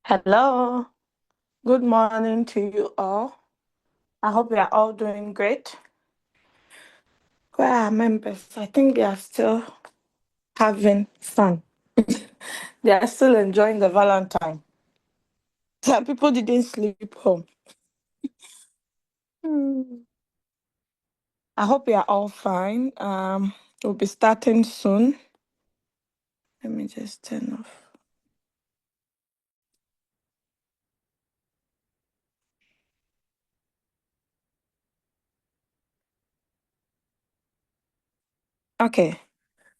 Hello, good morning to you all. I hope we are all doing great. Where are our members? I think they are still having fun. They are still enjoying the Valentine. Some people didn't sleep home. Hmm. I hope we are all fine. We'll be starting soon. Let me just turn off. Okay,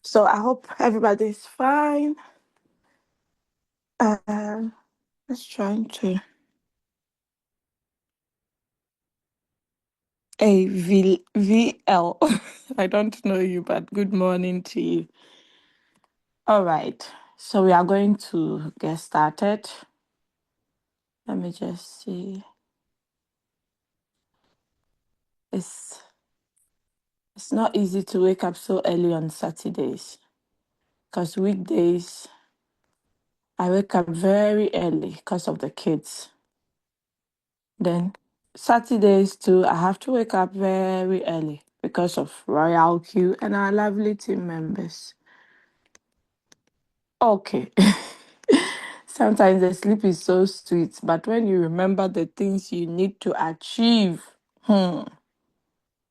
so I hope everybody's fine. Uh, let's try to VL. I don't know you, but good morning to you. All right, so we are going to get started. Let me just see. It's it's not easy to wake up so early on Saturdays because weekdays I wake up very early because of the kids. Then Saturdays too, I have to wake up very early because of RoyalQ and our lovely team members. Okay. Sometimes the sleep is so sweet, but when you remember the things you need to achieve,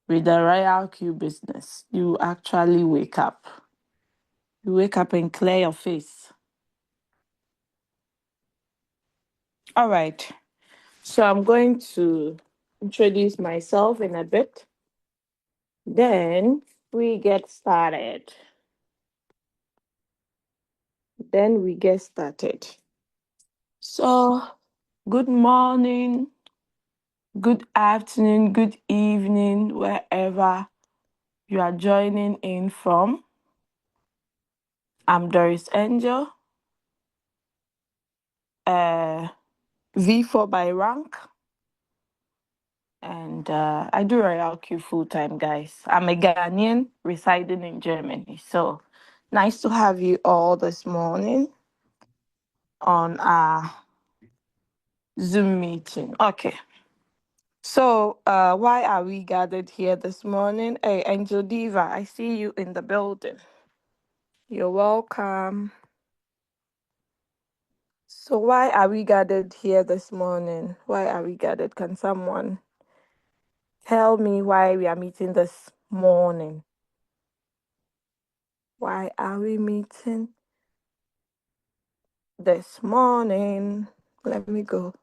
with the Royal Q business, you actually wake up. You wake up and clear your face. All right. So I'm going to introduce myself in a bit. Then we get started. Then we get started. So, good morning, good afternoon, good evening, wherever you are joining in from. I'm Doris Angel, V4 by rank, and I do RoyalQ full time, guys. I'm a Ghanaian residing in Germany. So nice to have you all this morning on our Zoom meeting. Okay. So, why are we gathered here this morning? Hey, Angel Diva, I see you in the building. You're welcome. So, why are we gathered here this morning? Why are we gathered? Can someone tell me why we are meeting this morning? Why are we meeting this morning? Let me go.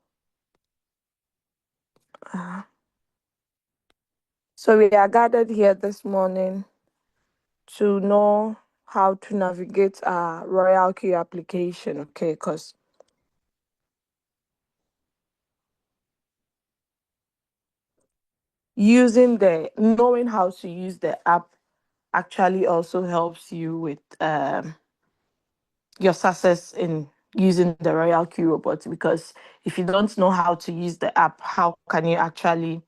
So, we are gathered here this morning to know how to navigate our RoyalQ application, okay? Because knowing how to use the app actually also helps you with your success in using the RoyalQ robot, because if you don't know how to use the app, how can you actually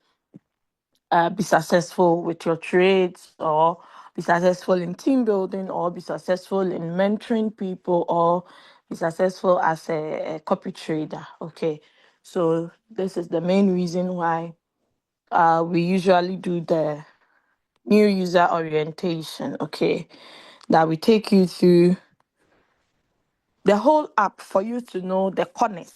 be successful with your trades, or be successful in team building, or be successful in mentoring people, or be successful as a copy trader? Okay, so this is the main reason why we usually do the new user orientation, okay, that we take you through the whole app for you to know the corners.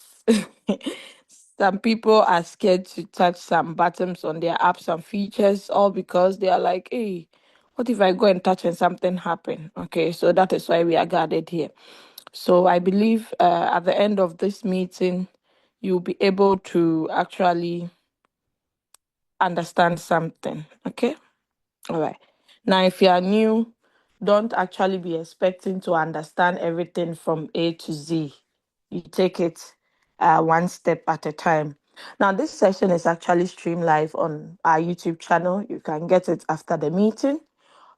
Some people are scared to touch some buttons on their apps and features, all because they are like, hey, what if I go and touch and something happen? Okay, so that is why we are gathered here. So I believe at the end of this meeting, you'll be able to actually understand something. Okay. All right. Now, if you are new, don't actually be expecting to understand everything from A to Z. You take it one step at a time. Now, this session is actually streamed live on our YouTube channel. You can get it after the meeting,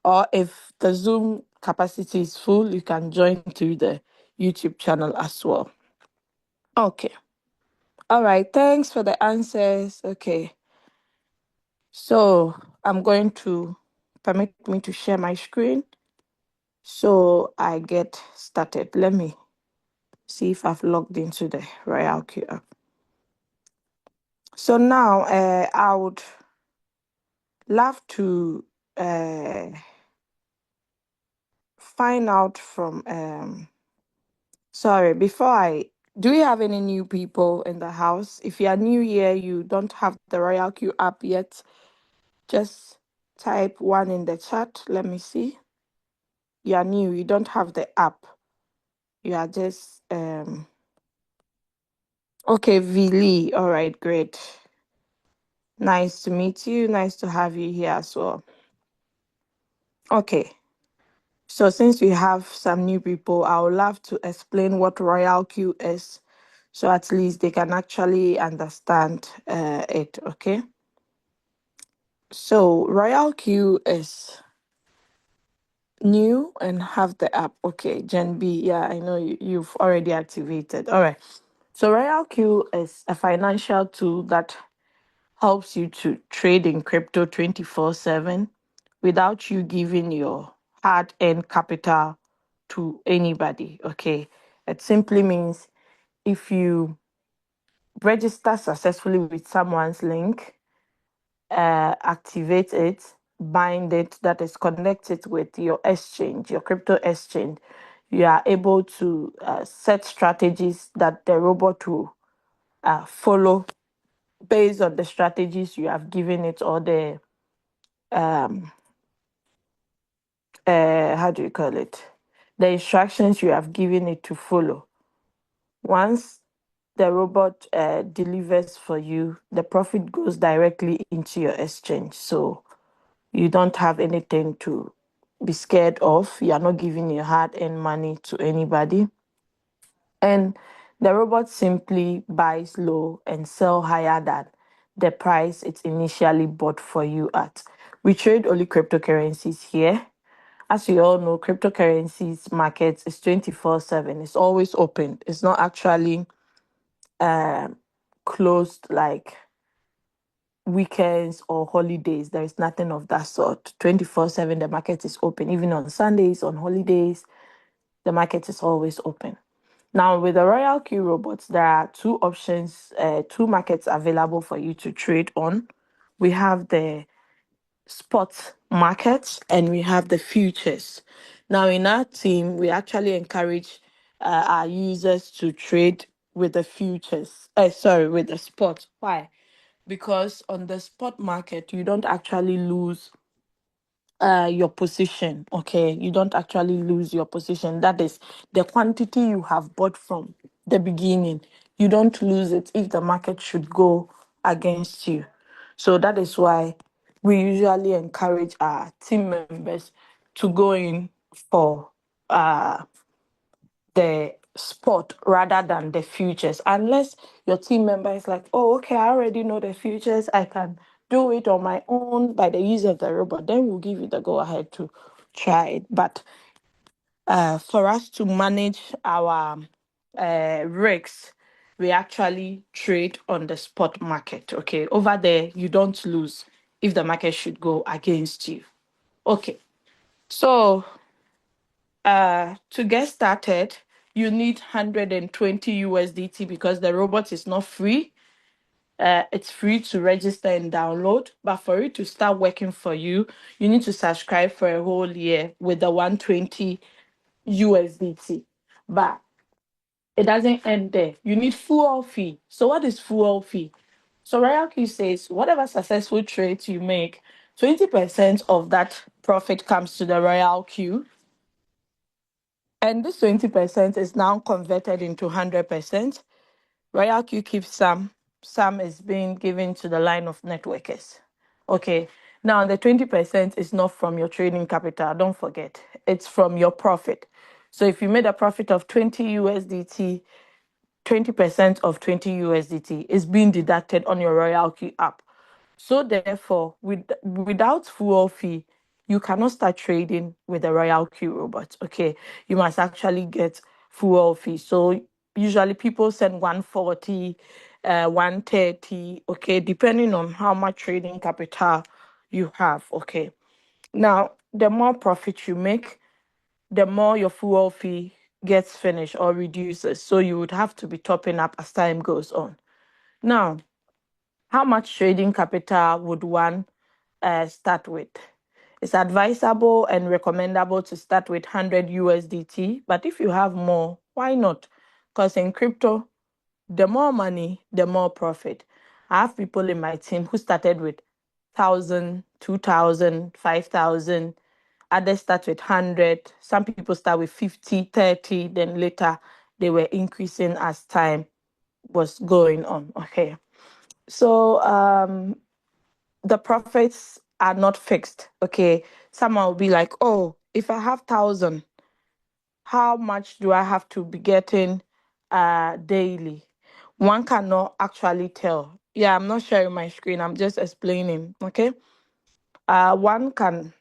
or if the Zoom capacity is full, you can join to the YouTube channel as well. Okay. All right. Thanks for the answers. Okay. So I'm going to permit me to share my screen. So I get started. Let me See if I've logged into the RoyalQ app. So now I would love to find out from sorry, before I do we have any new people in the house? If you are new here, you don't have the RoyalQ app yet, just type one in the chat. Let me see. You are new, you don't have the app. You are just okay, Vili. All right, great. Nice to meet you. Nice to have you here as well. Okay. So since we have some new people, I would love to explain what RoyalQ is, so at least they can actually understand it. Okay. So RoyalQ is new and have the app. Okay, Gen B. Yeah, I know you've already activated. All right. So RoyalQ is a financial tool that helps you to trade in crypto 24/7 without you giving your hard-earned capital to anybody. Okay. It simply means if you register successfully with someone's link, activate it, bind it, that is connected with your exchange, your crypto exchange, you are able to set strategies that the robot will follow based on the strategies you have given it, or the how do you call it, the instructions you have given it to follow. Once the robot delivers for you, the profit goes directly into your exchange, so you don't have anything to be scared of. You are not giving your hard-earned money to anybody, and the robot simply buys low and sell higher than the price it initially bought for you at. We trade only cryptocurrencies here. As you all know, cryptocurrencies markets is 24/7. It's always open. It's not actually closed like weekends or holidays. There is nothing of that sort. 24/7, the market is open. Even on Sundays, on holidays, the market is always open. Now, with the RoyalQ robots, there are two options, two markets available for you to trade on. We have the spot markets and we have the futures. Now, in our team, we actually encourage our users to trade with the futures. Sorry, with the spot. Why? Because on the spot market, you don't actually lose your position. Okay, you don't actually lose your position. That is the quantity you have bought from the beginning. You don't lose it if the market should go against you. So that is why we usually encourage our team members to go in for the spot rather than the futures, unless your team member is like, oh, okay, I already know the futures, I can do it on my own by the use of the robot, then we'll give you the go ahead to try it. But for us to manage our risks, we actually trade on the spot market. Okay, over there you don't lose if the market should go against you. Okay, so to get started, you need 120 USDT because the robot is not free. It's free to register and download, but for it to start working for you, you need to subscribe for a whole year with the 120 USDT. But it doesn't end there. You need fuel fee. So what is fuel fee? So RoyalQ says whatever successful trades you make, 20% of that profit comes to the RoyalQ. And this 20% is now converted into 100%. RoyalQ keeps some is being given to the line of networkers. Okay, now the 20% is not from your trading capital, don't forget. It's from your profit. So if you made a profit of 20 USDT, 20% of 20 USDT is being deducted on your RoyalQ app. So therefore, without fuel fee, you cannot start trading with the RoyalQ robot. Okay, you must actually get fuel fee. So usually people send 140, 130. Okay, depending on how much trading capital you have. Okay, now the more profit you make, the more your fuel fee gets finished or reduces. So you would have to be topping up as time goes on. Now, how much trading capital would one start with? It's advisable and recommendable to start with 100 USDT, but if you have more, why not? Because in crypto, the more money, the more profit. I have people in my team who started with 1,000, 2,000, 5,000. Others start with 100. Some people start with 50, 30. Then later they were increasing as time was going on. Okay. So the profits are not fixed. Okay. Someone will be like, oh, if I have 1,000, how much do I have to be getting daily? One cannot actually tell. Yeah, I'm not sharing my screen. I'm just explaining. Okay. One cannot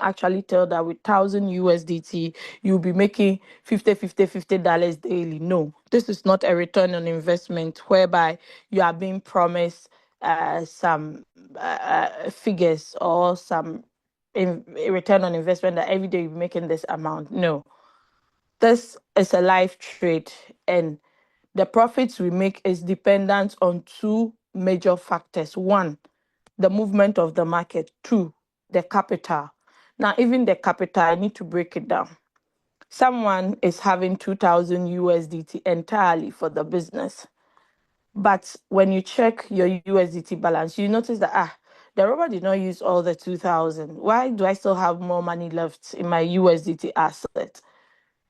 actually tell that with 1,000 USDT you'll be making 50 dollars daily. No, this is not a return on investment whereby you are being promised some figures or some return on investment that every day you're making this amount. No, this is a live trade, and the profits we make is dependent on two major factors. One, the movement of the market. Two, the capital. Now, even the capital, I need to break it down. Someone is having 2,000 USDT entirely for the business. But when you check your USDT balance, you notice that, the robot did not use all the 2,000. Why do I still have more money left in my USDT asset?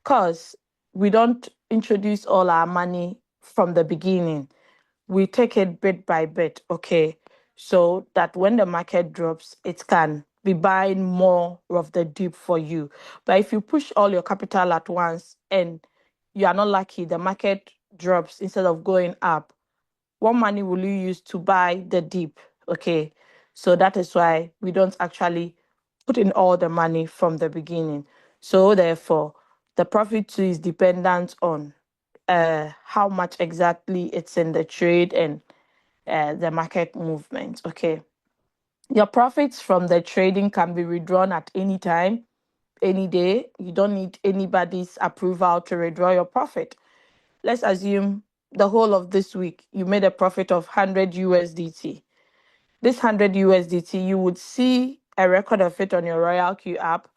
Because we don't introduce all our money from the beginning. We take it bit by bit, okay? So that when the market drops, it can be buying more of the dip for you. But if you push all your capital at once and you are not lucky, the market drops instead of going up, what money will you use to buy the dip? Okay. So that is why we don't actually put in all the money from the beginning. So therefore, the profit too is dependent on how much exactly it's in the trade and the market movement. Okay. Your profits from the trading can be withdrawn at any time, any day. You don't need anybody's approval to withdraw your profit. Let's assume the whole of this week you made a profit of 100 USDT. This 100 USDT, you would see a record of it on your RoyalQ app,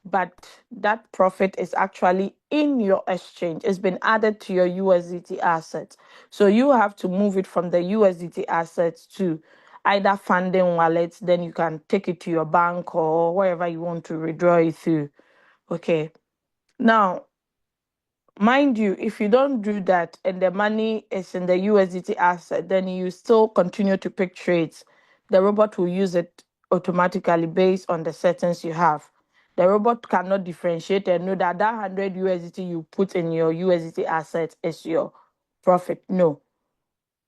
but that profit is actually in your exchange. It's been added to your USDT assets. So you have to move it from the USDT assets to either funding wallets, then you can take it to your bank or wherever you want to withdraw it through. Okay. Now, mind you, if you don't do that and the money is in the USDT asset, then you still continue to pick trades. The robot will use it automatically based on the settings you have. The robot cannot differentiate and know that 100 USDT you put in your USDT asset is your profit. No.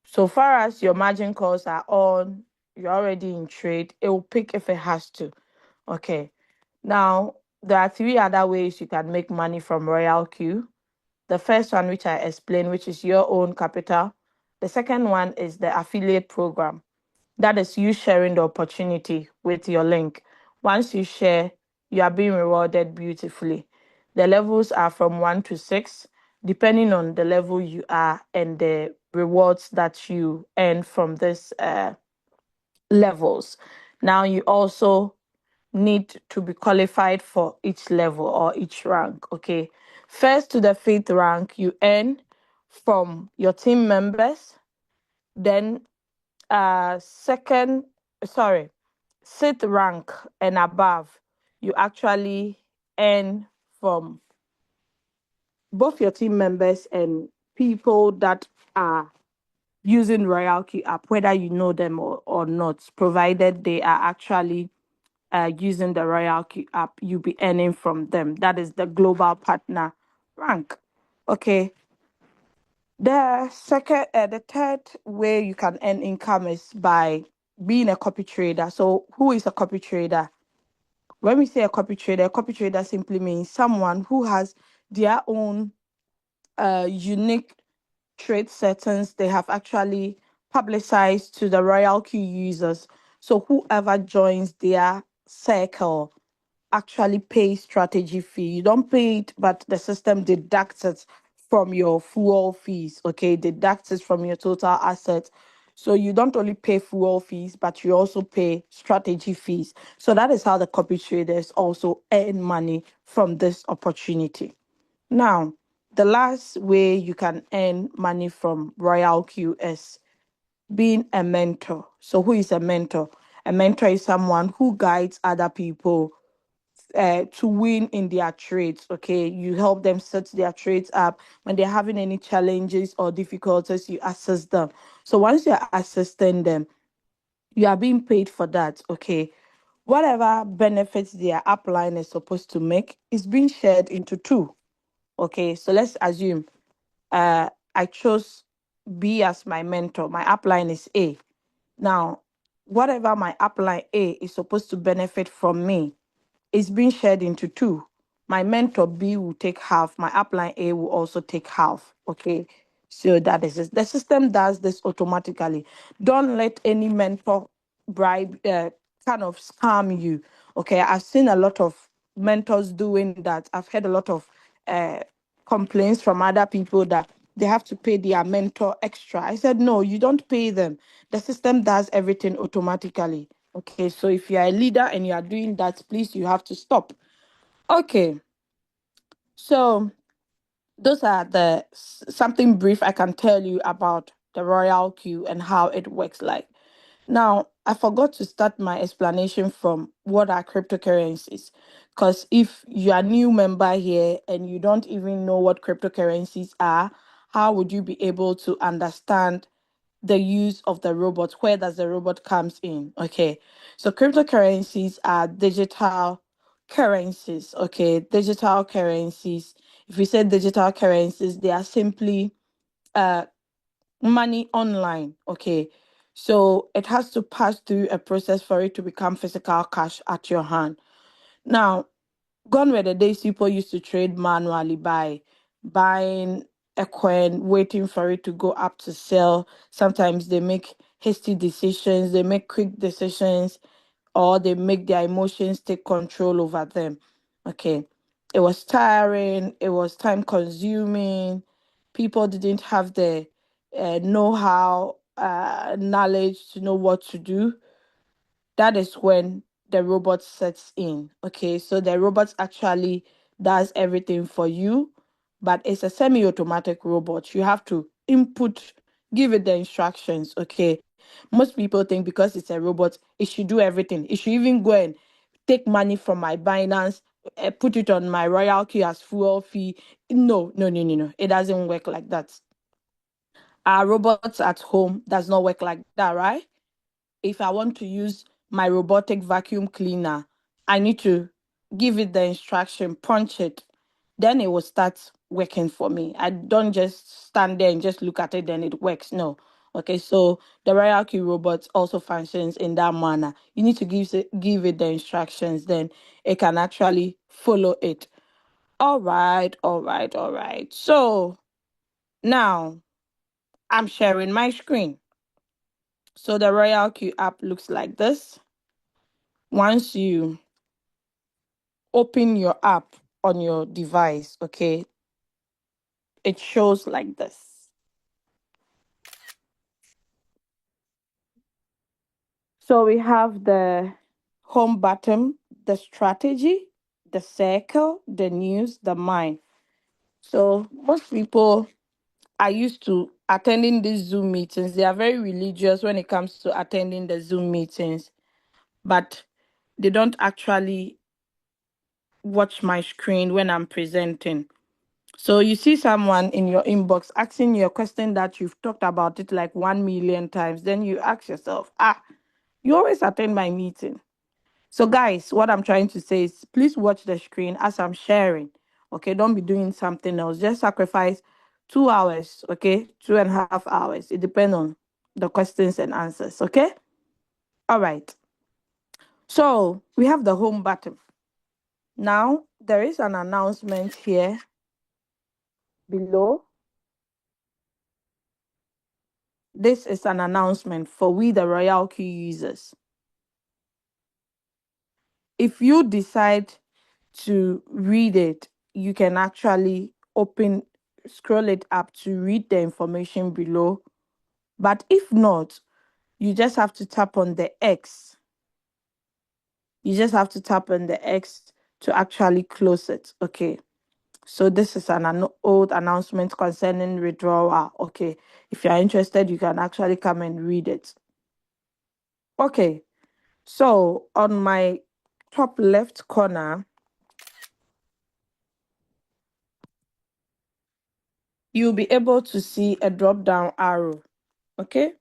So far as your margin calls are on, you're already in trade, it will pick if it has to. Okay. Now, there are three other ways you can make money from RoyalQ. The first one, which I explained, which is your own capital. The second one is the affiliate program. That is you sharing the opportunity with your link. Once you share, you are being rewarded beautifully. The levels are from 1 to 6, depending on the level you are and the rewards that you earn from this levels. Now, you also need to be qualified for each level or each rank. Okay. First to the fifth rank, you earn from your team members. Then second, sorry, sixth rank and above, you actually earn from both your team members and people that are using RoyalQ app, whether you know them or not, provided they are actually using the RoyalQ app, you'll be earning from them. That is the global partner rank. Okay. The third way you can earn income is by being a copy trader. So, who is a copy trader? When we say a copy trader simply means someone who has their own unique trade settings they have actually publicized to the RoyalQ users. So, whoever joins their circle actually pay strategy fee. You don't pay it, but the system deducts it from your fuel fees. Okay, deducts it from your total assets. So you don't only pay fuel fees, but you also pay strategy fees. So that is how the copy traders also earn money from this opportunity. Now, the last way you can earn money from Royal Q is being a mentor. So, who is a mentor? A mentor is someone who guides other people to win in their trades. Okay, you help them set their trades up. When they're having any challenges or difficulties, you assist them. So, once you're assisting them, you are being paid for that. Okay, whatever benefits their upline is supposed to make is being shared into two. Okay, so let's assume I chose B as my mentor. My upline is A. Now, whatever my upline A is supposed to benefit from me is being shared into two. My mentor B will take half, my upline A will also take half. Okay. So that is it. The system does this automatically. Don't let any mentor bribe kind of scam you. Okay. I've seen a lot of mentors doing that. I've heard a lot of uh complaints from other people that they have to pay their mentor extra. I said, no, you don't pay them. The system does everything automatically. Okay, so if you are a leader and you are doing that, please, you have to stop. Okay, so those are the something brief I can tell you about the Royal Queue and how it works like. Now, I forgot to start my explanation from what are cryptocurrencies. Because if you are a new member here and you don't even know what cryptocurrencies are, how would you be able to understand the use of the robot? Where does the robot comes in? Okay, so cryptocurrencies are digital currencies. Okay, digital currencies. If we say digital currencies, they are simply uh money online. Okay, so it has to pass through a process for it to become physical cash at your hand. Now, gone were the days people used to trade manually by buying a coin, waiting for it to go up to sell. Sometimes they make hasty decisions, they make quick decisions, or they make their emotions take control over them. Okay. It was tiring, it was time consuming. People didn't have the know how, knowledge to know what to do. That is when the robot sets in. Okay, so the robot actually does everything for you, but it's a semi-automatic robot. You have to input, give it the instructions. Okay, most people think because it's a robot, it should do everything. It should even go and take money from my Binance, put it on my RoyalQ as fuel fee. No, no, no, no, no. It doesn't work like that. Our robots at home does not work like that, right? If I want to use my robotic vacuum cleaner, I need to give it the instruction, punch it, then it will start working for me. I don't just stand there and just look at it, then it works. No. Okay, so the RoyalQ robot also functions in that manner. You need to give it the instructions, then it can actually follow it. All right, all right, all right. So now I'm sharing my screen. So the RoyalQ app looks like this. Once you open your app on your device, okay, it shows like this. So we have the home button, the strategy, the circle, the news, the mind. So most people are used to attending these Zoom meetings. They are very religious when it comes to attending the Zoom meetings, but they don't actually watch my screen when I'm presenting. So you see someone in your inbox asking you a question that you've talked about it like 1 million times. Then you ask yourself, you always attend my meeting. So guys, what I'm trying to say is please watch the screen as I'm sharing. Okay, don't be doing something else. Just sacrifice 2 hours, okay, 2.5 hours. It depends on the questions and answers, okay? All right. So we have the home button. Now there is an announcement here below. This is an announcement for we, the RoyalQ users. if you decide to read it, you can actually scroll it up to read the information below. But if not, you just have to tap on the X. You just have to tap on the X to actually close it. Okay. So this is an old announcement concerning withdrawal. Okay. If you're interested, you can actually come and read it. Okay. So on my top left corner, you'll be able to see a drop down arrow. Okay.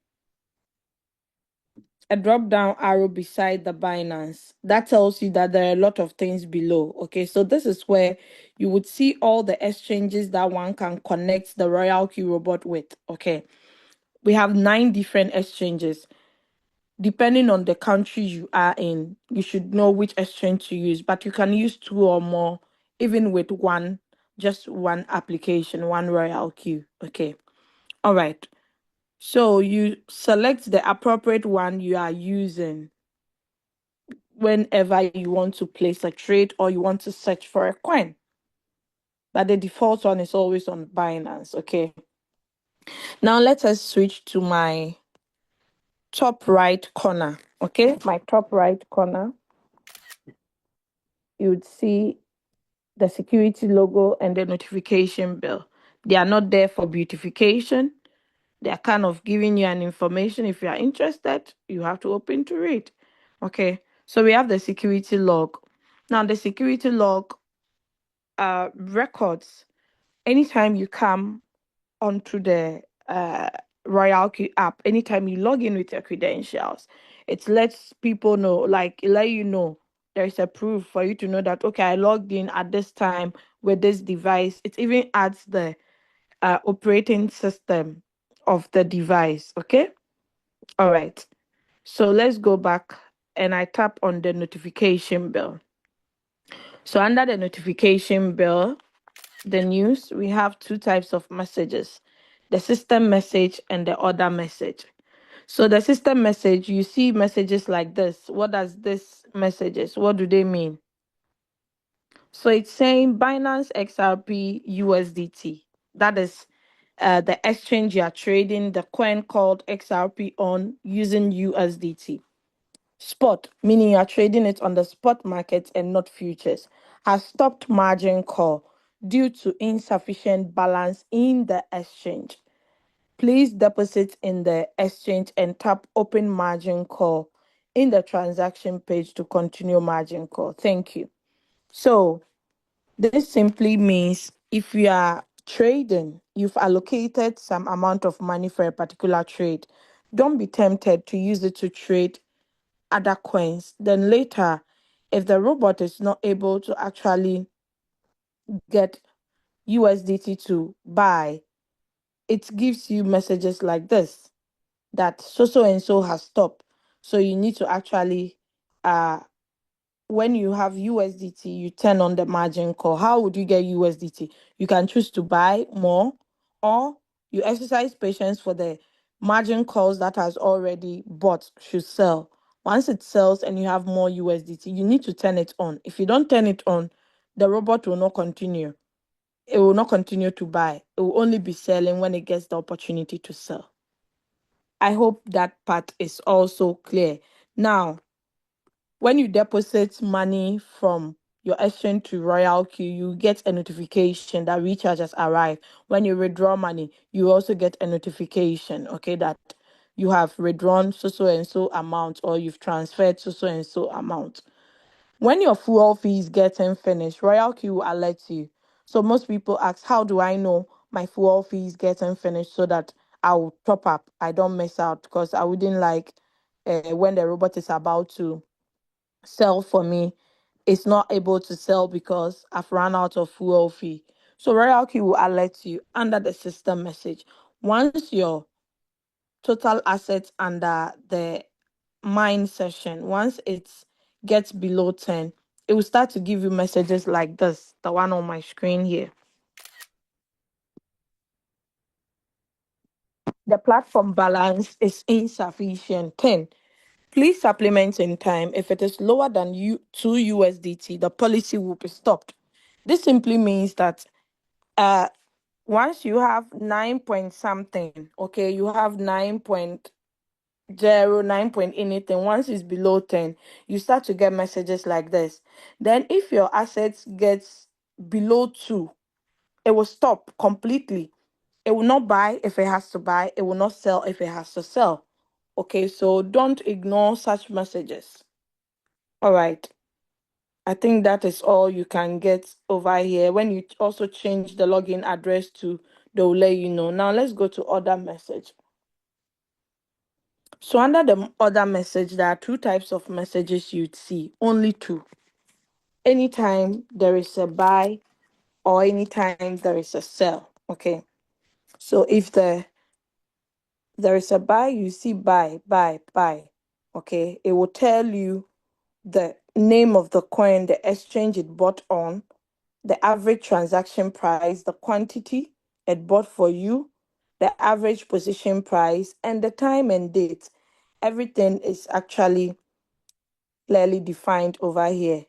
A drop down arrow beside the Binance. That tells you that there are a lot of things below. Okay. So this is where you would see all the exchanges that one can connect the RoyalQ robot with. Okay. We have 9 different exchanges. Depending on the country you are in, you should know which exchange to use, but you can use 2 or more, even with just one application, one RoyalQ. Okay. All right. So you select the appropriate one you are using whenever you want to place a trade or you want to search for a coin. But the default one is always on Binance. Okay. Now let us switch to my top right corner. Okay. My top right corner, you would see the security logo and the notification bell. They are not there for beautification. They are kind of giving you an information. If you are interested, you have to open to read. Okay. So we have the security log. Now the security log records anytime you come onto the RoyalQ app, anytime you log in with your credentials, it lets people know, like it let you know there's a proof for you to know that okay, I logged in at this time with this device. It even adds the operating system of the device. Okay, all right. So let's go back and I tap on the notification bell. So under the notification bell, the news, we have 2 types of messages: the system message and the other message. So the system message, you see messages like this. What does this messages? What do they mean? So it's saying Binance XRP USDT. That is the exchange you are trading the coin called XRP on using USDT. Spot, meaning you are trading it on the spot market and not futures, has stopped margin call due to insufficient balance in the exchange. Please deposit in the exchange and tap open margin call in the transaction page to continue margin call. Thank you. So this simply means if you are trading, you've allocated some amount of money for a particular trade, don't be tempted to use it to trade other coins. Then later, if the robot is not able to actually get USDT to buy, it gives you messages like this that so and so has stopped. So you need to actually when you have USDT, you turn on the margin call. How would you get USDT? You can choose to buy more, or you exercise patience for the margin calls that has already bought should sell. Once it sells and you have more USDT, you need to turn it on. If you don't turn it on, the robot will not continue. It will not continue to buy. It will only be selling when it gets the opportunity to sell. I hope that part is also clear. Now, when you deposit money from your exchange to RoyalQ, you get a notification that recharge has arrived. When you withdraw money, you also get a notification, okay, that you have withdrawn so and so amount or you've transferred so and so amount. When your fuel fee is getting finished, RoyalQ will alert you. So most people ask, how do I know my fuel fee is getting finished so that I'll top up, I don't miss out, because I wouldn't like when the robot is about to sell for me, it's not able to sell because I've run out of fuel fee. So RoyalQ will alert you under the system message. Once your total assets under the mine session, once it gets below 10, it will start to give you messages like this, the one on my screen here. The platform balance is insufficient. 10. Please supplement in time. If it is lower than 2 USDT, the policy will be stopped. This simply means that uh once you have 9 point something, okay, you have 9.0, 9 point anything, once it's below 10, you start to get messages like this. Then if your assets gets below 2, it will stop completely. It will not buy if it has to buy, it will not sell if it has to sell. Okay, so don't ignore such messages. All right. I think that is all you can get over here. When you also change the login address to, they'll let you know. Now let's go to other message. So under the other message, there are two types of messages you'd see. Only two. Anytime there is a buy or anytime there is a sell. Okay. So if there is a buy, you see buy, buy, buy. Okay. It will tell you the name of the coin, the exchange it bought on, the average transaction price, the quantity it bought for you, the average position price, and the time and date. Everything is actually clearly defined over here.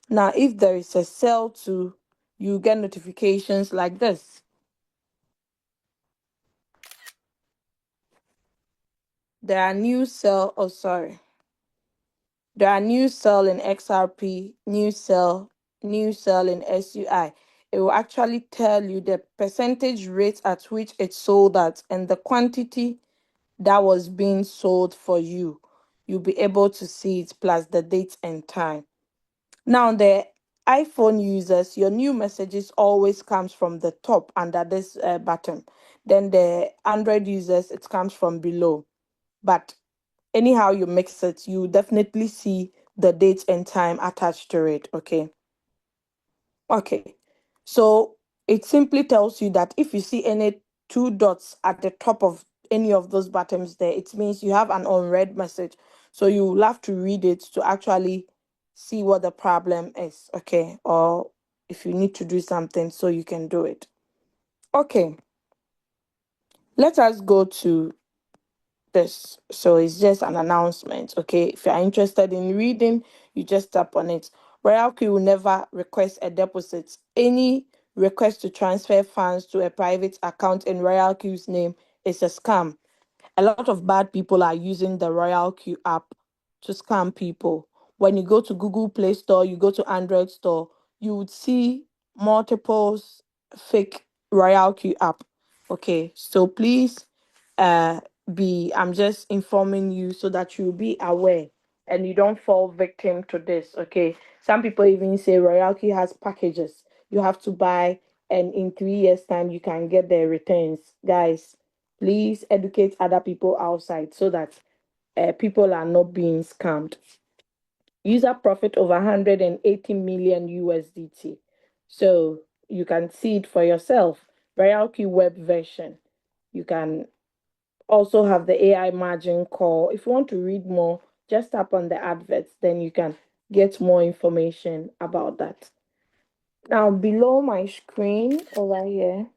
Now, if there is a sell to, you get notifications like this. There are new sell, oh sorry. There are new sell in XRP, new sell in SUI. It will actually tell you the percentage rate at which it's sold at and the quantity that was being sold for you. You'll be able to see it plus the date and time. Now, the iPhone users, your new messages always comes from the top under this button. Then the Android users, it comes from below. But anyhow you mix it, you definitely see the date and time attached to it. Okay, so it simply tells you that if you see any two dots at the top of any of those buttons there, it means you have an unread message. So you will have to read it to actually see what the problem is. Okay, or if you need to do something so you can do it. Okay, let us go to this. So it's just an announcement. Okay, if you're interested in reading, you just tap on it. RoyalQ will never request a deposit. Any request to transfer funds to a private account in RoyalQ's name is a scam. A lot of bad people are using the RoyalQ app to scam people. When you go to Google Play Store, you go to Android Store, you would see multiple fake RoyalQ app. Okay, so please uh I'm just informing you so that you'll be aware and you don't fall victim to this. Okay, some people even say RoyalQ has packages you have to buy, and in 3 years time you can get their returns. Guys, please educate other people outside so that people are not being scammed. User profit over 180 million USDT. So you can see it for yourself. RoyalQ web version. You can also have the AI margin call. If you want to read more, just tap on the adverts, then you can get more information about that. Now, below my screen over here,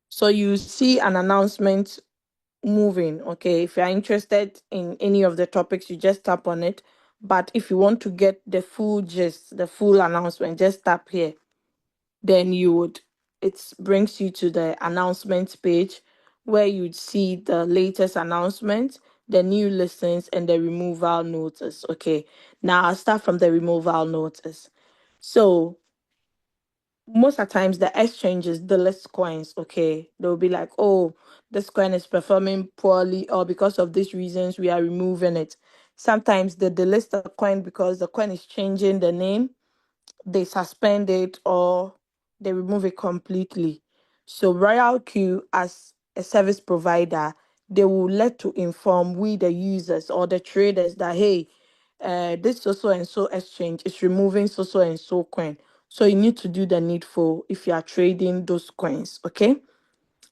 so you see an announcement moving. Okay, if you're interested in any of the topics, you just tap on it. But if you want to get the full gist, the full announcement, just tap here. Then it brings you to the announcement page where you'd see the latest announcement, the new listings, and the removal notice. Okay, now I'll start from the removal notice. So most of the times the exchanges, the list coins, okay, they'll be like, oh, this coin is performing poorly, or because of these reasons we are removing it. Sometimes they delist the coin because the coin is changing the name, they suspend it, or they remove it completely. So RoyalQ, as a service provider, they will let to inform we the users or the traders that, hey, this so and so exchange is removing so and so coin. So you need to do the needful if you are trading those coins. Okay.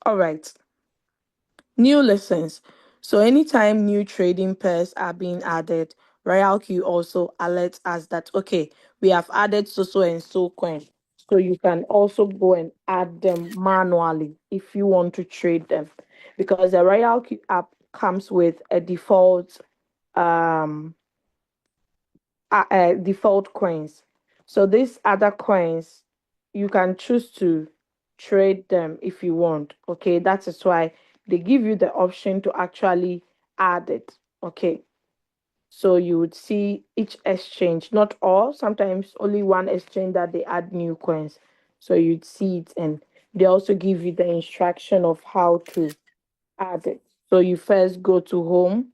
All right. New lessons. So anytime new trading pairs are being added, RoyalQ also alerts us that, okay, we have added so and so coin. So you can also go and add them manually if you want to trade them. Because the RoyalQ app comes with a um default coins. So these other coins, you can choose to trade them if you want. Okay, that is why they give you the option to actually add it. Okay, so you would see each exchange, not all, sometimes only one exchange that they add new coins. So you'd see it, and they also give you the instruction of how to add it. So you first go to home,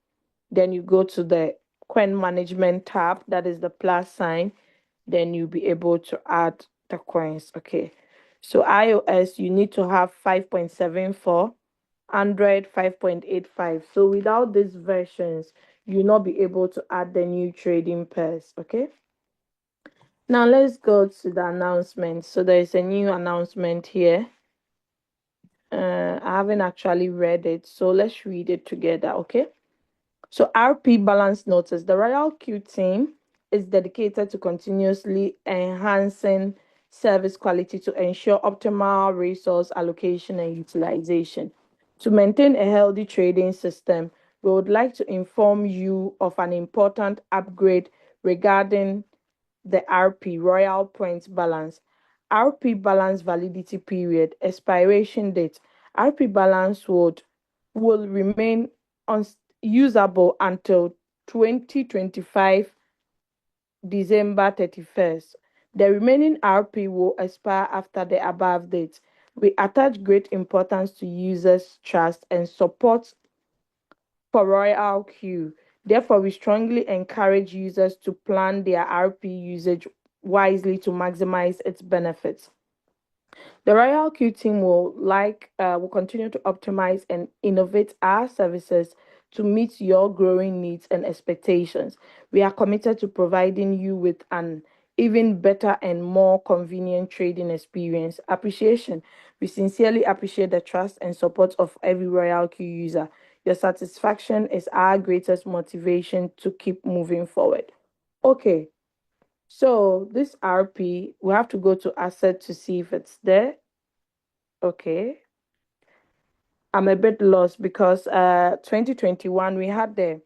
then you go to the coin management tab, that is the plus sign, then you'll be able to add the coins. Okay. So iOS, you need to have 5.74, Android 5.85. So without these versions, you'll not be able to add the new trading pairs. Okay. Now let's go to the announcement. So there is a new announcement here. I haven't actually read it, so let's read it together. Okay. So RP Balance notice, the RoyalQ team is dedicated to continuously enhancing service quality to ensure optimal resource allocation and utilization. To maintain a healthy trading system, we would like to inform you of an important upgrade regarding the RP Royal Points Balance. RP Balance validity period, expiration date. RP Balance will remain unusable until 2025 December 31st. The remaining RP will expire after the above date. We attach great importance to users' trust and support for RoyalQ. Therefore, we strongly encourage users to plan their RP usage wisely to maximize its benefits. The RoyalQ team will continue to optimize and innovate our services to meet your growing needs and expectations. We are committed to providing you with an even better and more convenient trading experience. Appreciation. We sincerely appreciate the trust and support of every RoyalQ user. Your satisfaction is our greatest motivation to keep moving forward. Okay, so this RP, we have to go to asset to see if it's there. Okay. I'm a bit lost because 2021 we had the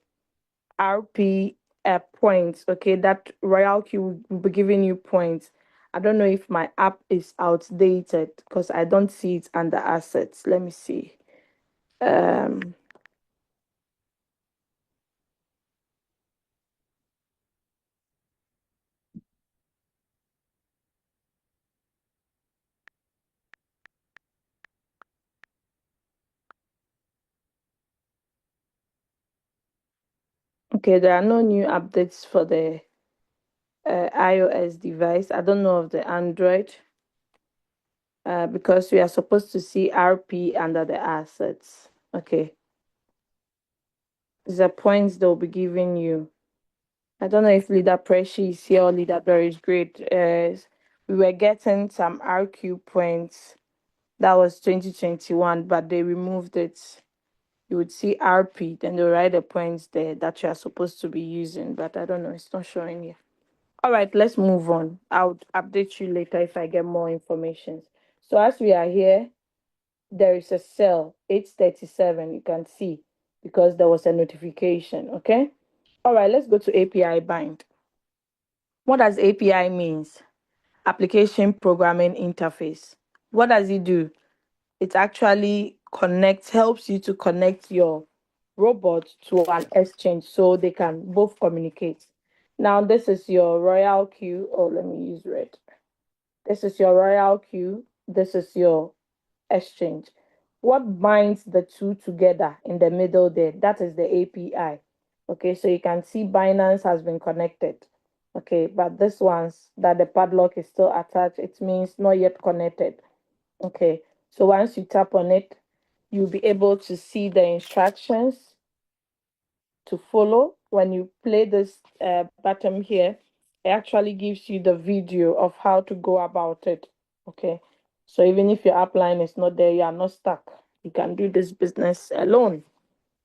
RP points, okay, that RoyalQ will be giving you points. I don't know if my app is outdated because I don't see it under assets. Let me see. Um okay, there are no new updates for the iOS device. I don't know of the Android because we are supposed to see RP under the assets. Okay. These are points they'll be giving you. I don't know if Leader Pressure is here or Leader Berry is great. We were getting some RQ points. That was 2021, but they removed it. You would see RP, then they'll write the points there that you are supposed to be using, but I don't know, it's not showing here. All right, let's move on. I'll update you later if I get more information. So as we are here, there is a cell 837, you can see, because there was a notification, okay? All right, let's go to API bind. What does API means? Application Programming Interface. What does it do? It actually helps you to connect your robot to an exchange so they can both communicate. Now, this is your RoyalQ. Oh, let me use red. This is your RoyalQ. This is your exchange. What binds the two together in the middle there? That is the API. Okay, so you can see Binance has been connected. Okay, but this one's that the padlock is still attached, it means not yet connected. Okay, so once you tap on it, you'll be able to see the instructions to follow. When you play this button here, it actually gives you the video of how to go about it. Okay, so even if your upline is not there, you are not stuck. You can do this business alone.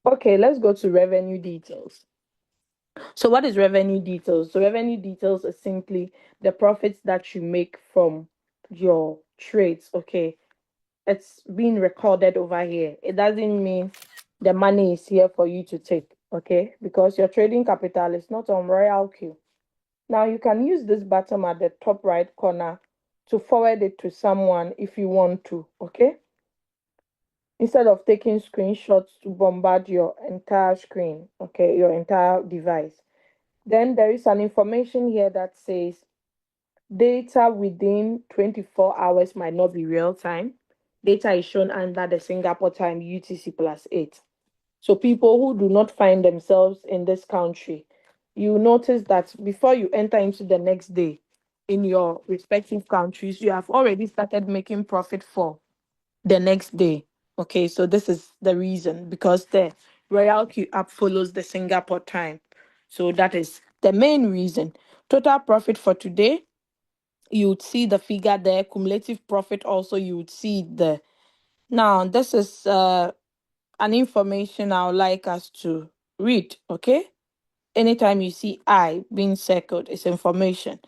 Okay, let's go to revenue details. So what is revenue details? So revenue details is simply the profits that you make from your trades. Okay, it's being recorded over here. It doesn't mean the money is here for you to take, okay? Because your trading capital is not on RoyalQ. Now you can use this button at the top right corner to forward it to someone if you want to, okay? Instead of taking screenshots to bombard your entire screen, okay, your entire device. Then there is an information here that says data within 24 hours might not be real time. Data is shown under the Singapore time UTC +8. So people who do not find themselves in this country, you notice that before you enter into the next day in your respective countries, you have already started making profit for the next day. Okay, so this is the reason, because the RoyalQ app follows the Singapore time. So that is the main reason. Total profit for today, you would see the figure there. Cumulative profit also, you would see the. Now, this is an information I would like us to read, okay? Anytime you see I being circled, it's information.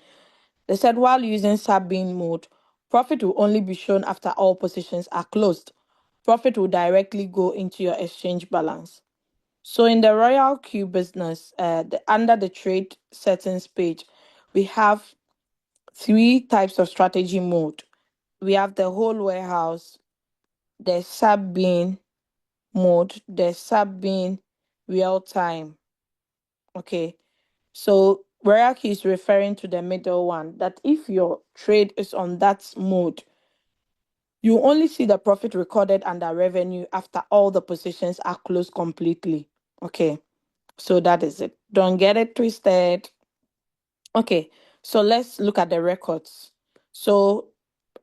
They said while using sub-bin mode, profit will only be shown after all positions are closed. Profit will directly go into your exchange balance. So in the RoyalQ business, under the trade settings page, we have three types of strategy mode. We have the whole warehouse, the sub-bin mode, the sub-bin real time. Okay. So RoyalQ is referring to the middle one, that if your trade is on that mode, you only see the profit recorded under revenue after all the positions are closed completely. Okay. So that is it. Don't get it twisted. Okay. So let's look at the records. So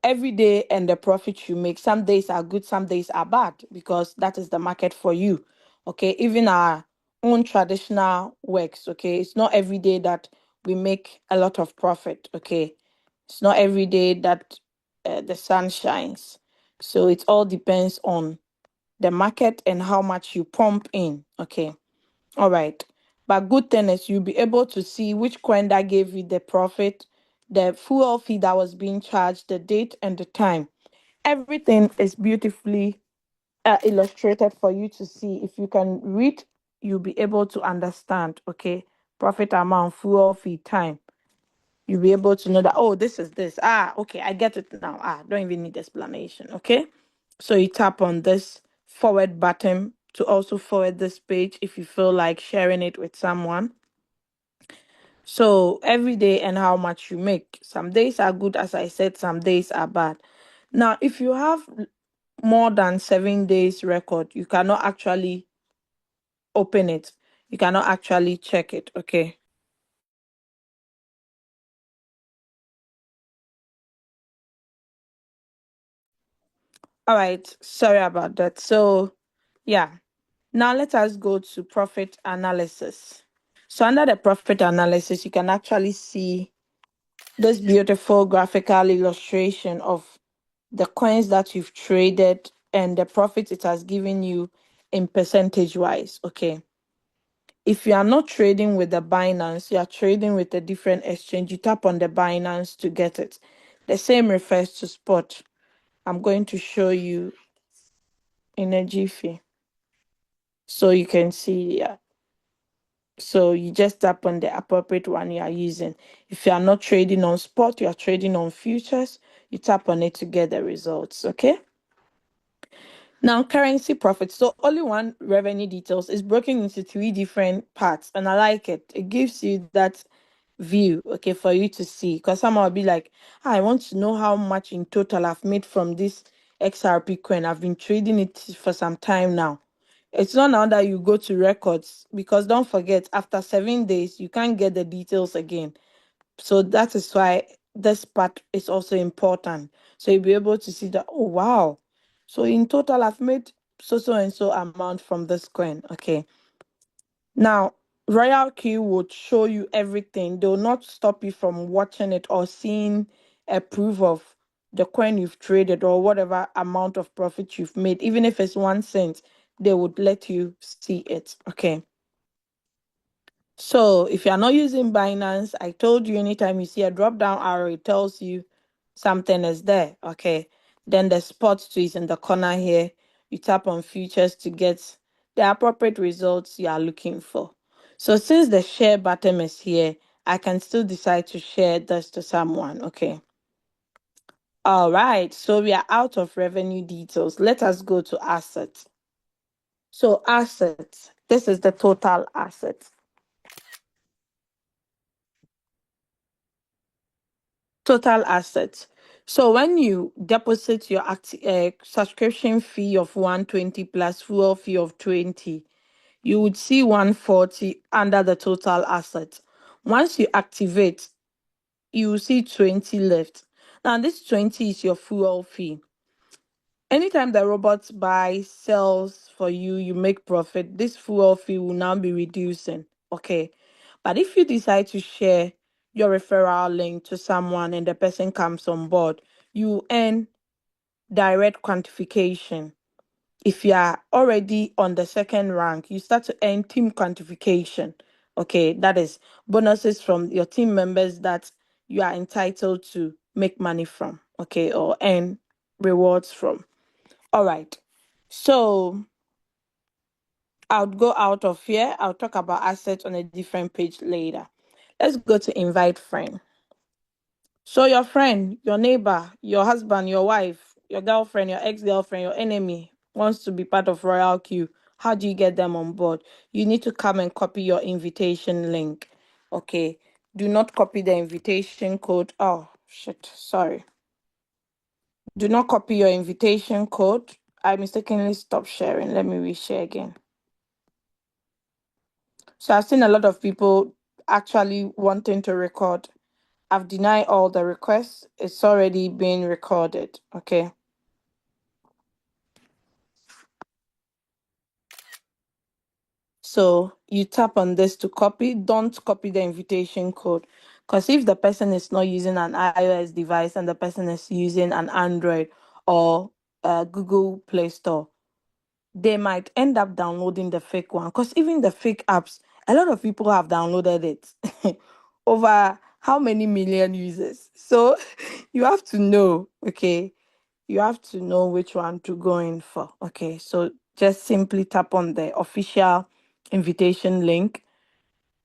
every day and the profit you make, some days are good, some days are bad, because that is the market for you. Okay, even our own traditional works, okay, it's not every day that we make a lot of profit. Okay, it's not every day that the sun shines. So it all depends on the market and how much you pump in. Okay, all right. But good thing is you'll be able to see which coin that gave you the profit, the fuel fee that was being charged, the date and the time. Everything is beautifully illustrated for you to see. If you can read, you'll be able to understand. Okay, profit amount, fuel fee, time. You'll be able to know that, oh, this is this. Ah, okay, I get it now. Ah, don't even need explanation. Okay, so you tap on this forward button to also forward this page if you feel like sharing it with someone. So every day and how much you make. Some days are good, as I said, some days are bad. Now, if you have more than 7 days record, you cannot actually open it. You cannot actually check it. Okay. All right. Sorry about that. So, yeah. Now let us go to profit analysis. So under the profit analysis, you can actually see this beautiful graphical illustration of the coins that you've traded and the profit it has given you in percentage wise. Okay. If you are not trading with the Binance, you are trading with a different exchange, you tap on the Binance to get it. The same refers to spot. I'm going to show you in a jiffy so you can see. Yeah. So you just tap on the appropriate one you are using. If you are not trading on spot, you are trading on futures, you tap on it to get the results. Okay. Now, currency profits. So only one revenue details is broken into three different parts, and I like it. It gives you that view, okay, for you to see. Because someone will be like, "Ah, I want to know how much in total I've made from this XRP coin. I've been trading it for some time now." It's not now that you go to records, because don't forget, after 7 days, you can't get the details again. So that is why this part is also important. So you'll be able to see that, oh, wow. So in total, I've made so and so amount from this coin. Okay. Now, RoyalQ would show you everything. They will not stop you from watching it or seeing a proof of the coin you've traded or whatever amount of profit you've made. Even if it's 1 cent, they would let you see it. Okay. So if you're not using Binance, I told you anytime you see a drop down arrow, it tells you something is there. Okay. Then the spot too is in the corner here. You tap on futures to get the appropriate results you are looking for. So since the share button is here, I can still decide to share this to someone. Okay. All right. So we are out of revenue details. Let us go to assets. So assets, this is the total assets. Total assets. So when you deposit your subscription fee of 120 plus fuel fee of 20, you would see 140 under the total assets. Once you activate, you will see 20 left. Now this 20 is your fuel fee. Anytime the robot buys, sells for you, you make profit, this fuel fee will now be reducing. Okay. But if you decide to share your referral link to someone and the person comes on board, you earn direct quantification. If you are already on the second rank, you start to earn team quantification. Okay, that is bonuses from your team members that you are entitled to make money from, okay, or earn rewards from. All right. So I'll go out of here. I'll talk about assets on a different page later. Let's go to invite friend. So your friend, your neighbor, your husband, your wife, your girlfriend, your ex-girlfriend, your enemy wants to be part of RoyalQ. How do you get them on board? You need to come and copy your invitation link. Okay. Do not copy the invitation code. Oh, shit. Sorry. Do not copy your invitation code. I mistakenly stopped sharing. Let me reshare again. So I've seen a lot of people actually wanting to record. I've denied all the requests. It's already being recorded. Okay. So you tap on this to copy. Don't copy the invitation code. Because if the person is not using an iOS device and the person is using an Android or Google Play Store, they might end up downloading the fake one. Because even the fake apps, a lot of people have downloaded it. Over how many million users? So you have to know, okay? You have to know which one to go in for. Okay, so just simply tap on the official invitation link.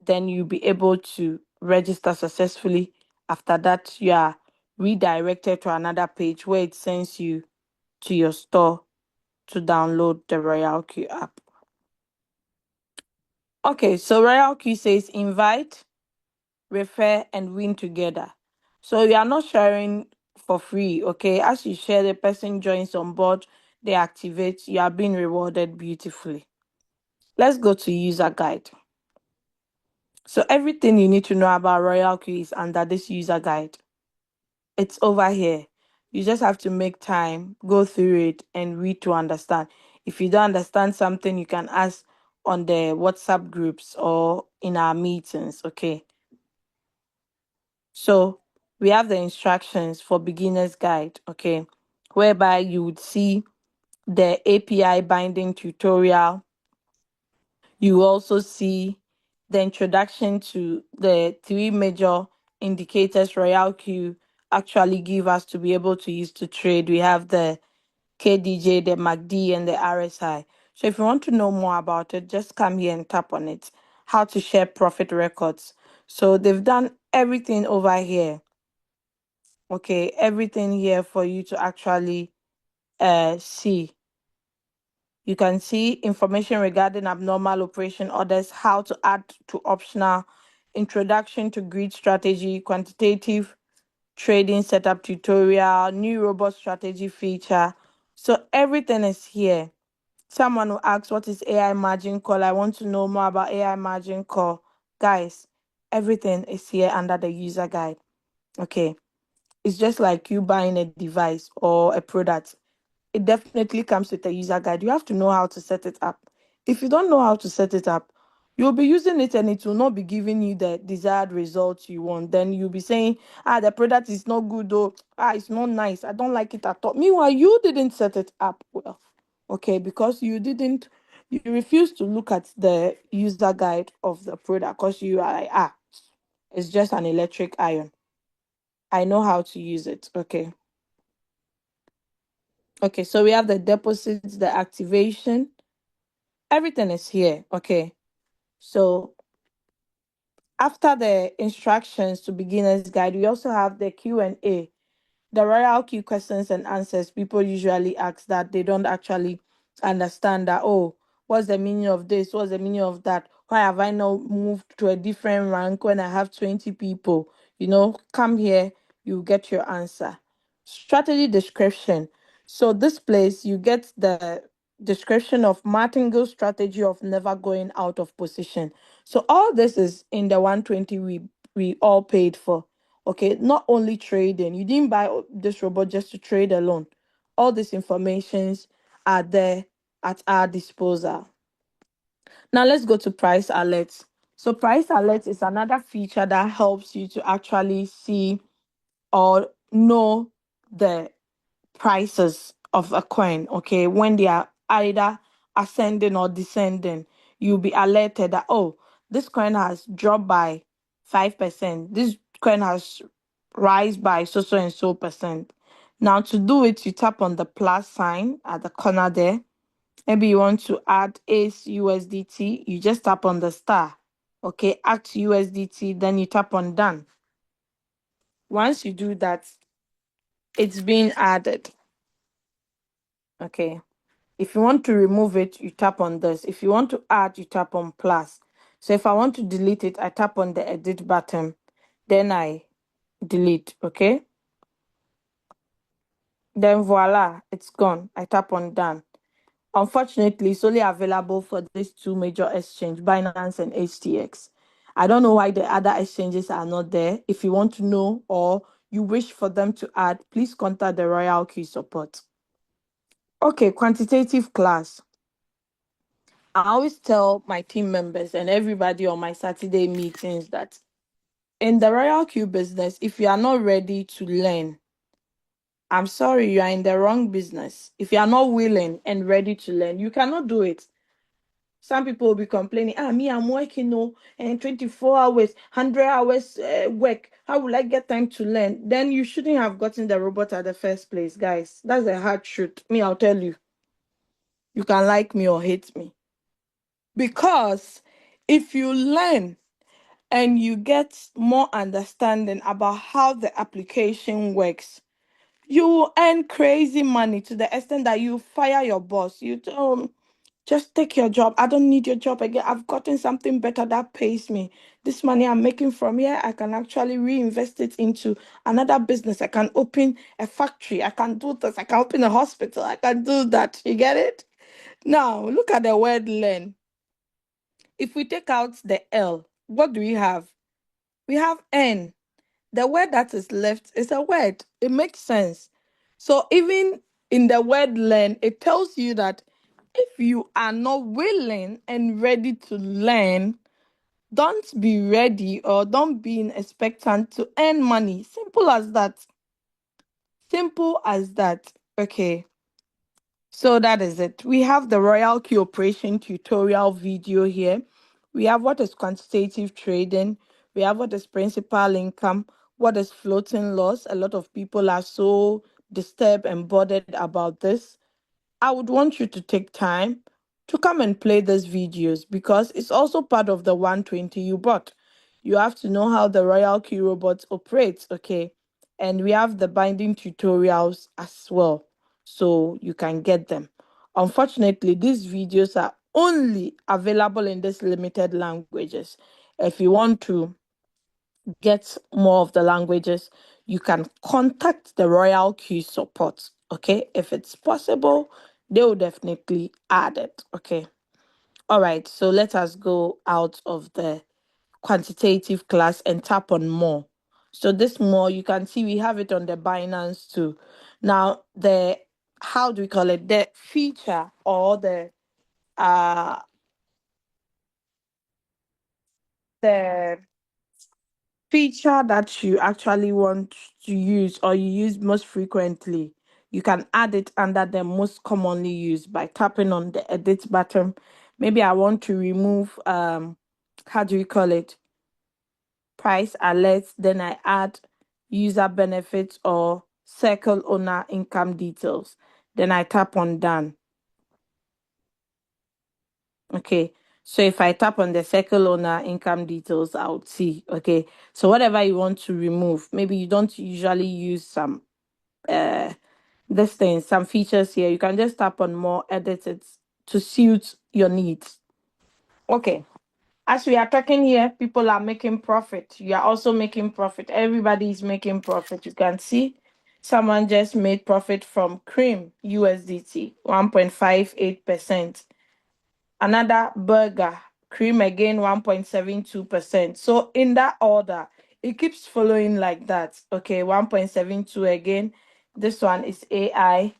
Then you'll be able to register successfully. After that, you are redirected to another page where it sends you to your store to download the RoyalQ app. Okay, so RoyalQ says invite, refer, and win together. So you are not sharing for free, okay? As you share, the person joins on board, they activate, you are being rewarded beautifully. Let's go to user guide. So everything you need to know about RoyalQ is under this user guide. It's over here. You just have to make time, go through it, and read to understand. If you don't understand something, you can ask on the WhatsApp groups or in our meetings, okay? So we have the instructions for beginner's guide, okay, whereby you would see the API binding tutorial. You also see the introduction to the three major indicators RoyalQ actually give us to be able to use to trade. We have the KDJ, the MACD, and the RSI. So if you want to know more about it, just come here and tap on it. How to share profit records. So they've done everything over here. Okay, everything here for you to actually see. You can see information regarding abnormal operation orders, how to add to optional, introduction to grid strategy, quantitative trading setup tutorial, new robot strategy feature. So everything is here. Someone will ask, what is AI margin call? I want to know more about AI margin call. Guys, everything is here under the user guide. Okay. It's just like you buying a device or a product. It definitely comes with a user guide. You have to know how to set it up. If you don't know how to set it up, you'll be using it and it will not be giving you the desired results you want. Then you'll be saying, the product is not good though. It's not nice. I don't like it at all. Meanwhile, you didn't set it up well. Okay, because you refuse to look at the user guide of the product because you are like, it's just an electric iron. I know how to use it. Okay. Okay, so we have the deposits, the activation, Everything is here. Okay. So after the instructions to beginners guide, we also have the Q&A, the royal Q questions and answers people usually ask that they don't actually understand that, oh, what's the meaning of this? What's the meaning of that? Why have I now moved to a different rank when I have 20 people? Come here, you get your answer. Strategy description. So this place, you get the description of Martingale's strategy of never going out of position. So all this is in the 120 we all paid for. Okay, not only trading. You didn't buy this robot just to trade alone. All these informations are there at our disposal. Now let's go to price alerts. So price alerts is another feature that helps you to actually see or know the prices of a coin, okay, when they are either ascending or descending. You'll be alerted that, oh, this coin has dropped by 5%, this coin has rise by so and so percent. Now to do it, you tap on the plus sign at the corner there. Maybe you want to add ACE USDT, you just tap on the star. Okay, add USDT, then you tap on done. Once you do that, it's being added. Okay. If you want to remove it, you tap on this. If you want to add, you tap on plus. So if I want to delete it, I tap on the edit button. Then I delete, okay? Then voila, it's gone. I tap on done. Unfortunately, it's only available for these two major exchanges, Binance and HTX. I don't know why the other exchanges are not there. If you want to know or you wish for them to add, please contact the RoyalQ support. Okay, quantitative class. I always tell my team members and everybody on my Saturday meetings that in the RoyalQ business, if you are not ready to learn, I'm sorry, you are in the wrong business. If you are not willing and ready to learn, you cannot do it. Some people will be complaining, me, I'm working no, and 24 hours, 100 hours work. How will I get time to learn? Then you shouldn't have gotten the robot at the first place, guys. That's a hard truth. Me, I'll tell you. You can like me or hate me. Because if you learn and you get more understanding about how the application works, you will earn crazy money to the extent that you fire your boss. You just take your job. I don't need your job again. I've gotten something better that pays me. This money I'm making from here, I can actually reinvest it into another business. I can open a factory. I can do this. I can open a hospital. I can do that. You get it? Now, look at the word learn. If we take out the L, what do we have? We have N. The word that is left is a word. It makes sense. So even in the word learn, it tells you that if you are not willing and ready to learn, don't be ready or don't be in expectant to earn money. Simple as that. Simple as that. Okay. So that is it. We have the RoyalQ operation tutorial video here. We have what is quantitative trading. We have what is principal income, what is floating loss. A lot of people are so disturbed and bothered about this. I would want you to take time to come and play these videos because it's also part of the 120 you bought. You have to know how the RoyalQ robot operates, okay? And we have the binding tutorials as well, so you can get them. Unfortunately, these videos are only available in these limited languages. If you want to get more of the languages, you can contact the RoyalQ support. Okay, if it's possible, they will definitely add it. Okay, all right. So let us go out of the quantitative class and tap on more. So this more, you can see we have it on the Binance too. Now the how do we call it? The feature or uh the feature that you actually want to use or you use most frequently, you can add it under the most commonly used by tapping on the edit button. Maybe I want to remove how do we call it? Price alerts, then I add user benefits or circle owner income details. Then I tap on done. Okay. So if I tap on the circle owner income details, I would see. Okay. So whatever you want to remove, maybe you don't usually use some uh this thing, some features here. You can just tap on more, edit it to suit your needs. Okay. As we are talking here, people are making profit. You are also making profit. Everybody is making profit. You can see someone just made profit from cream USDT, 1.58%. Another burger, cream again, 1.72%. So in that order, it keeps following like that. Okay, 1.72 again. This one is AI.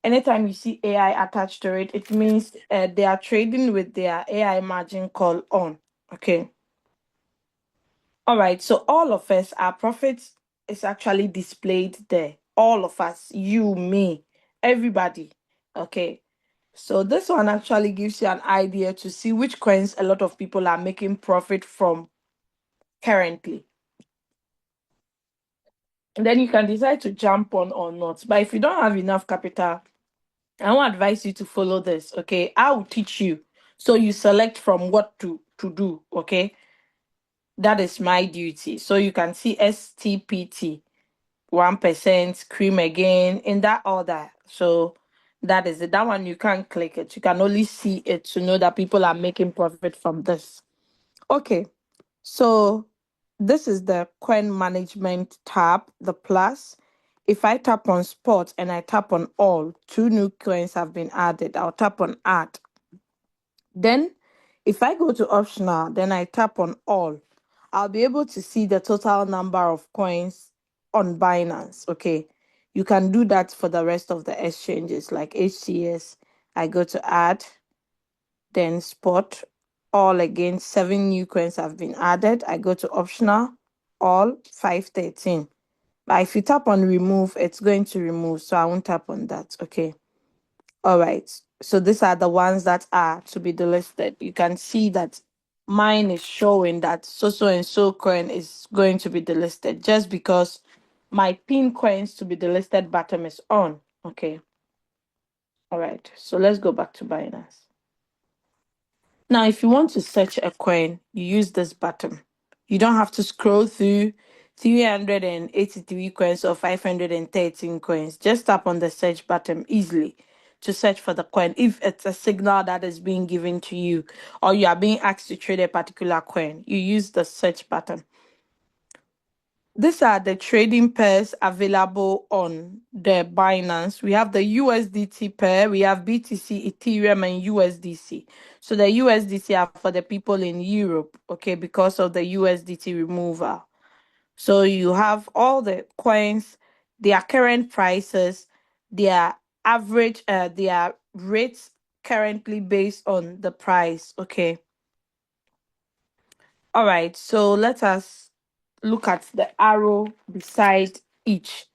Anytime you see AI attached to it, it means they are trading with their AI margin call on. Okay. All right. So all of us, our profits is actually displayed there. All of us, you, me, everybody. Okay. So this one actually gives you an idea to see which coins a lot of people are making profit from currently. And then you can decide to jump on or not. But if you don't have enough capital, I won't advise you to follow this. Okay. I will teach you. So you select from what to do. Okay. That is my duty. So you can see STPT. 1%, cream again, in that order. So that is it. That one you can't click it. You can only see it to know that people are making profit from this. Okay, so this is the coin management tab, the plus. If I tap on spot and I tap on all, two new coins have been added. I'll tap on add. Then if I go to optional, then I tap on all, I'll be able to see the total number of coins on Binance. Okay. You can do that for the rest of the exchanges like HCS. I go to add, then spot, all again, 7 new coins have been added. I go to optional, all 513. But if you tap on remove, it's going to remove. So I won't tap on that. Okay. All right. So these are the ones that are to be delisted. You can see that mine is showing that so and so coin is going to be delisted just because my pin coins to be delisted button is on. Okay. All right. So let's go back to Binance. Now, if you want to search a coin, you use this button. You don't have to scroll through 383 coins or 513 coins. Just tap on the search button easily to search for the coin. If it's a signal that is being given to you or you are being asked to trade a particular coin, you use the search button. These are the trading pairs available on the Binance. We have the USDT pair, we have BTC, Ethereum, and USDC. So the USDC are for the people in Europe, okay, because of the USDT removal. So you have all the coins, their current prices, their average, their rates currently based on the price, okay. All right, so let us look at the arrow beside each.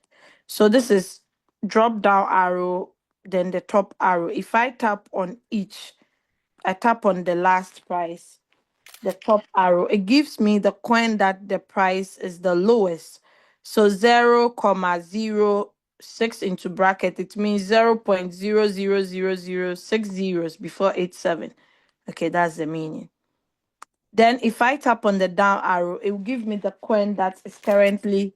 So this is drop down arrow, then the top arrow. If I tap on each, I tap on the last price, the top arrow, it gives me the coin that the price is the lowest. So 0,06 into bracket, it means 0.00006 zeros before 87. Okay, that's the meaning. Then if I tap on the down arrow, it will give me the coin that is currently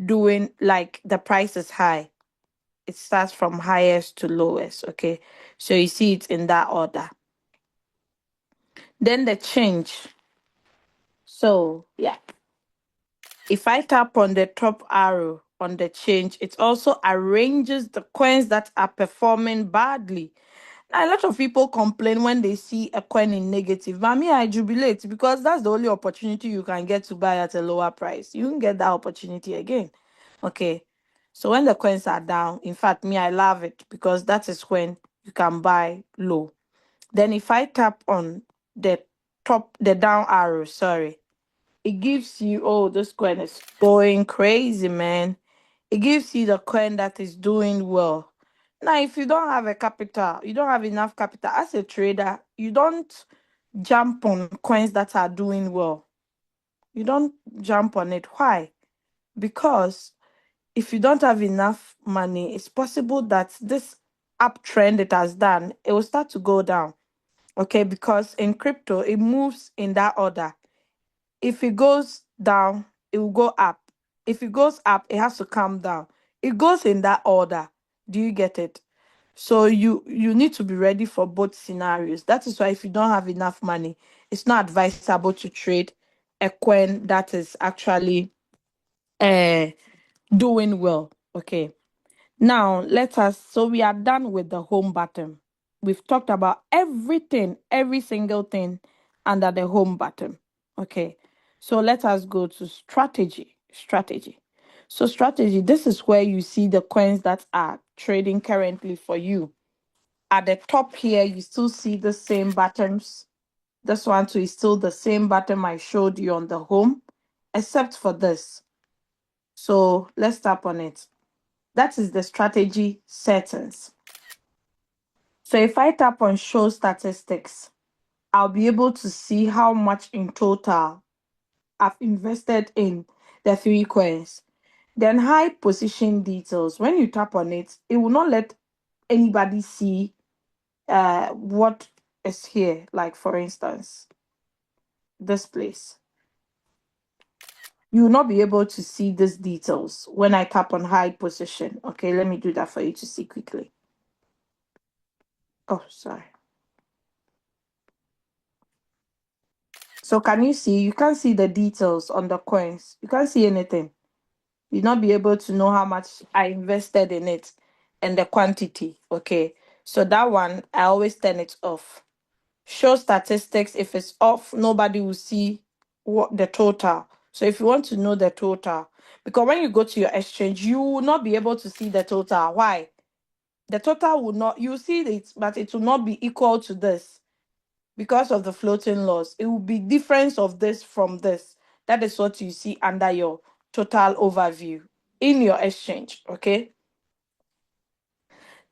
doing like the price is high. It starts from highest to lowest. Okay. So you see it in that order. Then the change. So yeah. If I tap on the top arrow on the change, it also arranges the coins that are performing badly. A lot of people complain when they see a coin in negative. But me, I jubilate because that's the only opportunity you can get to buy at a lower price. You can get that opportunity again. Okay. So when the coins are down, in fact, me, I love it because that is when you can buy low. Then if I tap on the the down arrow, sorry, it gives you, oh, this coin is going crazy, man. It gives you the coin that is doing well. Now, if you don't have a capital, you don't have enough capital as a trader, you don't jump on coins that are doing well. You don't jump on it. Why? Because if you don't have enough money, it's possible that this uptrend it has done, it will start to go down. Okay, because in crypto it moves in that order. If it goes down, it will go up. If it goes up, it has to come down. It goes in that order. Do you get it? So you need to be ready for both scenarios. That is why if you don't have enough money, it's not advisable to trade a coin that is actually uh doing well. Okay. Now let us, so we are done with the home button. We've talked about everything, every single thing under the home button. Okay. So let us go to strategy. Strategy. So strategy, this is where you see the coins that are trading currently for you. At the top here, you still see the same buttons. This one too is still the same button I showed you on the home, except for this. So let's tap on it. That is the strategy settings. So if I tap on show statistics, I'll be able to see how much in total I've invested in the three coins. Then high position details. When you tap on it, it will not let anybody see what is here. Like for instance, this place. You will not be able to see these details when I tap on high position. Okay, let me do that for you to see quickly. Oh, sorry. So can you see? You can't see the details on the coins. You can't see anything. You'll not be able to know how much I invested in it and the quantity. Okay. So that one, I always turn it off. Show statistics. If it's off, nobody will see what the total. So if you want to know the total, because when you go to your exchange, you will not be able to see the total. Why? The total will not, you see it, but it will not be equal to this because of the floating loss. It will be difference of this from this. That is what you see under your total overview in your exchange. Okay.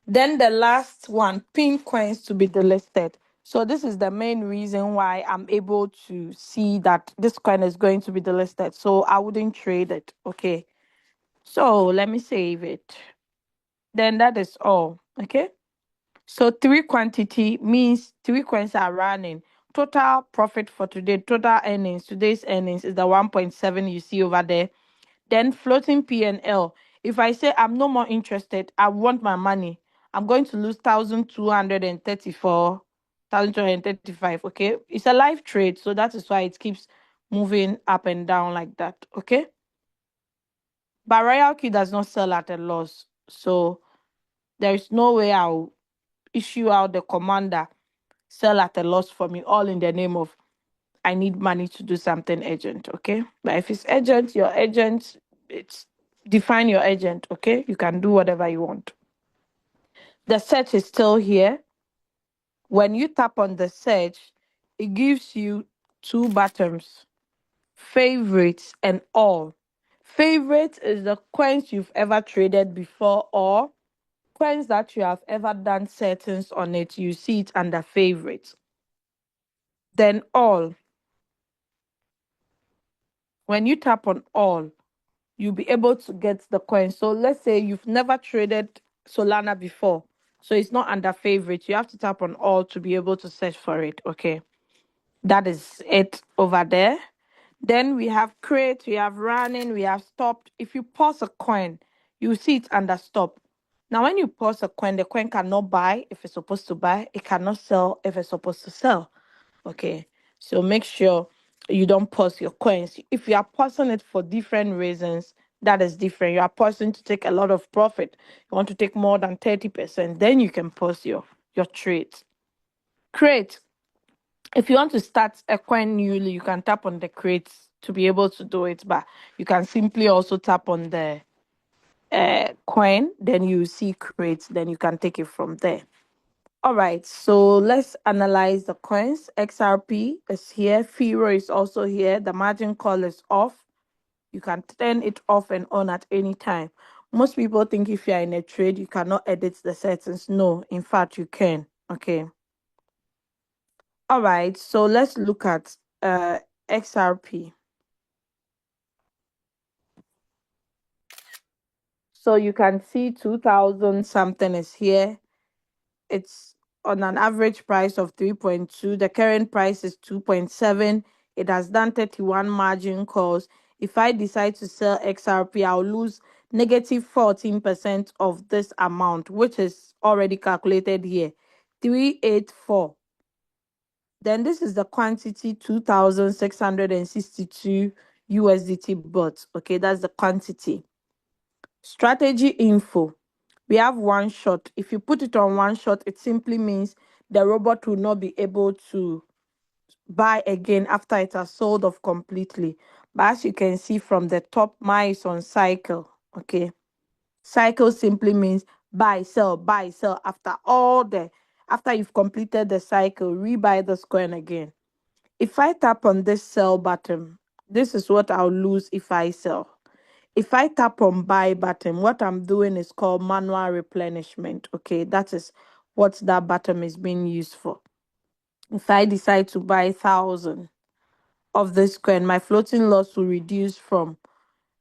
Then the last one, pin coins to be delisted. So this is the main reason why I'm able to see that this coin is going to be delisted. So I wouldn't trade it. Okay. So let me save it. Then that is all. Okay. So three quantity means three coins are running. Total profit for today, total earnings, today's earnings is the 1.7 you see over there. Then floating P&L. If I say I'm no more interested, I want my money, I'm going to lose 1,234, 1,235. Okay. It's a live trade, so that is why it keeps moving up and down like that. Okay. But RoyalQ does not sell at a loss. So there is no way I'll issue out the commander sell at a loss for me, all in the name of I need money to do something urgent. Okay. But if it's urgent, your agent, it's define your agent. Okay. You can do whatever you want. The search is still here. When you tap on the search, it gives you two buttons, favorites and all. Favorites is the coins you've ever traded before, or coins that you have ever done settings on it. You see it under favorites. Then all. When you tap on all, you'll be able to get the coin. So let's say you've never traded Solana before. So it's not under favorite. You have to tap on all to be able to search for it. Okay. That is it over there. Then we have create, we have running, we have stopped. If you pause a coin, you see it under stop. Now, when you pause a coin, the coin cannot buy if it's supposed to buy. It cannot sell if it's supposed to sell. Okay. So make sure you don't pause your coins. If you are pausing it for different reasons, that is different. You are pausing to take a lot of profit. You want to take more than 30%, then you can pause your trades. Create. If you want to start a coin newly, you can tap on the create to be able to do it. But you can simply also tap on the coin, then you see create, then you can take it from there. All right, so let's analyze the coins. XRP is here. FIRO is also here. The margin call is off. You can turn it off and on at any time. Most people think if you're in a trade, you cannot edit the settings. No, in fact, you can. Okay. All right, so let's look at XRP. So you can see 2000 something is here. It's on an average price of 3.2. The current price is 2.7. It has done 31 margin calls. If I decide to sell XRP, I'll lose negative 14% of this amount, which is already calculated here, 384. Then this is the quantity, 2,662 USDT bots. Okay, that's the quantity. Strategy info. We have one shot. If you put it on one shot, it simply means the robot will not be able to buy again after it has sold off completely. But as you can see from the top, mine is on cycle. Okay. Cycle simply means buy, sell, buy, sell. After you've completed the cycle, rebuy the coin again. If I tap on this sell button, this is what I'll lose if I sell. If I tap on buy button, what I'm doing is called manual replenishment. Okay, that is what that button is being used for. If I decide to buy 1,000 of this coin, my floating loss will reduce from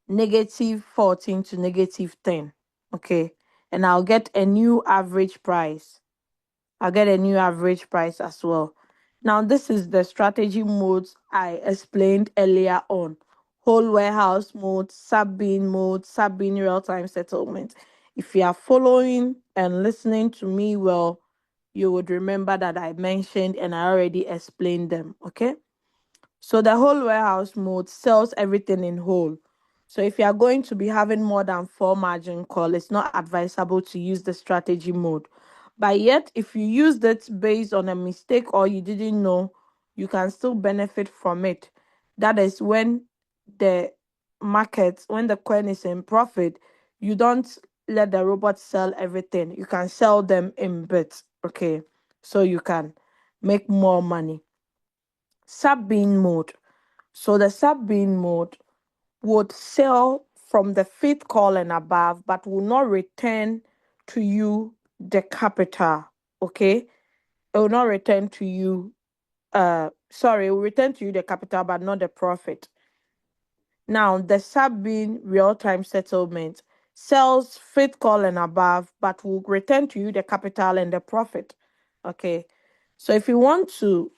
negative 14 to negative 10. Okay, and I'll get a new average price. I'll get a new average price as well. Now, this is the strategy modes I explained earlier on. Whole warehouse mode, sub-bean mode, sub-bean real-time settlement. If you are following and listening to me well, you would remember that I mentioned and I already explained them, okay? So the whole warehouse mode sells everything in whole. So if you are going to be having more than 4 margin call, it's not advisable to use the strategy mode. But yet, if you used it based on a mistake or you didn't know, you can still benefit from it. That is when the when the coin is in profit, you don't let the robot sell everything. You can sell them in bits, okay? So you can make more money. Sub-bean mode. So the sub-bean mode would sell from the fifth call and above, but will not return to you the capital. Okay, it will not return to you. Sorry, it will return to you the capital, but not the profit. Now, the sub-bean real-time settlement sells fifth call and above, but will return to you the capital and the profit. Okay, so if you want to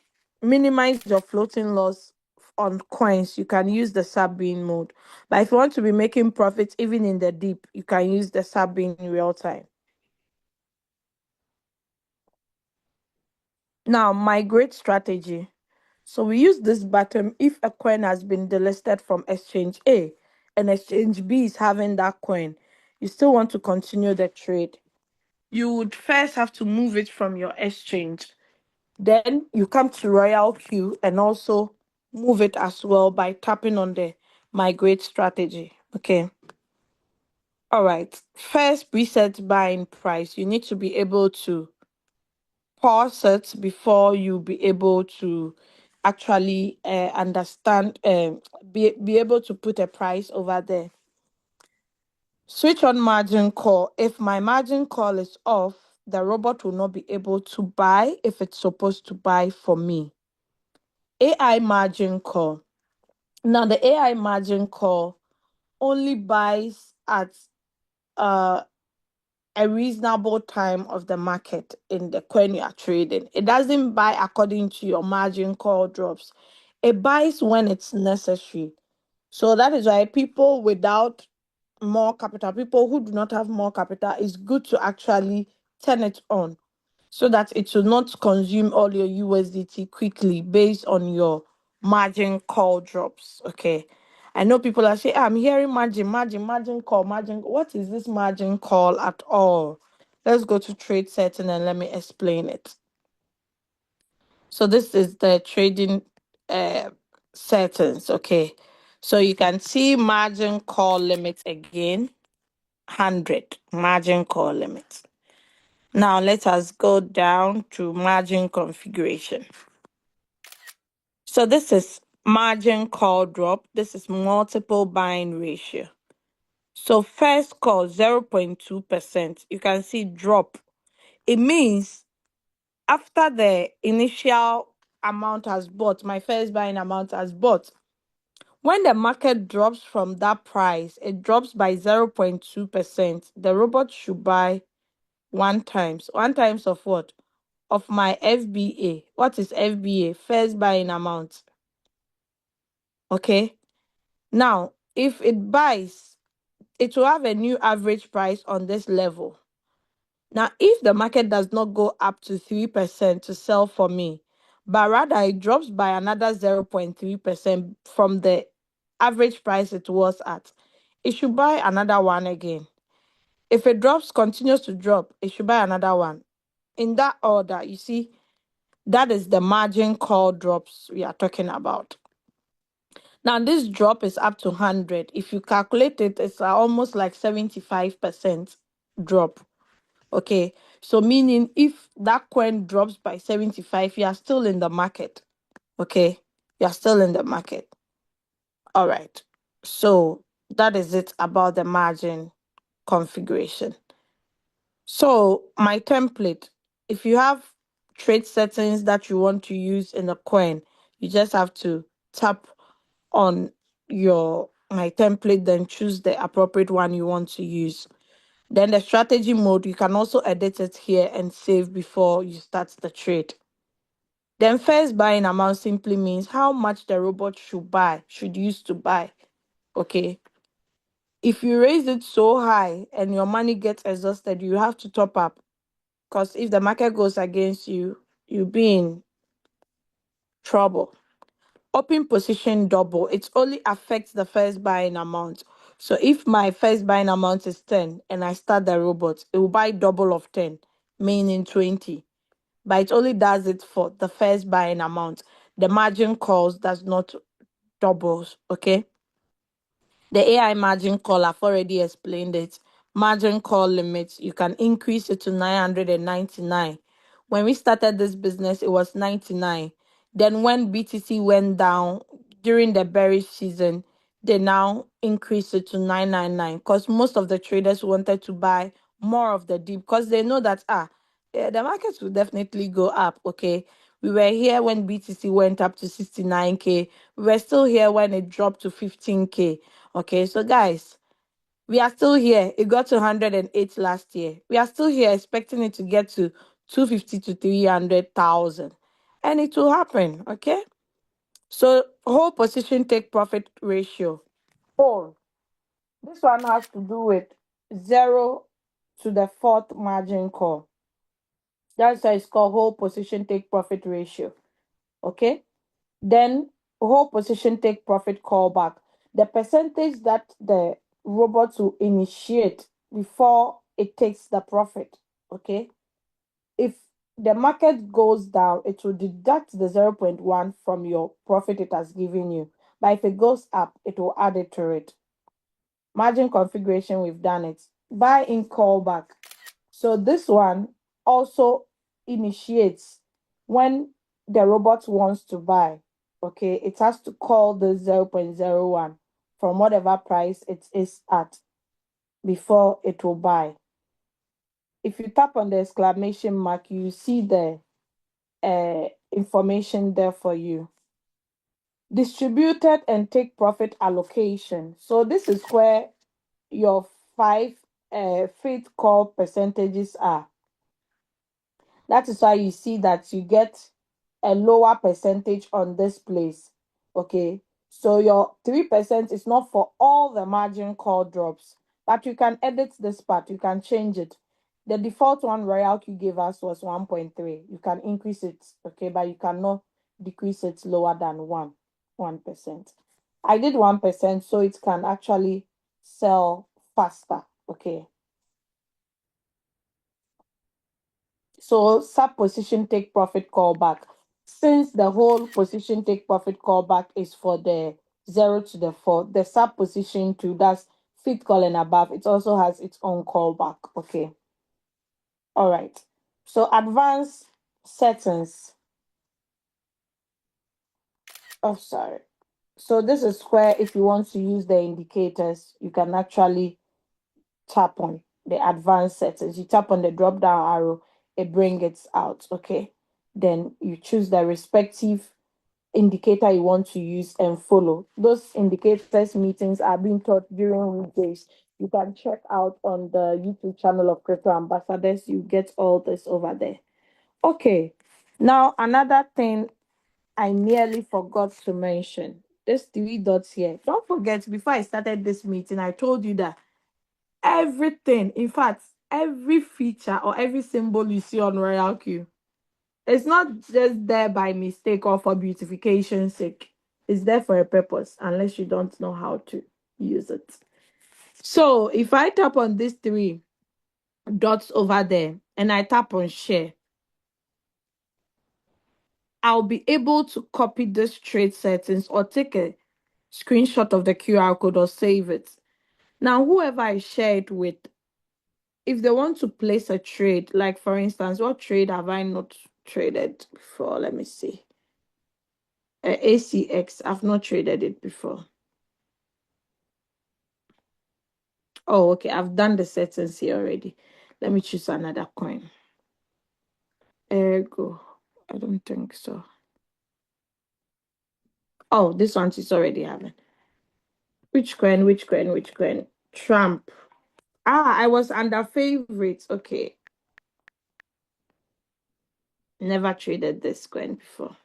minimize your floating loss on coins, you can use the sub-bean mode. But if you want to be making profits even in the deep, you can use the sub-bean real-time. Now, migrate strategy. So we use this button if a coin has been delisted from exchange A and exchange B is having that coin. You still want to continue the trade. You would first have to move it from your exchange. Then you come to RoyalQ and also move it as well by tapping on the migrate strategy. Okay. All right. First, preset buying price. You need to be able to pause it before you be able to actually understand be able to put a price over there. Switch on margin call. If my margin call is off, the robot will not be able to buy if it's supposed to buy for me. AI margin call. Now the AI margin call only buys at uh a reasonable time of the market in the coin you are trading. It doesn't buy according to your margin call drops. It buys when it's necessary. So that is why people without more capital, people who do not have more capital, it's good to actually turn it on so that it will not consume all your USDT quickly based on your margin call drops. Okay. I know people are saying, I'm hearing margin call, margin. What is this margin call at all? Let's go to trade setting and let me explain it. So this is the trading uh, settings. Okay. So you can see margin call limit again, 100 margin call limit. Now let us go down to margin configuration. So this is margin call drop. This is multiple buying ratio. So first call 0.2%. You can see drop. It means after the initial amount has bought, my first buying amount has bought. When the market drops from that price, it drops by 0.2%. The robot should buy one times. One times of what? of my FBA. What is FBA? First buying amount. Okay. Now, if it buys, it will have a new average price on this level. Now, if the market does not go up to 3% to sell for me, but rather it drops by another 0.3% from the average price it was at, it should buy another one again. If it continues to drop, it should buy another one. In that order, you see, that is the margin call drops we are talking about. Now, this drop is up to 100. If you calculate it, it's almost like 75% drop. Okay, so meaning if that coin drops by 75, you are still in the market. Okay, you are still in the market. All right, so that is it about the margin configuration. So my template, if you have trade settings that you want to use in a coin, you just have to tap on your my template, then choose the appropriate one you want to use. Then the strategy mode, you can also edit it here and save before you start the trade. Then first buying amount simply means how much the robot should use to buy. Okay. If you raise it so high and your money gets exhausted, you have to top up. Because if the market goes against you, you'll be in trouble. Open position double, it only affects the first buying amount. So if my first buying amount is 10 and I start the robot, it will buy double of 10, meaning 20. But it only does it for the first buying amount. The margin calls does not doubles, okay? The AI margin call, I've already explained it. Margin call limits, you can increase it to 999. When we started this business, it was 99. Then when BTC went down during the bearish season, they now increased it to 999 because most of the traders wanted to buy more of the dip because they know that the markets will definitely go up. Okay, we were here when BTC went up to 69K. We were still here when it dropped to 15K. Okay, so guys, we are still here. It got to 108 last year. We are still here expecting it to get to 250 to 300,000. And it will happen, okay? So whole position take profit ratio. Whole. This one has to do with 0 to the fourth margin call. That's why it's called whole position take profit ratio. Okay? Then whole position take profit callback. The percentage that the robot will initiate before it takes the profit. Okay. If the market goes down, it will deduct the 0.1 from your profit it has given you. But if it goes up, it will add it to it. Margin configuration, we've done it. Buy in callback. So this one also initiates when the robot wants to buy. Okay, it has to call the 0.01 from whatever price it is at before it will buy. If you tap on the exclamation mark, you see the information there for you. Distributed and take profit allocation. So this is where your 5 faith call percentages are. That is why you see that you get a lower percentage on this place. Okay. So your 3% is not for all the margin call drops, but you can edit this part. You can change it. The default one RoyalQ gave us was 1.3. You can increase it, okay, but you cannot decrease it lower than 1%. I did 1% so it can actually sell faster. Okay. So sub position take profit callback. Since the whole position take profit callback is for the 0 to the 4, the sub position 2, that's fit call and above, it also has its own callback. Okay. All right. So advanced settings. Oh, sorry. So this is where if you want to use the indicators, you can actually tap on the advanced settings. You tap on the drop down arrow, it brings it out. Okay. Then you choose the respective indicator you want to use and follow. Those indicators meetings are being taught during weekdays. You can check out on the YouTube channel of Crypto Ambassadors. You get all this over there. Okay. Now, another thing I nearly forgot to mention. There's three dots here. Don't forget, before I started this meeting, I told you that everything, in fact, every feature or every symbol you see on RoyalQ, it's not just there by mistake or for beautification's sake. It's there for a purpose, unless you don't know how to use it. So if I tap on these three dots over there and I tap on share, I'll be able to copy this trade settings or take a screenshot of the QR code or save it. Now, whoever I share it with, if they want to place a trade, like for instance, what trade have I not traded before? Let me see. ACX, I've not traded it before. Oh, okay, I've done the settings here already. Let me choose another coin. Ergo, I don't think so. Oh, this one is already having. Which coin? Which coin? Which coin? Trump. Ah, I was under favorites. Okay. Never traded this coin before.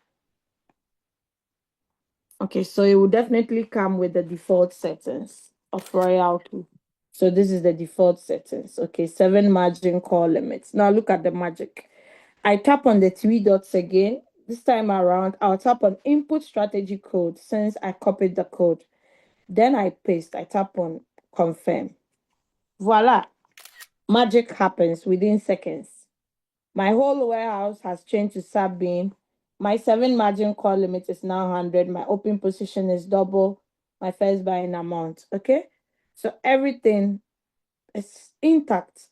Okay, so it will definitely come with the default settings of RoyalQ. So this is the default settings. Okay, 7 margin call limits. Now look at the magic. I tap on the three dots again. This time around, I'll tap on input strategy code since I copied the code. Then I paste. I tap on confirm. Voila. Magic happens within seconds. My whole warehouse has changed to sub-beam. My 7 margin call limit is now 100. My open position is double my first buying amount. Okay? So everything is intact.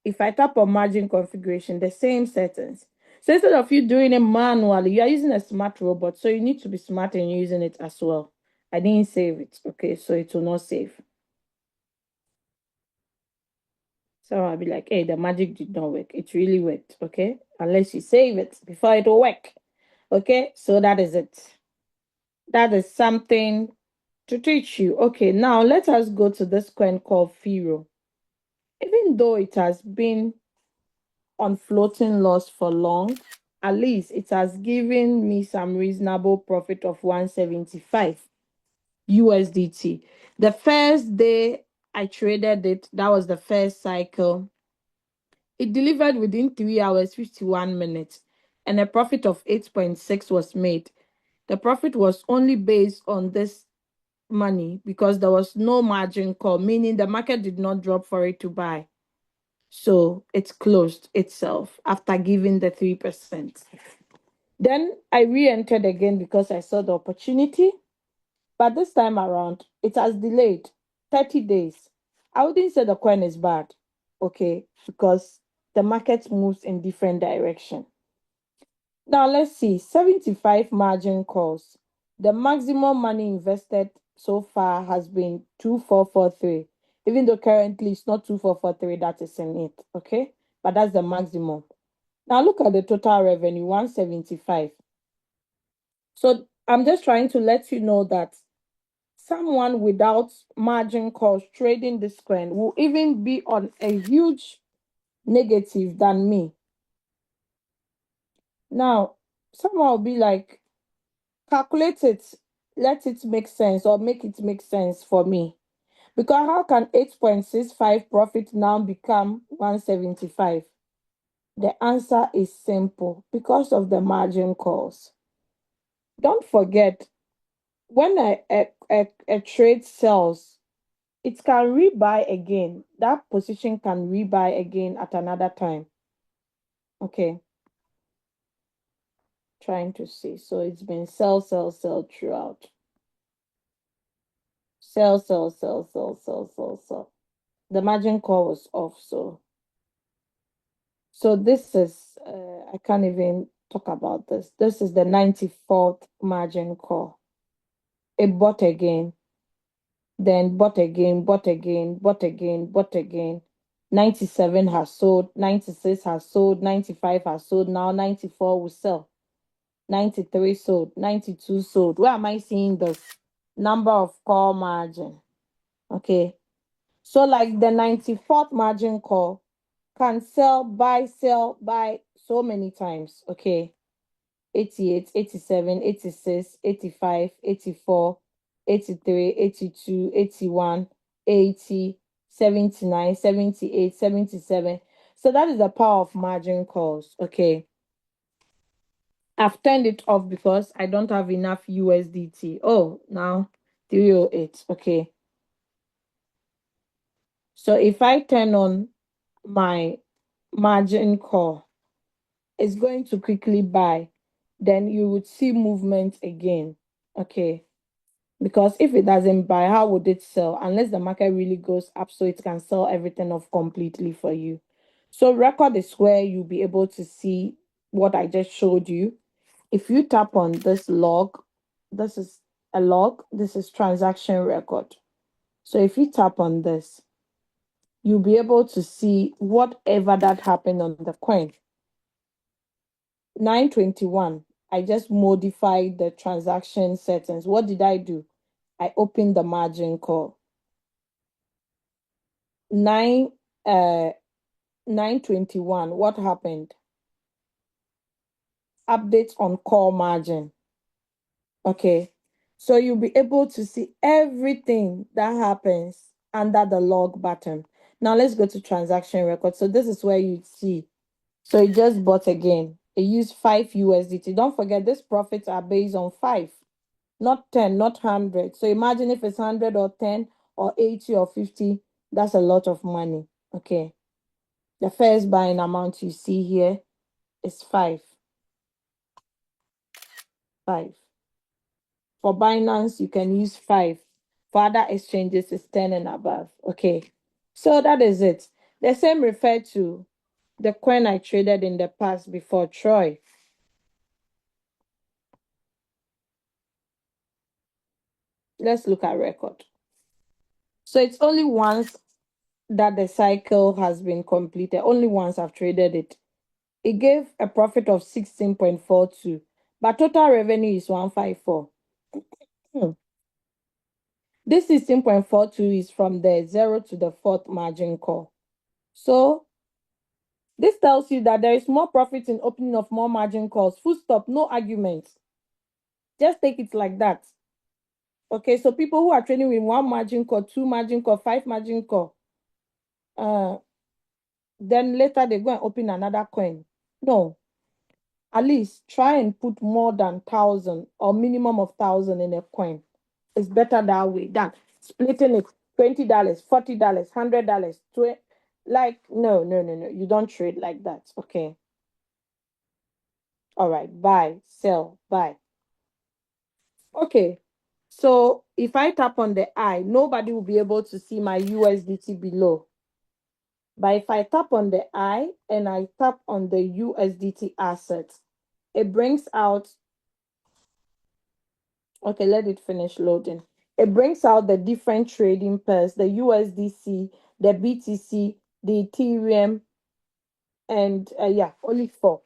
If I tap on margin configuration, the same settings. So instead of you doing it manually, you are using a smart robot. So you need to be smart in using it as well. I didn't save it. Okay, so it will not save. So I'll be like, hey, the magic did not work. It really worked. Okay, unless you save it before it will work. Okay, so that is it. That is something to teach you. Okay, now let us go to this coin called Firo. Even though it has been on floating loss for long, at least it has given me some reasonable profit of 175 USDT. The first day I traded it, that was the first cycle. It delivered within 3 hours, 51 minutes, and a profit of 8.6 was made. The profit was only based on this money because there was no margin call, meaning the market did not drop for it to buy. So it closed itself after giving the 3%. Then I re-entered again because I saw the opportunity. But this time around, it has delayed 30 days. I wouldn't say the coin is bad, okay, because the market moves in different direction. Now let's see, 75 margin calls. The maximum money invested so far has been 2443. Even though currently it's not 2443 that is in it, okay? But that's the maximum. Now look at the total revenue, 175. So I'm just trying to let you know that someone without margin calls trading this coin will even be on a huge negative than me. Now, someone will be like, calculate it, let it make sense or make it make sense for me. Because how can 8.65 profit now become 175? The answer is simple because of the margin calls. Don't forget, when a trade sells, it can rebuy again. That position can rebuy again at another time. Okay. Trying to see. So it's been sell, sell, sell throughout. Sell, sell, sell, sell, sell, sell, sell. The margin call was off. So this is, I can't even talk about this. This is the 94th margin call. It bought again, then bought again, bought again, bought again, bought again. 97 has sold, 96 has sold, 95 has sold, now 94 will sell. 93 sold, 92 sold. Where am I seeing this? Number of call margin. Okay. So like the 94th margin call, can sell, buy so many times. Okay. 88, 87, 86, 85, 84, 83, 82, 81, 80, 79, 78, 77. So that is the power of margin calls. Okay. I've turned it off because I don't have enough USDT. Oh, now 308. Okay. So if I turn on my margin call, it's going to quickly buy. Then you would see movement again. Okay. Because if it doesn't buy, how would it sell? Unless the market really goes up so it can sell everything off completely for you. So record is where you'll be able to see what I just showed you. If you tap on this log, this is a log, this is transaction record. So if you tap on this, you'll be able to see whatever that happened on the coin. 921, I just modified the transaction settings. What did I do? I opened the margin call. 9 uh 921, what happened? Updates on call margin. Okay. So you'll be able to see everything that happens under the log button. Now let's go to transaction record. So this is where you see. So it just bought again. It used 5 USDT. Don't forget, these profits are based on 5, not 10, not 100. So imagine if it's 100 or 10 or 80 or 50, that's a lot of money. Okay. The first buying amount you see here is 5. 5. For Binance, you can use 5. For other exchanges, it's 10 and above. Okay. So that is it. The same referred to the coin I traded in the past before Troy. Let's look at record. So it's only once that the cycle has been completed. Only once I've traded it. It gave a profit of 16.42, but total revenue is 154. Hmm. This 16.42 is from the 0 to the 4th margin call. So this tells you that there is more profit in opening of more margin calls. Full stop, no arguments. Just take it like that. Okay, so people who are trading with 1 margin call, 2 margin call, 5 margin call, then later they go and open another coin. No, at least try and put more than 1,000 or minimum of 1,000 in a coin. It's better that way than splitting it $20, $40, $100, like no, no, no, no. You don't trade like that. Okay. All right. Buy, sell, buy. Okay. So if I tap on the eye, nobody will be able to see my USDT below. But if I tap on the eye and I tap on the USDT asset, it brings out, okay, let it finish loading. It brings out the different trading pairs, the USDC, the BTC, the Ethereum, and yeah, only 4.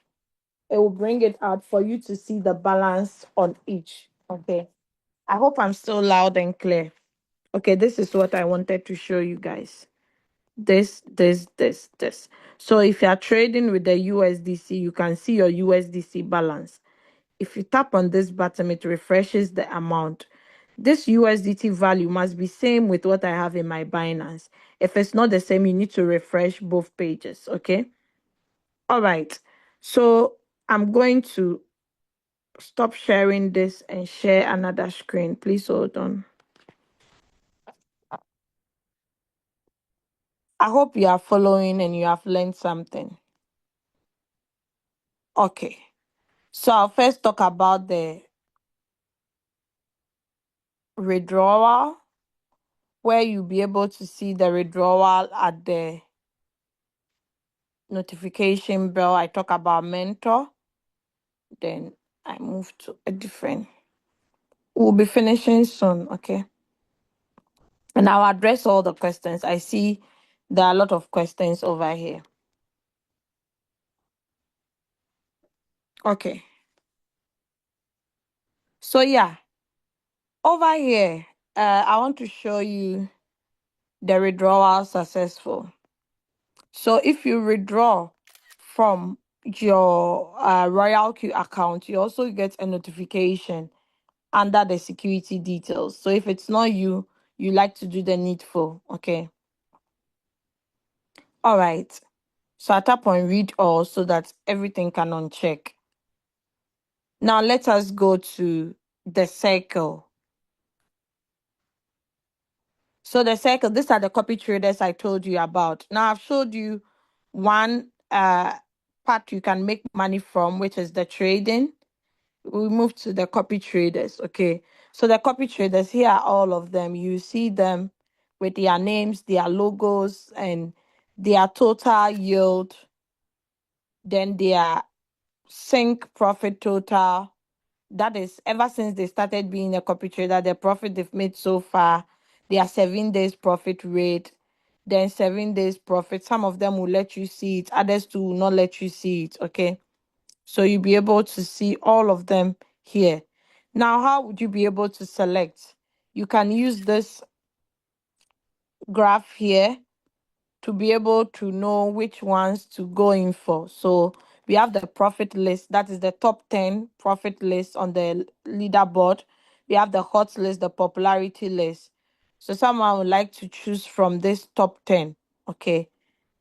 It will bring it out for you to see the balance on each. Okay. I hope I'm still loud and clear. Okay, this is what I wanted to show you guys. This. So if you are trading with the USDC, you can see your USDC balance. If you tap on this button, it refreshes the amount. This USDT value must be same with what I have in my Binance. If it's not the same, you need to refresh both pages, okay? All right. So I'm going to stop sharing this and share another screen. Please hold on. I hope you are following and you have learned something. Okay. So I'll first talk about the withdrawal, where you'll be able to see the withdrawal at the notification bell. I talk about mentor. Then I move to a different. We'll be finishing soon, okay? And I'll address all the questions. I see there are a lot of questions over here. Okay. So yeah, over here, I want to show you the withdrawal successful. So if you withdraw from your RoyalQ account, you also get a notification under the security details. So if it's not you, you like to do the needful. Okay. All right. So I tap on read all so that everything can uncheck. Now let us go to the circle. So the circle, these are the copy traders I told you about. Now I've showed you one part you can make money from, which is the trading. We move to the copy traders. Okay. So the copy traders, here are all of them. You see them with their names, their logos, and their total yield, then their sync profit total. That is, ever since they started being a copy trader, the profit they've made so far, their 7 days profit rate, then 7 days profit. Some of them will let you see it, others too will not let you see it. Okay. So you'll be able to see all of them here. Now, how would you be able to select? You can use this graph here to be able to know which ones to go in for. So we have the profit list, that is the top 10 profit list on the leaderboard. We have the hot list, the popularity list. So someone would like to choose from this top 10, okay?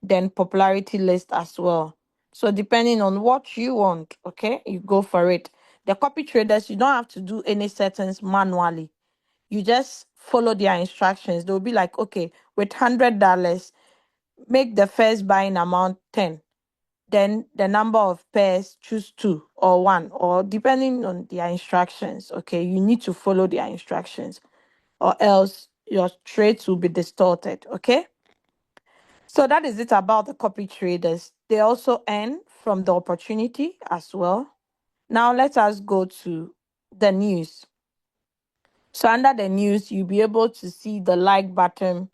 Then popularity list as well. So depending on what you want, okay, you go for it. The copy traders, you don't have to do any settings manually. You just follow their instructions. They'll be like, okay, with $100, make the first buying amount 10. Then the number of pairs, choose 2 or 1, or depending on their instructions. Okay, you need to follow their instructions, or else your trades will be distorted. Okay. So that is it about the copy traders. They also earn from the opportunity as well. Now let us go to the news. So under the news, you'll be able to see the like button,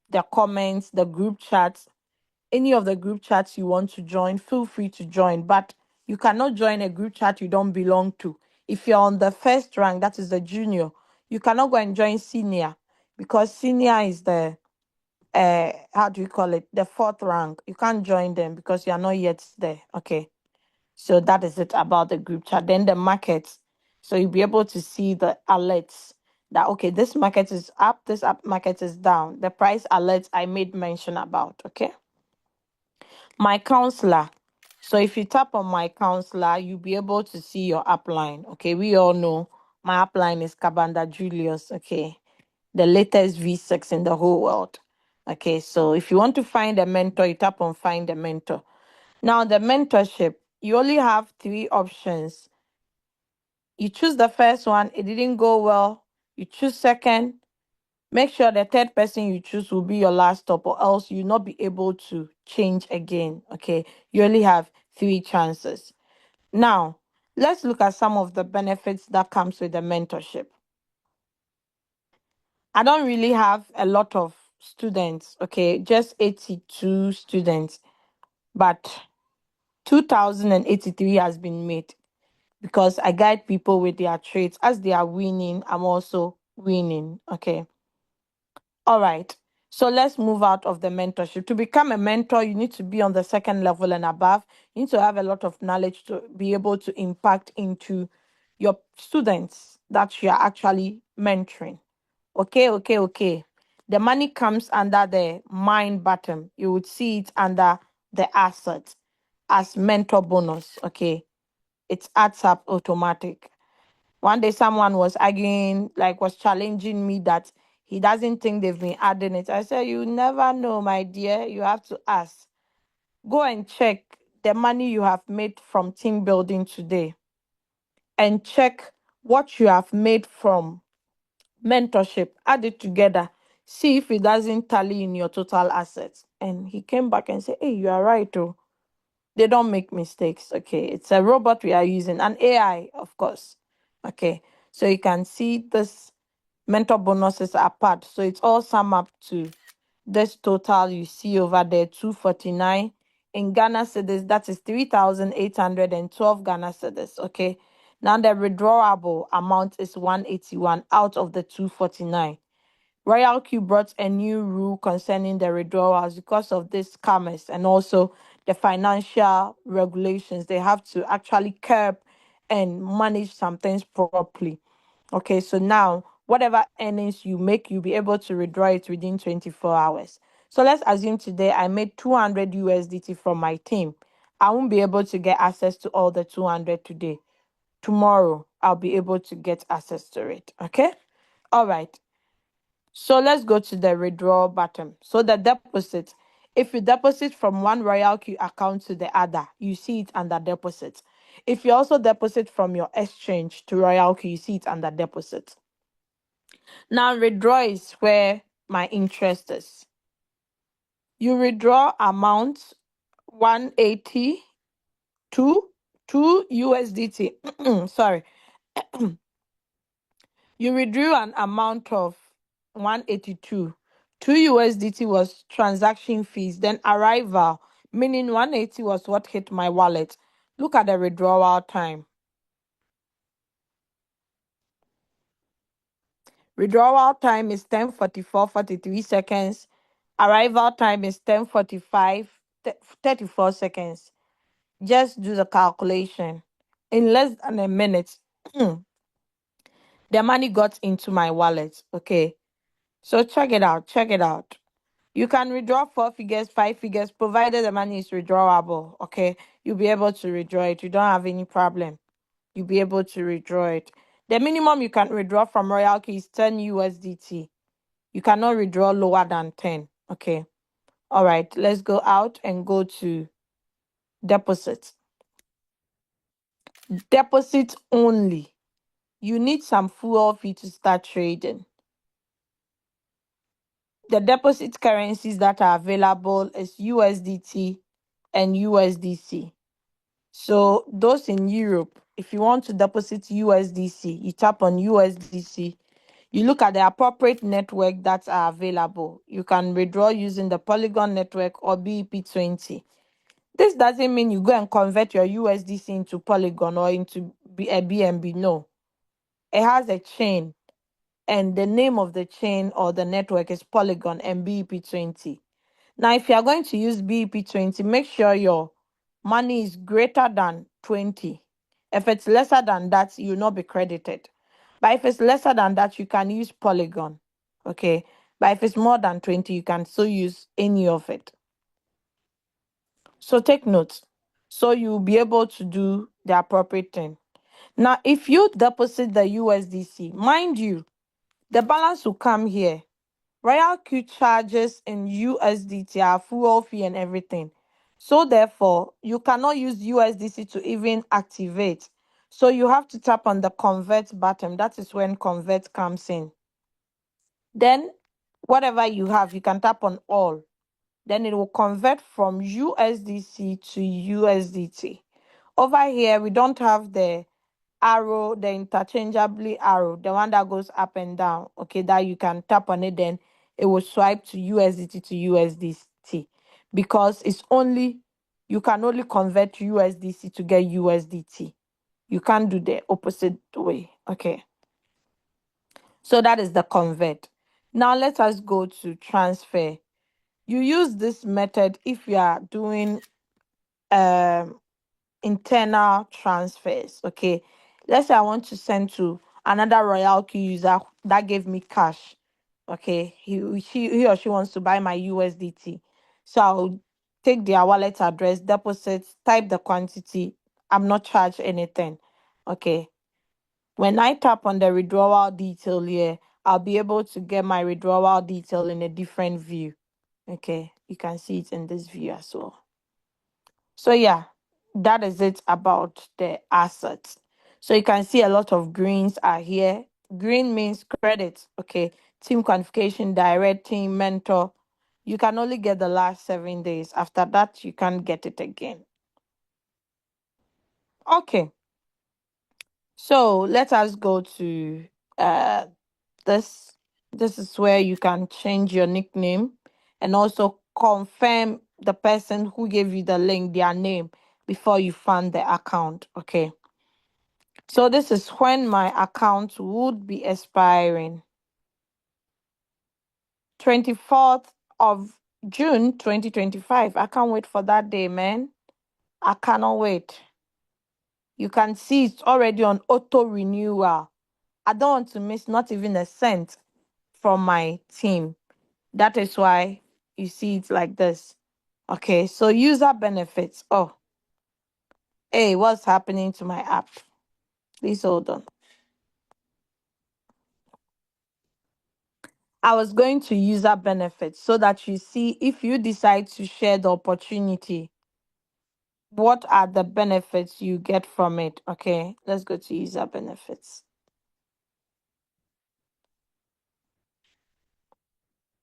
the comments, the group chats. Any of the group chats you want to join, feel free to join. But you cannot join a group chat you don't belong to. If you're on the first rank, that is the junior, you cannot go and join senior, because senior is the how do you call it, the fourth rank. You can't join them because you are not yet there. Okay. So that is it about the group chat. Then the markets. So you'll be able to see the alerts that, okay, this market is up, this up market is down. The price alerts I made mention about. Okay. My counselor. So if you tap on my counselor, you'll be able to see your upline. Okay. We all know my upline is Kabanda Julius. Okay. The latest V6 in the whole world. Okay. So if you want to find a mentor, you tap on find a mentor. Now, the mentorship, you only have 3 options. You choose the first one, it didn't go well. You choose second. Make sure the third person you choose will be your last stop, or else you'll not be able to change again. Okay, you only have 3 chances. Now, let's look at some of the benefits that comes with the mentorship. I don't really have a lot of students, okay, just 82 students, but 2083 has been made, because I guide people with their traits. As they are winning, I'm also winning. Okay. All right. So let's move out of the mentorship. To become a mentor, you need to be on the second level and above. You need to have a lot of knowledge to be able to impact into your students that you are actually mentoring. Okay, okay, okay. The money comes under the mine button. You would see it under the asset as mentor bonus. Okay. It adds up automatic. One day someone was arguing, like was challenging me that he doesn't think they've been adding it. I said, you never know, my dear. You have to ask. Go and check the money you have made from team building today, and check what you have made from mentorship. Add it together. See if it doesn't tally in your total assets. And he came back and said, hey, you are right, oh. They don't make mistakes. Okay. It's a robot we are using, an AI, of course. Okay. So you can see this mentor bonuses are part. So it's all sum up to this total you see over there, 249 in Ghana cedis. That is 3,812 Ghana cedis. Okay. Now the withdrawable amount is 181 out of the 249. RoyalQ brought a new rule concerning the withdrawals because of these scammers and also the financial regulations. They have to actually curb and manage some things properly. Okay, so now whatever earnings you make, you'll be able to withdraw it within 24 hours. So let's assume today I made 200 USDT from my team. I won't be able to get access to all the 200 today. Tomorrow, I'll be able to get access to it. Okay? All right. So let's go to the withdrawal button. So the deposit, if you deposit from one RoyalQ account to the other, you see it under deposit. If you also deposit from your exchange to RoyalQ, you see it under deposit. Now withdraw is where my interest is. You withdraw amount 180 to 2 USDT. Sorry. You withdrew an amount of 182. 2 USDT was transaction fees, then arrival, meaning 180 was what hit my wallet. Look at the withdrawal time. Withdrawal time is 10:44:43 seconds. Arrival time is 10:45 34 seconds. Just do the calculation. In less than a minute, the money got into my wallet. Okay. So check it out. Check it out. You can withdraw 4 figures, 5 figures, provided the money is withdrawable. Okay. You'll be able to withdraw it. You don't have any problem. You'll be able to withdraw it. The minimum you can withdraw from RoyalQ is 10 USDT. You cannot withdraw lower than 10. Okay. All right. Let's go out and go to deposit. Deposit only. You need some fuel fee to start trading. The deposit currencies that are available is USDT and USDC. So those in Europe, if you want to deposit USDC, you tap on USDC. You look at the appropriate network that are available. You can withdraw using the Polygon network or BEP20. This doesn't mean you go and convert your USDC into Polygon or into a BNB. No. It has a chain, and the name of the chain or the network is Polygon and BEP20. Now, if you are going to use BEP20, make sure your money is greater than 20. If it's lesser than that, you'll not be credited. But if it's lesser than that, you can use Polygon. Okay. But if it's more than 20, you can still use any of it. So take notes. So you'll be able to do the appropriate thing. Now, if you deposit the USDC, mind you, the balance will come here. RoyalQ charges in USDT are fuel fee and everything. So therefore, you cannot use USDC to even activate. So you have to tap on the convert button. That is when convert comes in. Then whatever you have, you can tap on all. Then it will convert from USDC to USDT. Over here, we don't have the arrow, the interchangeably arrow, the one that goes up and down. Okay, that you can tap on it, then it will swipe to USDT to USDT, because you can only convert USDC to get USDT. You can't do the opposite way. Okay, so that is the convert. Now let us go to transfer. You use this method if you are doing internal transfers. Okay, let's say I want to send to another RoyalQ user that gave me cash. Okay, he or she wants to buy my USDT. So I'll take their wallet address, deposit, type the quantity. I'm not charged anything. Okay, when I tap on the withdrawal detail here, I'll be able to get my withdrawal detail in a different view. Okay, you can see it in this view as well. So yeah, that is it about the assets. So you can see a lot of greens are here. Green means credit. Okay, team qualification, direct team, mentor. You can only get the last 7 days. After that, you can't get it again. Okay, so let us go to uh this. This is where you can change your nickname and also confirm the person who gave you the link, their name, before you fund the account. Okay, so this is when my account would be expiring. 24th of June 2025. I can't wait for that day, man. I cannot wait. You can see it's already on auto renewal. I don't want to miss not even a cent from my team. That is why you see it like this. Okay, so user benefits. Oh, hey, what's happening to my app? Please hold on. I was going to user benefits so that you see if you decide to share the opportunity, what are the benefits you get from it? Okay, let's go to user benefits.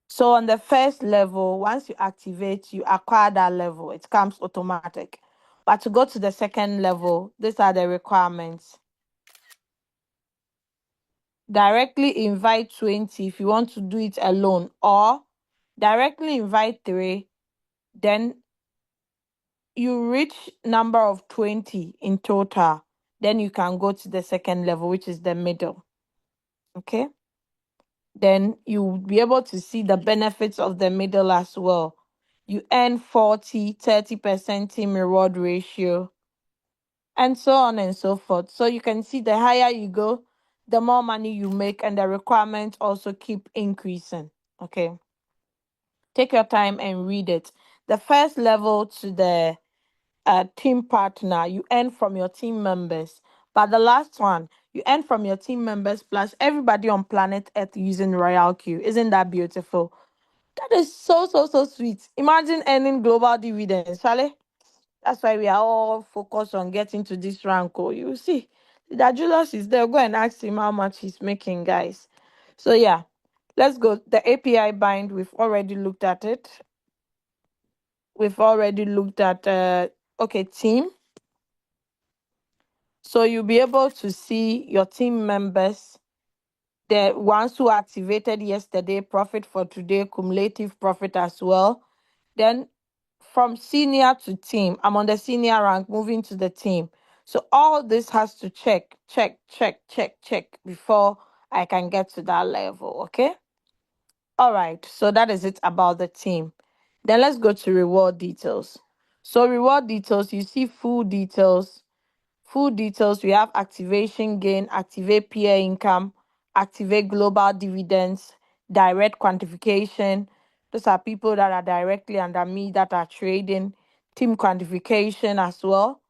So on the first level, once you activate, you acquire that level. It comes automatic. But to go to the second level, these are the requirements. Directly invite 20 if you want to do it alone, or directly invite 3, then you reach number of 20 in total, then you can go to the second level, which is the middle. Okay, then you will be able to see the benefits of the middle as well. You earn 30% team reward ratio, and so on and so forth. So you can see the higher you go, the more money you make, and the requirements also keep increasing. Okay, take your time and read it. The first level to the team partner, you earn from your team members. But the last one, you earn from your team members plus everybody on planet Earth using RoyalQ. Isn't that beautiful? That is so, so, so sweet. Imagine earning global dividends, Charlie. That's why we are all focused on getting to this rank. Oh, you see, that Julius is there. Go and ask him how much he's making, guys. So, yeah, let's go. The API bind, we've already looked at it. We've already looked at, okay, team. So you'll be able to see your team members, the ones who activated yesterday, profit for today, cumulative profit as well. Then from senior to team, I'm on the senior rank, moving to the team. So all this has to check before I can get to that level, okay? All right, so that is it about the team. Then let's go to reward details. So reward details, you see full details. Full details, we have activation gain, activate peer income, activate global dividends, direct quantification. Those are people that are directly under me that are trading. Team quantification as well.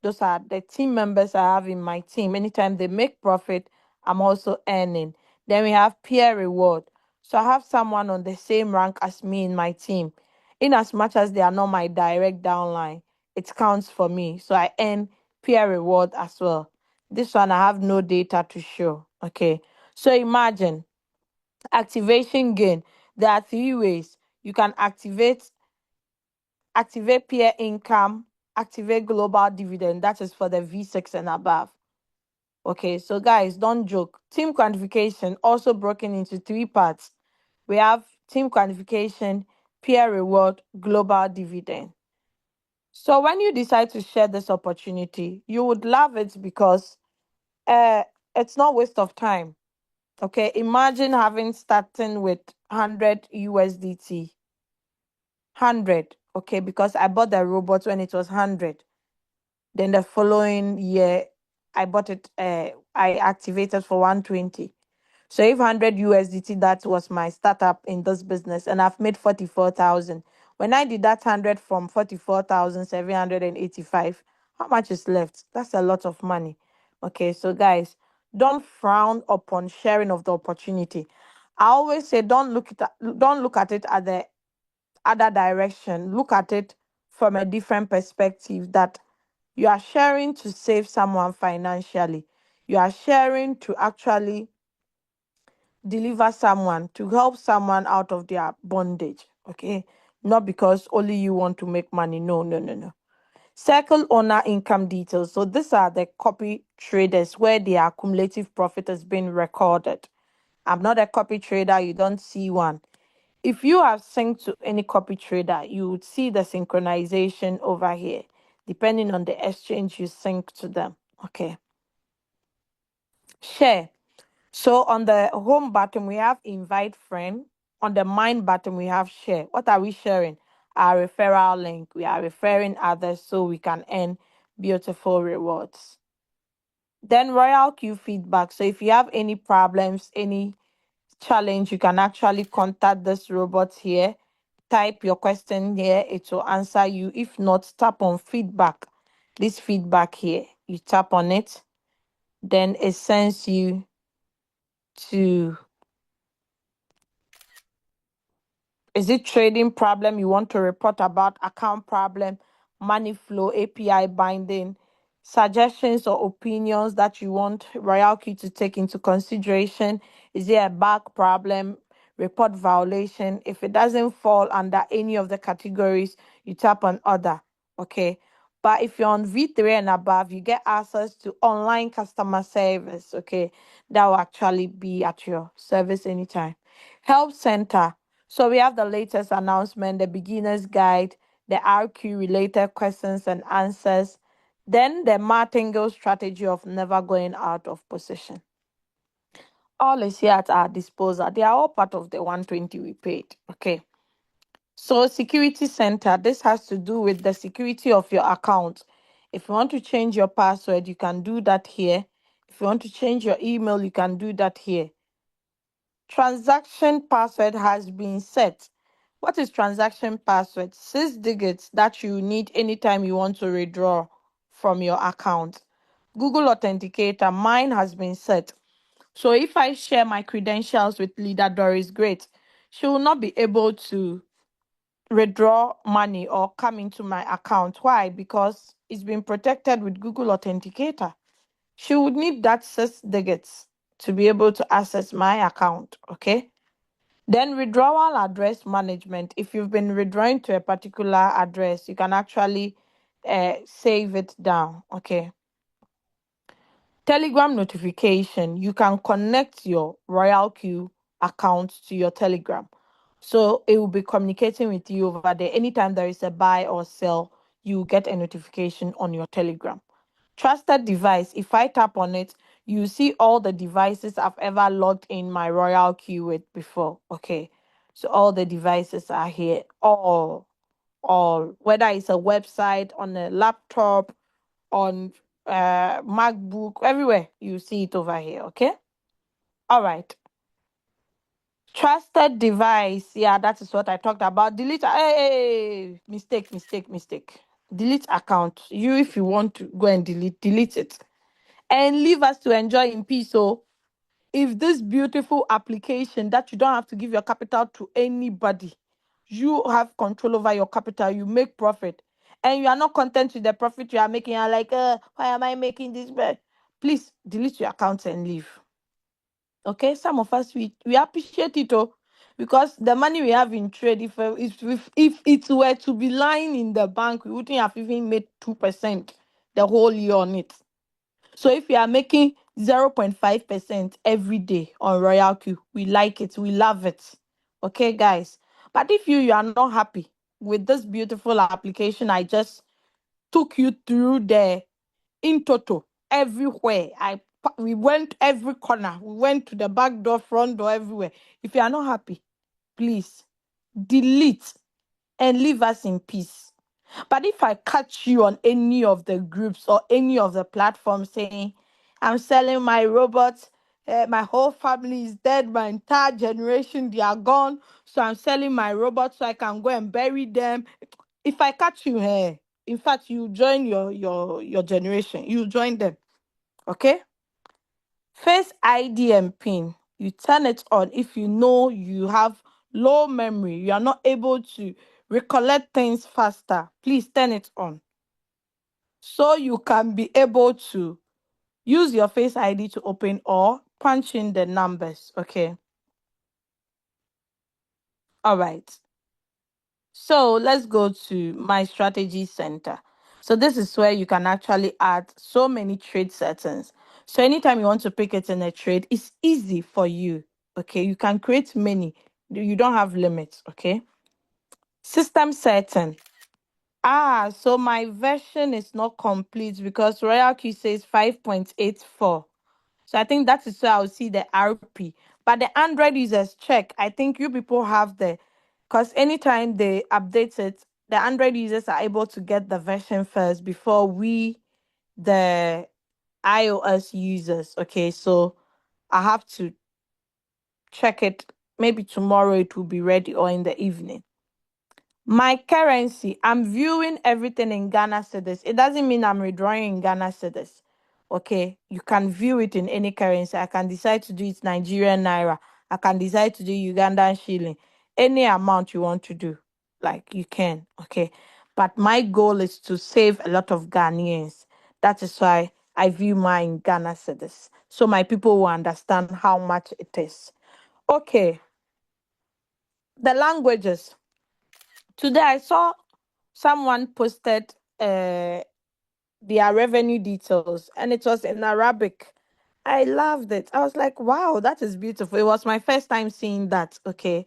Those are the team members I have in my team. Anytime they make profit, I'm also earning. Then we have peer reward. So I have someone on the same rank as me in my team. In as much as they are not my direct downline, it counts for me. So I earn peer reward as well. This one I have no data to show. Okay. So imagine activation gain. There are 3 ways. You can activate peer income, activate global dividend. That is for the V6 and above. Okay, so guys, don't joke. Team quantification also broken into 3 parts. We have team quantification, peer reward, global dividend. So when you decide to share this opportunity, you would love it because it's not waste of time. Okay, imagine having starting with 100 USDT, 100. Okay, because I bought the robot when it was 100. Then the following year, I bought it. I activated for 120. So if 100 USDT, that was my startup in this business, and I've made 44,000. When I did that 100 from 44,785, how much is left? That's a lot of money. Okay, so guys, don't frown upon sharing of the opportunity. I always say don't look at it at the other direction. Look at it from a different perspective that you are sharing to save someone financially. You are sharing to actually deliver someone, to help someone out of their bondage. Okay, not because only you want to make money. No, no, no, no. Circle owner income details. So these are the copy traders where their cumulative profit has been recorded. I'm not a copy trader, you don't see one. If you have synced to any copy trader, you would see the synchronization over here, depending on the exchange you sync to them. Okay. Share. So on the home button, we have invite friend. on the mine button, we have share. What are we sharing? Our referral link. We are referring others so we can earn beautiful rewards. Then Royal Q feedback. So if you have any problems, any challenge, you can actually contact this robot here. Type your question here, it will answer you. If not, tap on feedback. This feedback here, you tap on it, then it sends you to, is it trading problem you want to report about, account problem, money flow, API binding, suggestions or opinions that you want RoyalQ to take into consideration? Is there a bug problem, report violation? If it doesn't fall under any of the categories, you tap on other. Okay. But if you're on V3 and above, you get access to online customer service. Okay. That will actually be at your service anytime. Help center. So we have the latest announcement, the beginner's guide, the RQ related questions and answers, then the martingale strategy of never going out of position. All is here at our disposal. They are all part of the 120 we paid. Okay. So security center, this has to do with the security of your account. If you want to change your password, you can do that here. If you want to change your email, you can do that here. Transaction password has been set. What is transaction password? 6 digits that you need anytime you want to withdraw from your account. Google Authenticator, mine has been set. So if I share my credentials with Leader Doris Great, she will not be able to withdraw money or come into my account. Why? Because it's been protected with Google Authenticator. She would need that 6 digits to be able to access my account. Okay. Then withdrawal address management. If you've been withdrawing to a particular address, you can actually save it down. Okay. Telegram notification. You can connect your RoyalQ account to your Telegram. So it will be communicating with you over there. Anytime there is a buy or sell, you get a notification on your Telegram. Trusted device. If I tap on it, you see all the devices I've ever logged in my RoyalQ with before. Okay. So all the devices are here. All. Whether it's a website, on a laptop, on MacBook, everywhere, you see it over here. Okay. All right. Trusted device. Yeah, that is what I talked about. Delete. Hey, mistake. Delete account. You, if you want to go and delete it and leave us to enjoy in peace. So, if this beautiful application that you don't have to give your capital to anybody, you have control over your capital, you make profit, and you are not content with the profit you are making, you're like, why am I making this? Please delete your account and leave. Okay, some of us we appreciate it, because the money we have in trade, if it were to be lying in the bank, we wouldn't have even made 2% the whole year on it. So if you are making 0.5% every day on RoyalQ, we like it, we love it. Okay, guys. But if you are not happy with this beautiful application, I just took you through the in total everywhere. We went every corner. We went to the back door, front door, everywhere. If you are not happy, please delete and leave us in peace. But if I catch you on any of the groups or any of the platforms saying, I'm selling my robots, my whole family is dead, my entire generation, they are gone, so I'm selling my robots so I can go and bury them. If I catch you here, in fact, you join your generation, you join them. Okay? Face ID and PIN. You turn it on if you know you have low memory, you are not able to recollect things faster. Please turn it on so you can be able to use your Face ID to open or punch in the numbers. Okay. All right. So let's go to my strategy center. So this is where you can actually add so many trade settings. So anytime you want to pick it in a trade, it's easy for you. Okay. You can create many. You don't have limits. Okay. System setting. So my version is not complete because RoyalQ says 5.84. So I think that is where I'll see the RP. But the Android users check. I think you people have the, because anytime they update it, the Android users are able to get the version first before we, the iOS users. Okay, so I have to check it. Maybe tomorrow it will be ready or in the evening. My currency, I'm viewing everything in Ghana cedis. It doesn't mean I'm withdrawing in Ghana cedis. Okay, you can view it in any currency. I can decide to do it Nigerian naira. I can decide to do Ugandan shilling. Any amount you want to do, like you can. Okay, but my goal is to save a lot of Ghanaians. That is why I view mine in Ghana cedis, so my people will understand how much it is. Okay, the languages. Today I saw someone posted their revenue details and it was in Arabic. I loved it. I was like, wow, that is beautiful. It was my first time seeing that. Okay.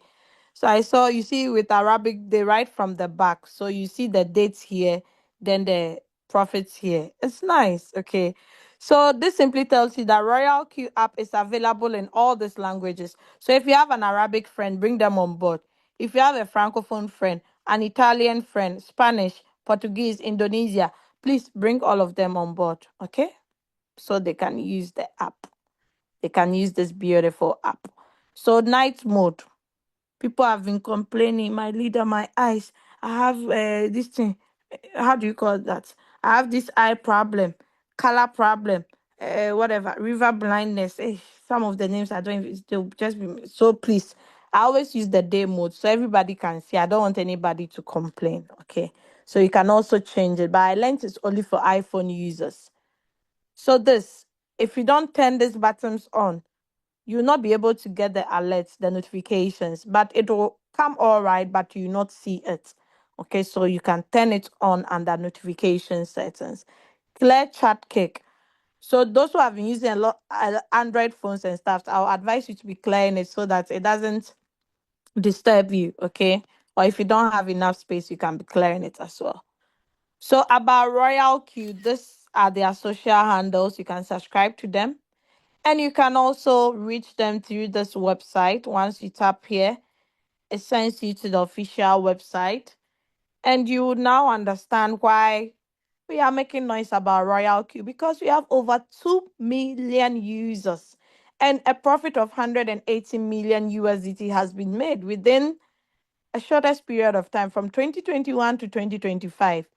So I saw, you see, with Arabic, they write from the back. So you see the dates here, then the profits here. It's nice. Okay. So this simply tells you that Royal Q app is available in all these languages. So if you have an Arabic friend, bring them on board. If you have a Francophone friend, an Italian friend, Spanish, Portuguese, Indonesia, please bring all of them on board. Okay. So they can use the app. They can use this beautiful app. So night mode. People have been complaining, my leader, my eyes. I have this thing. How do you call that? I have this eye problem, color problem, whatever, river blindness. Some of the names I don't even, they'll just be so please. I always use the day mode so everybody can see. I don't want anybody to complain. Okay. So you can also change it. But I learned it's only for iPhone users. So this, if you don't turn these buttons on, you'll not be able to get the alerts, the notifications, but it will come all right, but you not see it. Okay, so you can turn it on under notification settings. Clear chat kick. So those who have been using a lot Android phones and stuff, I'll advise you to be clearing it so that it doesn't disturb you. Okay, or if you don't have enough space, you can be clearing it as well. So about Royal Q, this are their social handles. You can subscribe to them. And you can also reach them through this website. Once you tap here, it sends you to the official website. And you will now understand why we are making noise about Royal Q, because we have over 2 million users and a profit of 180 million USDT has been made within a shortest period of time from 2021 to 2025.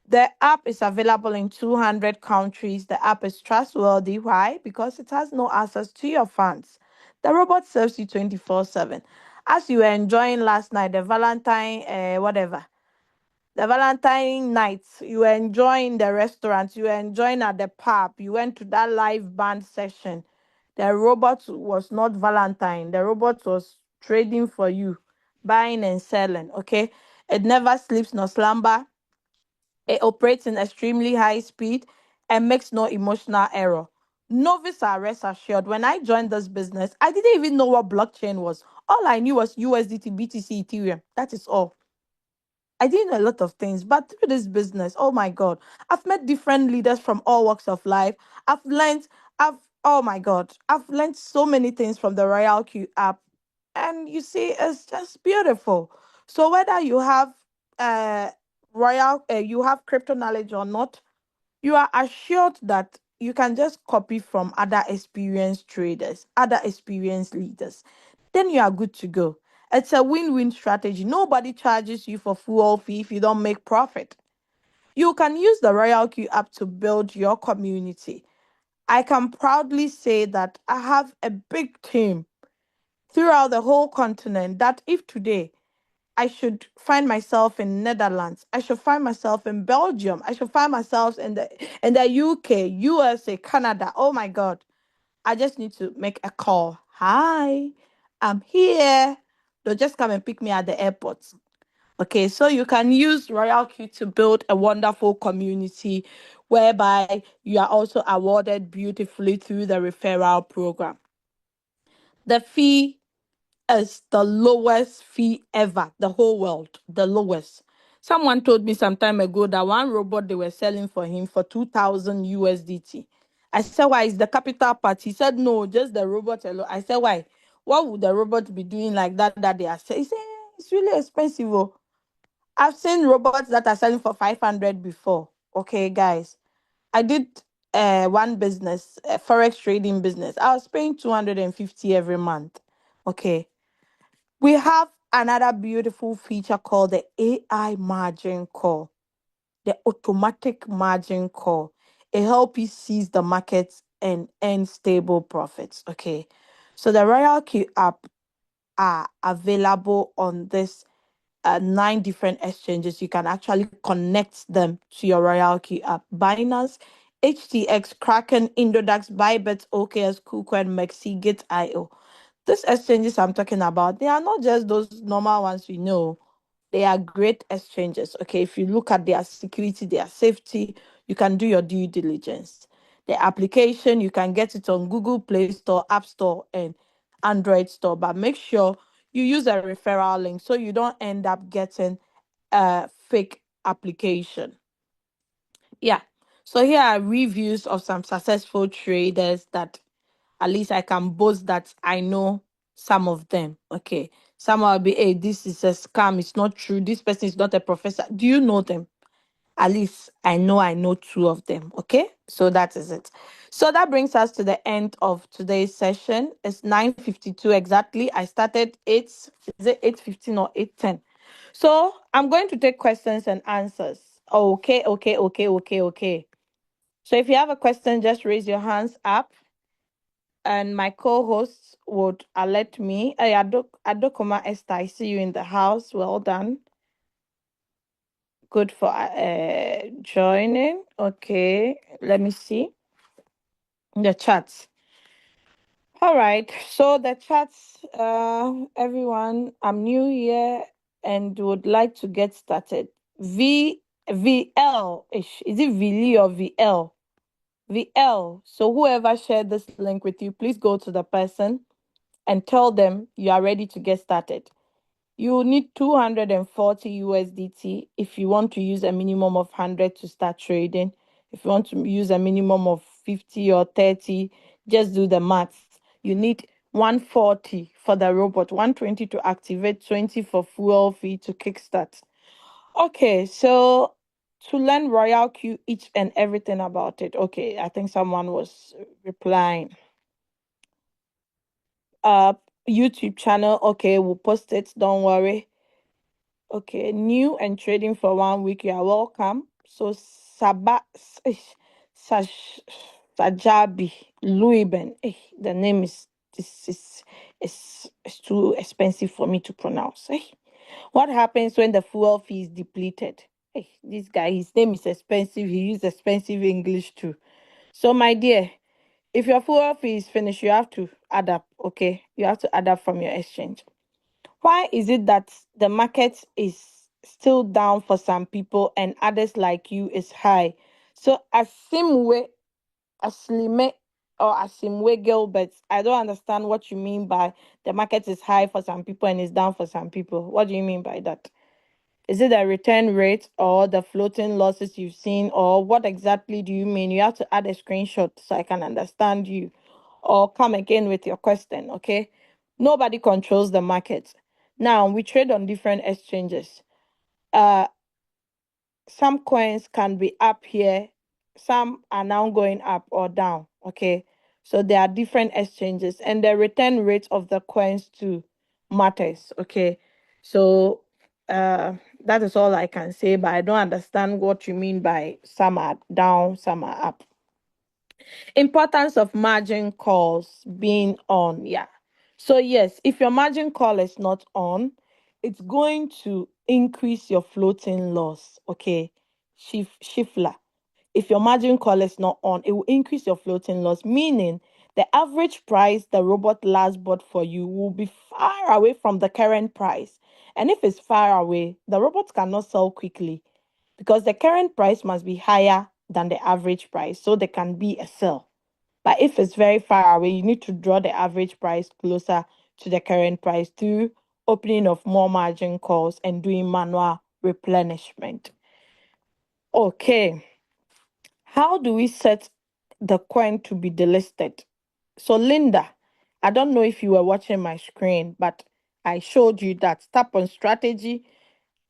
The app is available in 200 countries. The app is trustworthy. Why? Because it has no access to your funds. The robot serves you 24/7. As you were enjoying last night, the Valentine, whatever, the Valentine nights, you were enjoying the restaurant, you were enjoying at the pub, you went to that live band session. The robot was not Valentine. The robot was trading for you, buying and selling. Okay. It never sleeps nor slumber. It operates in extremely high speed and makes no emotional error. Novice are rest assured. When I joined this business, I didn't even know what blockchain was. All I knew was USDT, BTC, Ethereum. That is all. I did a lot of things, but through this business, oh my God, I've met different leaders from all walks of life. Oh my God, I've learned so many things from the Royal Q app. And you see, it's just beautiful. So whether you have uh you have crypto knowledge or not, you are assured that you can just copy from other experienced traders, other experienced leaders. Then you are good to go. It's a win-win strategy. Nobody charges you for full fee if you don't make profit. You can use the Royal Q app to build your community. I can proudly say that I have a big team throughout the whole continent that if today I should find myself in Netherlands, I should find myself in Belgium, I should find myself in the UK, USA, Canada. Oh my God. I just need to make a call. Hi, I'm here. They'll just come and pick me at the airport. Okay, so you can use RoyalQ to build a wonderful community whereby you are also awarded beautifully through the referral program. The fee is the lowest fee ever, the whole world, the lowest. Someone told me some time ago that one robot they were selling for him for 2,000 USDT. I said, why is the capital part? He said, no, just the robot alone. I said, why? what would the robot be doing like that that they are saying? He say, it's really expensive. Oh. I've seen robots that are selling for 500 before. Okay, guys. I did one business, a forex trading business. I was paying 250 every month. Okay. We have another beautiful feature called the AI margin call, the automatic margin call. It helps you seize the markets and earn stable profits. Okay. So the RoyalQ app are available on this 9 different exchanges. You can actually connect them to your RoyalQ app. Binance, HTX, Kraken, Indodax, Bybit, OKS, KuCoin, Mexi, Gate.io. These exchanges I'm talking about, they are not just those normal ones we know. They are great exchanges. Okay, if you look at their security, their safety, you can do your due diligence. The application, you can get it on Google Play Store, App Store, and Android Store. But make sure you use a referral link so you don't end up getting a fake application. Yeah. So here are reviews of some successful traders that at least I can boast that I know some of them. Okay. Some will be, hey, this is a scam. It's not true. This person is not a professor. Do you know them? At least I know 2 of them. Okay. So that is it. So that brings us to the end of today's session. It's 9:52 exactly. I started 8, is it 8:15 or 8:10? So I'm going to take questions and answers. Okay, okay, okay, okay, okay. So if you have a question, just raise your hands up and my co-hosts would alert me. Hey, Adokoma Esther, I see you in the house. Well done. Good for joining. Okay, let me see the chats. All right, so the chats, everyone, I'm new here and would like to get started. VL, is it VL or VL? VL. So whoever shared this link with you, please go to the person and tell them you are ready to get started. You will need 240 USDT if you want to use a minimum of 100 to start trading. If you want to use a minimum of 50 or 30, just do the maths. You need 140 for the robot, 120 to activate, 20 for fuel fee to kickstart. Okay, so to learn RoyalQ, each and everything about it. Okay, I think someone was replying. Uh, YouTube channel. Okay, we'll post it. Don't worry. Okay, new and trading for 1 week. You are welcome. So Sash, Sajabi Louiben. The name is this is too expensive for me to pronounce. What happens when the fuel fee is depleted? This guy, his name is expensive. He uses expensive English too. So my dear, if your fuel fee is finished, you have to add up. Okay, you have to add up from your exchange. Why is it that the market is still down for some people and others like you is high? So Asimwe, Aslime, or Asimwe Gilbert, I don't understand what you mean by the market is high for some people and is down for some people. What do you mean by that? Is it the return rate or the floating losses you've seen, or what exactly do you mean? You have to add a screenshot so I can understand you, or come again with your question, okay? Nobody controls the market. Now, we trade on different exchanges. Uh, some coins can be up here, some are now going up or down, okay? So there are different exchanges, and the return rate of the coins too matters, okay? So uh that is all I can say, but I don't understand what you mean by some are down, some are up. Importance of margin calls being on. Yeah. So, yes, if your margin call is not on, it's going to increase your floating loss. Okay. Shifla. If your margin call is not on, it will increase your floating loss, meaning the average price the robot last bought for you will be far away from the current price. And if it's far away, the robot cannot sell quickly because the current price must be higher than the average price so there can be a sell. But if it's very far away, you need to draw the average price closer to the current price through opening of more margin calls and doing manual replenishment. Okay. How do we set the coin to be delisted? So, Linda, I don't know if you were watching my screen, but I showed you that. Tap on strategy.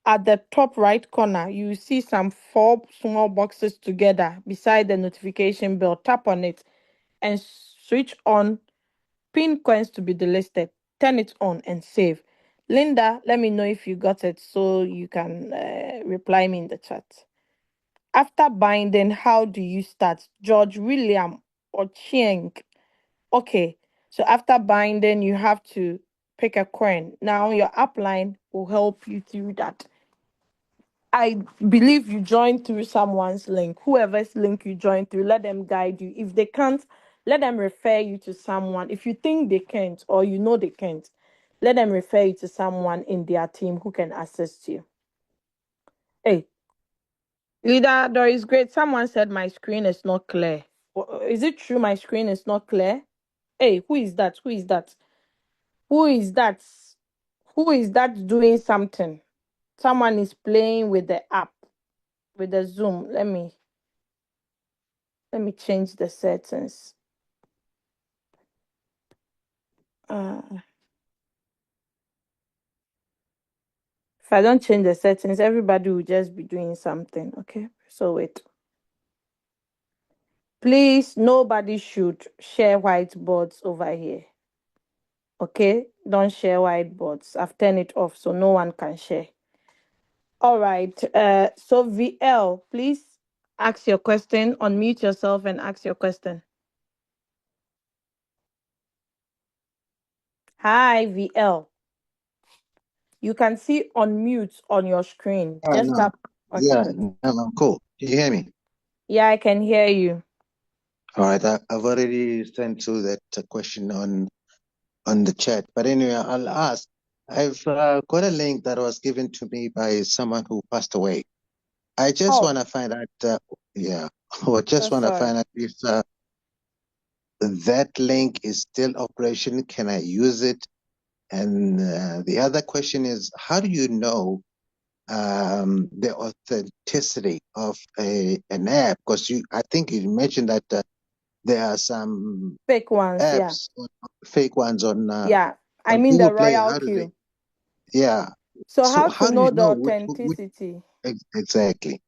At the top right corner, you see some four small boxes together beside the notification bell. Tap on it and switch on pin coins to be delisted. Turn it on and save. Linda, let me know if you got it so you can reply me in the chat. After binding, how do you start? George William or Chiang. Okay, so after binding, you have to pick a coin. Now your upline will help you through that. I believe you joined through someone's link. Whoever's link you joined through, let them guide you. If they can't, let them refer you to someone. If you think they can't or you know they can't, let them refer you to someone in their team who can assist you. Hey, leader, there is great. Someone said my screen is not clear. Is it true my screen is not clear? Hey, who is that? Who is that? Who is that? Who is that doing something? Someone is playing with the app, with the Zoom. Let me change the settings. Uh, if I don't change the settings, everybody will just be doing something. Okay. So wait. Please, nobody should share whiteboards over here. Okay. Don't share whiteboards. I've turned it off so no one can share. All right. So VL, please ask your question. Unmute yourself and ask your question. Hi, VL. You can see unmute on your screen. Just No. tap. Okay. Yeah, no, I'm cool. Can you hear me? Yeah, I can hear you. All right, I've already sent through that question on the chat. But anyway, I'll ask. I've got a link that was given to me by someone who passed away. I just Oh, want to find out, yeah, I so just want to sorry. find out if that link is still operation. Can I use it? And the other question is, how do you know the authenticity of an app? Because I think you mentioned that there are some Fake ones, yeah. apps, fake ones Yeah. I on mean the Google Play. Royal How do they? Q. Yeah. So So how to how do know you the know which authenticity? exactly?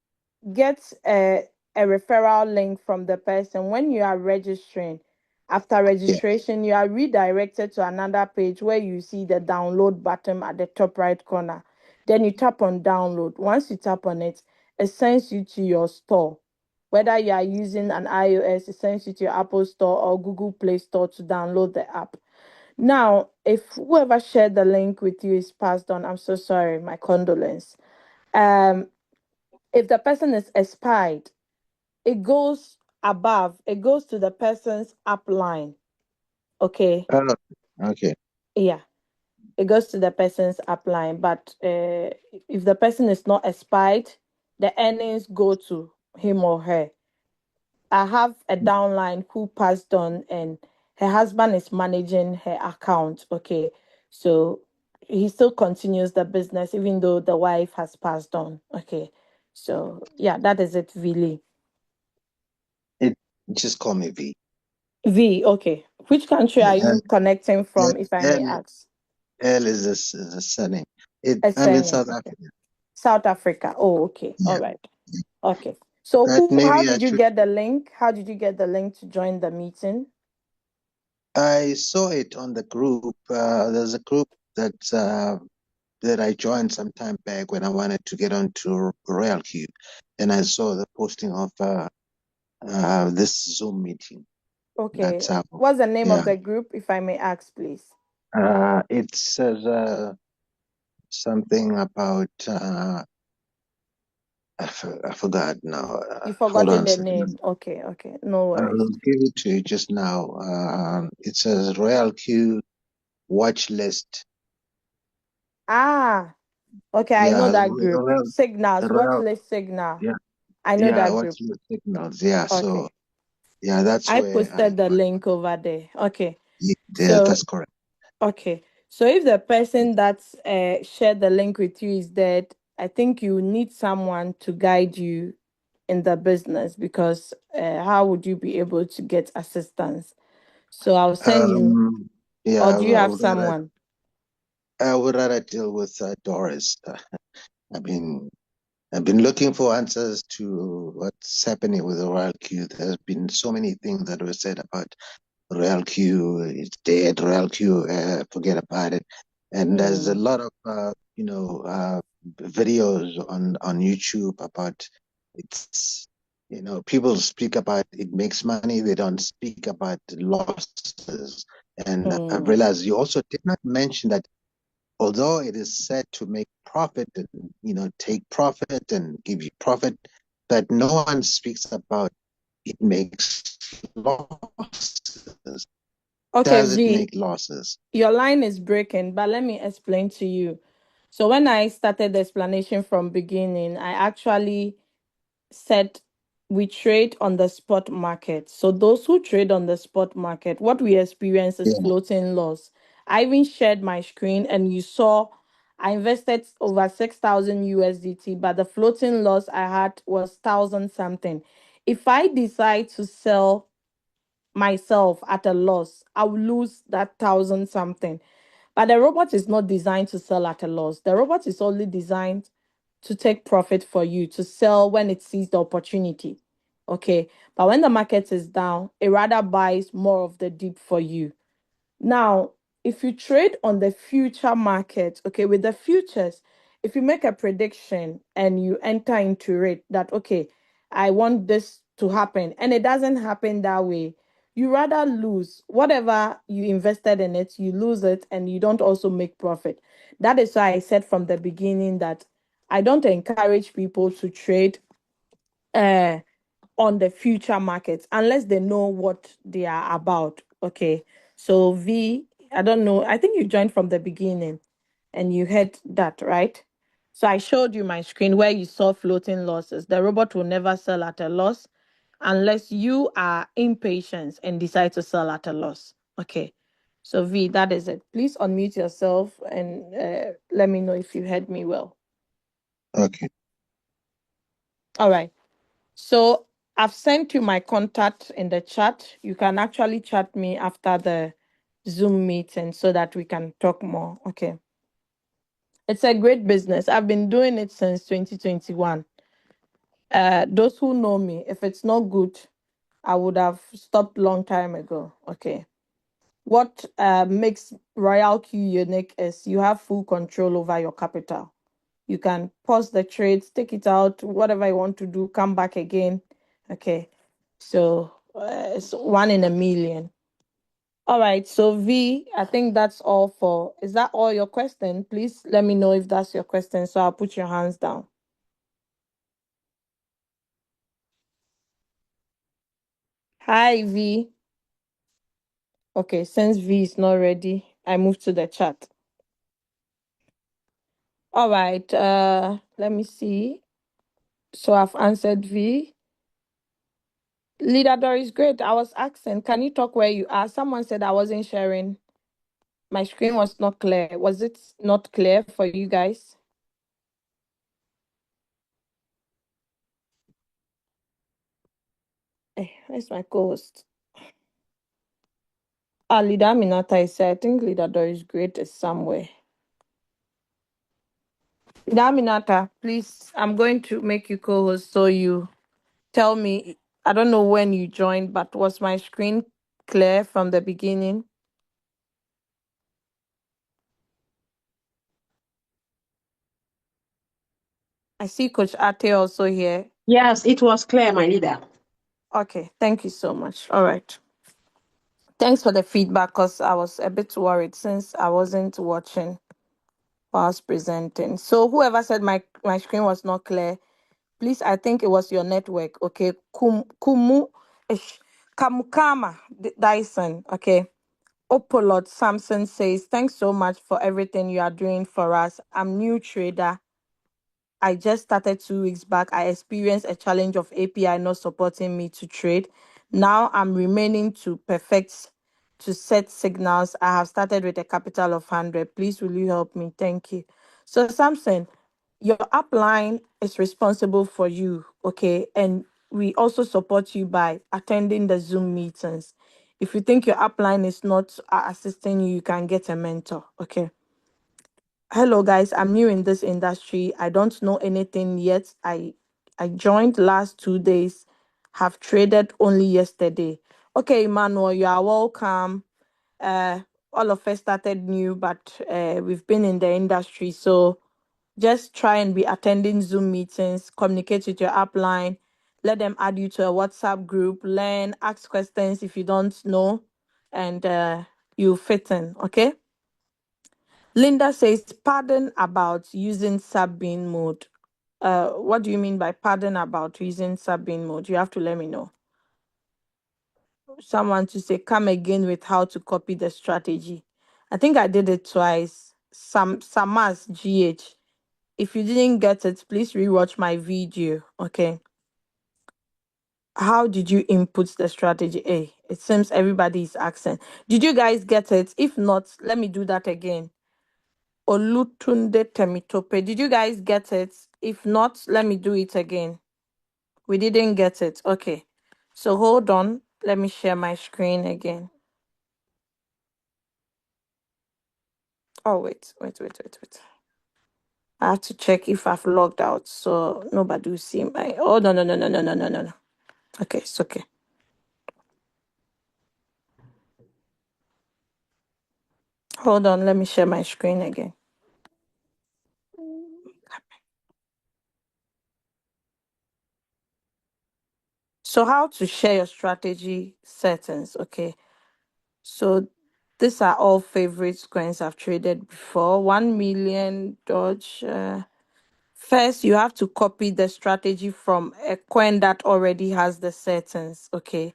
Get a referral link from the person when you are registering. After Yeah. registration, you are redirected to another page where you see the download button at the top right corner. Then you tap on download. Once you tap on it, it sends you to your store. Whether you are using an iOS, it sends you to your Apple Store or Google Play Store to download the app. Now, if whoever shared the link with you is passed on, I'm so sorry. My condolence. Um, if the person is expired, it goes above, it goes to the person's upline. Okay. Oh, okay. Yeah. It goes to the person's upline. But if the person is not expired, the earnings go to him or her. I have a downline who passed on and her husband is managing her account. Okay. So he still continues the business even though the wife has passed on. Okay. So yeah, that is it really. It just call me V. V, okay. Which country are L, you connecting L, from, if I may L ask? L is a surname. A I'm in surname. South Okay. Africa. South Africa. Oh, okay. All Yeah. right. Okay. So But how maybe I did you should. get the link? How did you get the link to join the meeting? I saw it on the group. There's a group that I joined some time back when I wanted to get onto RoyalQ, and I saw the posting of this Zoom meeting. Okay. That's how, What's the name yeah. of the group, if I may ask, please? It says something about I forgot now. You've Hold on forgotten a the second. name. Okay, okay. No worries. I'll give it to you just now. It says RoyalQ watch list. Ah, okay. I know Yeah, that group. Royal, Signals. Watch Royal, list signal. yeah, I know yeah, that watch group. list signals. Yeah, so Okay. yeah, that's I where I posted the got. link over there. Okay. Yeah, So that's correct. okay. So if the person that's shared the link with you is dead, I think you need someone to guide you in the business because how would you be able to get assistance? So I'll send you. Um, Or Yeah, do you have someone? I would rather deal with Doris. I mean, I've been looking for answers to what's happening with RoyalQ. There's been so many things that were said about RoyalQ. It's dead. RoyalQ, forget about it. And there's a Mm. lot of videos on YouTube about it's people speak about it makes money. They don't speak about the losses. And I've Mm. realized you also did not mention that although it is said to make profit and take profit and give you profit, but no one speaks about it makes losses. Okay, Does it V, make losses? your line is breaking, but let me explain to you. So when I started the explanation from beginning, I actually said we trade on the spot market. So those who trade on the spot market, what we experience is Yeah, floating loss. I even shared my screen and you saw I invested over 6,000 USDT, but the floating loss I had was 1,000 something. If I decide to sell myself at a loss, I will lose that 1,000 something. But the robot is not designed to sell at a loss. The robot is only designed to take profit for you, to sell when it sees the opportunity. Okay. But when the market is down, it rather buys more of the dip for you. Now, if you trade on the future market, okay, with the futures, if you make a prediction and you enter into it that, okay, I want this to happen and it doesn't happen that way, you rather lose whatever you invested in it, you lose it and you don't also make profit. That is why I said from the beginning that I don't encourage people to trade uh on the future markets unless they know what they are about. Okay. So V, I don't know. I think you joined from the beginning and you heard that, right? So I showed you my screen where you saw floating losses. The robot will never sell at a loss unless you are impatient and decide to sell at a loss. Okay. So V, that is it. Please unmute yourself and let me know if you heard me well. okay, All right. So I've sent you my contact in the chat. You can actually chat me after the Zoom meeting so that we can talk more. Okay. It's a great business. I've been doing it since 2021. Those who know me, if it's not good, I would have stopped long time ago. Okay. What makes Royal Q unique is you have full control over your capital. You can pause the trades, take it out, whatever you want to do, come back again. Okay. So it's one in a million. All right. So V, I think that's all for. Is that all your question? Please let me know if that's your question. So I'll put your hands down. Hi V. Okay. Since V is not ready, I move to the chat. All right. Let me see. So I've answered V. Leader Doris, great. I was asking, can you talk where you are? Someone said I wasn't sharing. My screen was not clear. Was it not clear for you guys? Where's my co-host? Leader Aminata is here. I think Leader Doris Great is somewhere. Leader Aminata, please, I'm going to make you co-host so you tell me. I don't know when you joined, but was my screen clear from the beginning? I see Coach Ate also here. Yes, it was clear, my leader. Okay, thank you so much. All right. Thanks for the feedback because I was a bit worried since I wasn't watching whilst presenting. So whoever said my screen was not clear, please, I think it was your network. Okay. Kamukama Dyson. Okay. Opolot Samson says, thanks so much for everything you are doing for us. I'm new trader. I just started 2 weeks back. I experienced a challenge of API not supporting me to trade. Now I'm remaining to perfect to set signals. I have started with a capital of 100. Please, will you help me? Thank you. So, Samson, your upline is responsible for you, okay? And we also support you by attending the Zoom meetings. If you think your upline is not assisting you, you can get a mentor. Okay. Hello guys, I'm new in this industry. I don't know anything yet. I joined last 2 days, have traded only yesterday. Okay, Emmanuel, you are welcome. All of us started new, but we've been in the industry, so just try and be attending Zoom meetings, communicate with your upline, let them add you to a WhatsApp group, learn, ask questions if you don't know, and you fit in. Okay. Linda says, pardon about using sub-bin mode. What do you mean by pardon about using sub-bin mode? You have to let me know. Someone to say, come again with how to copy the strategy. I think I did it twice. Samas GH. If you didn't get it, please rewatch my video. Okay. How did you input the strategy? Hey, it seems everybody is asking. Did you guys get it? If not, let me do that again. Olutunde Temitope. Did you guys get it? If not, let me do it again. We didn't get it. Okay. So hold on. Let me share my screen again. Oh, wait. I have to check if I've logged out so nobody will see my. Oh, no. Okay, it's okay. Hold on. Let me share my screen again. So how to share your strategy settings. Okay. So these are all favorite coins I've traded before. 1 million Dodge. First, you have to copy the strategy from a coin that already has the settings. Okay.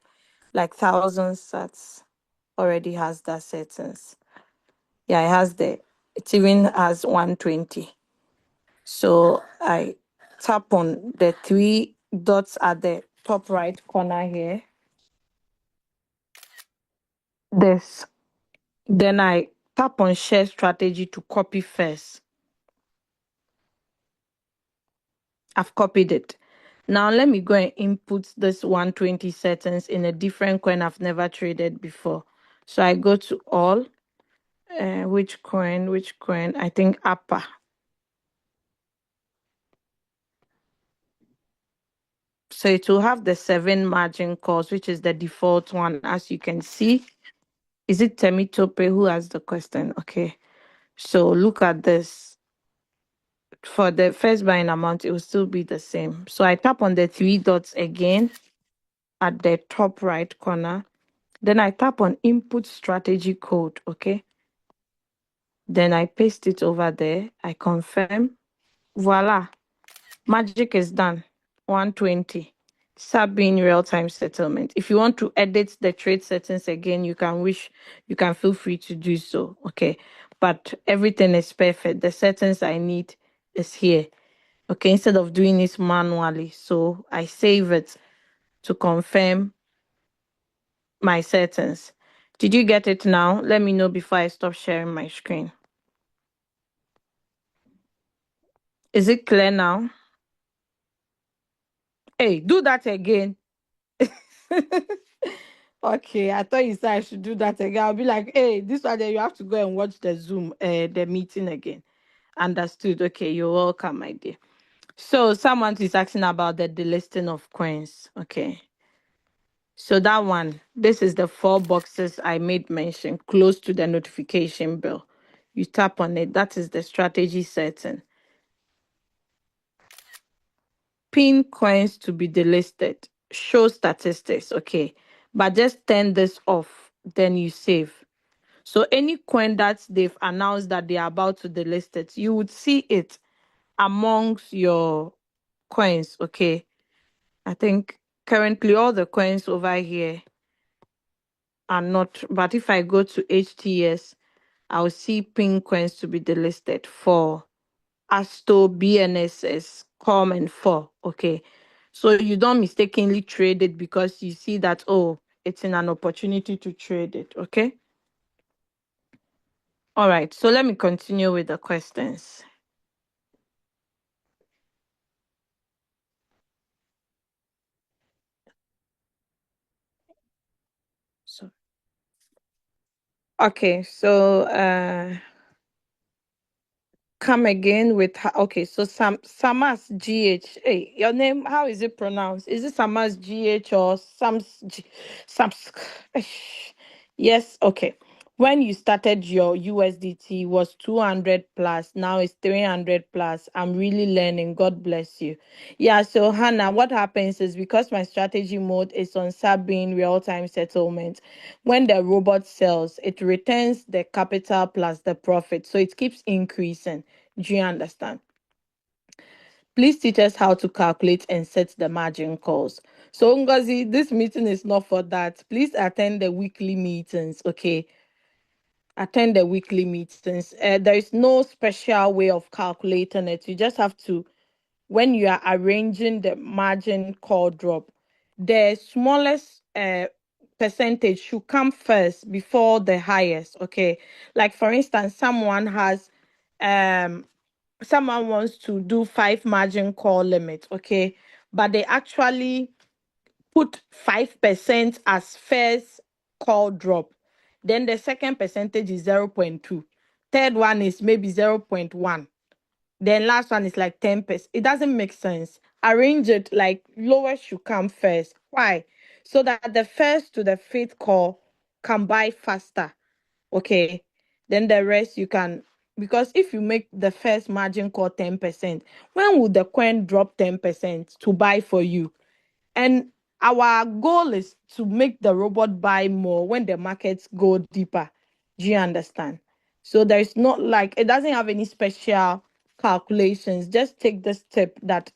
Like 1,000 sats already has that settings. Yeah, it has it even has 120. So I tap on the 3 dots at the top right corner here. This. Then I tap on share strategy to copy first. I've copied it. Now let me go and input this 120 settings in a different coin I've never traded before. So I go to all. Which coin? I think APA. So it will have the 7 margin calls, which is the default one, as you can see. Is it Temitope who has the question? Okay. So look at this. For the first buying amount, it will still be the same. So I tap on the 3 dots again at the top right corner. Then I tap on input strategy code. Okay. Then I paste it over there. I confirm. Voila. Magic is done. 120. Sub-bin real-time settlement. If you want to edit the trade settings again, you can feel free to do so. Okay. But everything is perfect. The settings I need is here. Okay, instead of doing this manually. So I save it to confirm my settings. Did you get it now? Let me know before I stop sharing my screen. Is it clear now? Hey, do that again. Okay, I thought you said I should do that again. I'll be like, hey, this one, then you have to go and watch the Zoom, the meeting again. Understood. Okay, you're welcome, my dear. So someone is asking about the delisting of coins. Okay. So that one, this is the 4 boxes I made mention close to the notification bell. You tap on it. That is the strategy setting. Pin coins to be delisted. Show statistics. Okay. But just turn this off. Then you save. So any coin that they've announced that they are about to delist it, you would see it amongst your coins. Okay. I think currently all the coins over here are not, but if I go to HTS, I'll see pink coins to be delisted for Asto, BNSS, COM, and 4. Okay. So you don't mistakenly trade it because you see that, oh, it's in an opportunity to trade it. Okay. All right. So let me continue with the questions. So Okay, so come again with okay, so Samas GH. Hey, your name, how is it pronounced? Is it Samas GH or Sams? Yes, okay. When you started your USDT was 200 plus, now it's 300 plus. I'm really learning. God bless you. Yeah, so Hannah, what happens is because my strategy mode is on Sabine real-time settlement, when the robot sells, it returns the capital plus the profit. So it keeps increasing. Do you understand? Please teach us how to calculate and set the margin calls. So Ngozi, this meeting is not for that. Please attend the weekly meetings, okay? Attend the weekly meetings. There is no special way of calculating it. You just have to, when you are arranging the margin call drop, the smallest percentage should come first before the highest, okay? Like for instance, someone wants to do 5 margin call limit, okay? But they actually put 5% as first call drop. Then the second percentage is 0.2. Third one is maybe 0.1. Then last one is like 10%. It doesn't make sense. Arrange it like lowest should come first. Why? So that the first to the fifth call can buy faster. Okay. Then the rest you can, because if you make the first margin call 10%, when will the coin drop 10% to buy for you? And our goal is to make the robot buy more when the markets go deeper. Do you understand? So there's not like, it doesn't have any special calculations. Just take the step that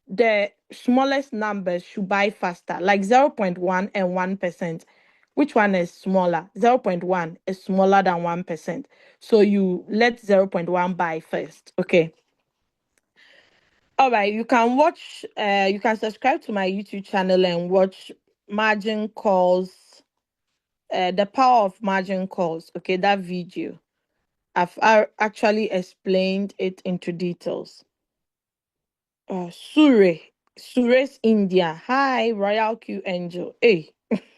the smallest numbers should buy faster, like 0.1 and 1%. Which one is smaller? 0.1 is smaller than 1%. So you let 0.1 buy first. Okay. All right. You can subscribe to my YouTube channel and watch margin calls, the power of margin calls. Okay. That video. Actually explained it into details. Sure's India. Hi, RoyalQ Angel. Hey,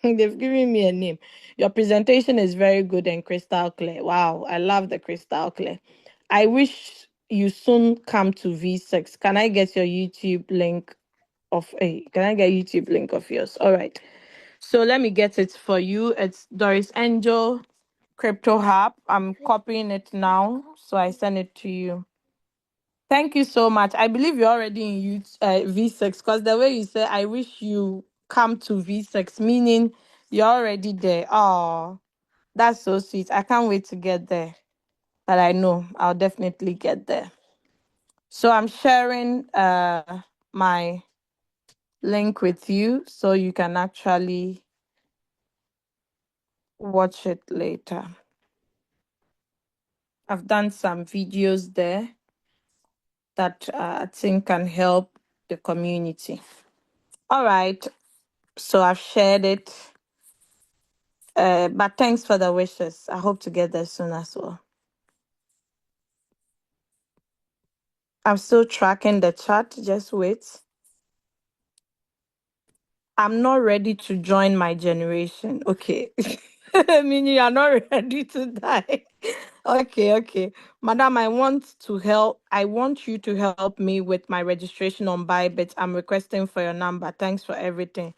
they've given me a name. Your presentation is very good and crystal clear. Wow, I love the crystal clear. I wish you soon come to V6. Can I get your YouTube link of hey, can I get YouTube link of yours? All right. So let me get it for you. It's Doris Angel Crypto Hub. I'm copying it now. So I send it to you. Thank you so much. I believe you're already in V6 because the way you say, I wish you come to V6, meaning you're already there. Oh, that's so sweet. I can't wait to get there. But I know I'll definitely get there. So I'm sharing my link with you so you can actually watch it later. I've done some videos there that I think can help the community. All right. So I've shared it. But thanks for the wishes. I hope to get there soon as well. I'm still tracking the chat. Just wait. I'm not ready to join my generation. Okay. Meaning you're not ready to die. Okay. Madam, I want to help. I want you to help me with my registration on Bybit. I'm requesting for your number. Thanks for everything.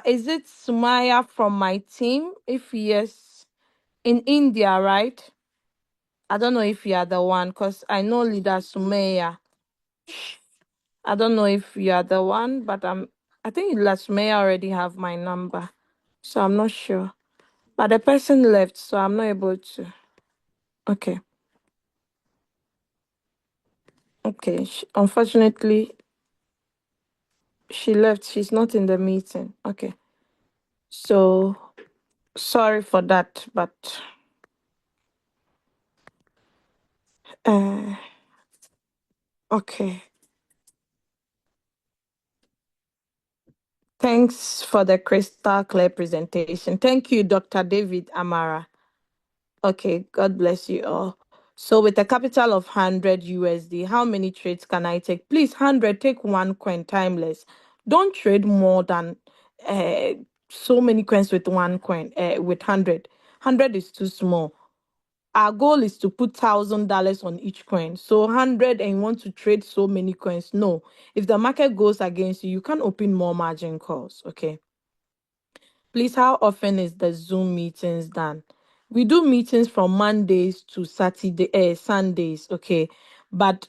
Is it Sumaya from my team? If yes, in India, right? I don't know if you are the one because I know leader Sumaya. I don't know if you are the one, but I think leader Sumaya already have my number. So I'm not sure. But the person left, so I'm not able to. Okay. Okay. Unfortunately, she left. She's not in the meeting. Okay. So sorry for that, but okay. Thanks for the crystal clear presentation. Thank you, Dr. David Amara. Okay, God bless you all. So with a capital of 100 USD, how many trades can I take? Please, 100, take one coin, timeless. Don't trade more than uh, so many coins with one coin, with 100. 100 is too small. Our goal is to put $1,000 on each coin. So 100 and you want to trade so many coins. No. If the market goes against you, you can't open more margin calls. Okay. Please, how often is the Zoom meetings done? We do meetings from Mondays to Sundays, okay? But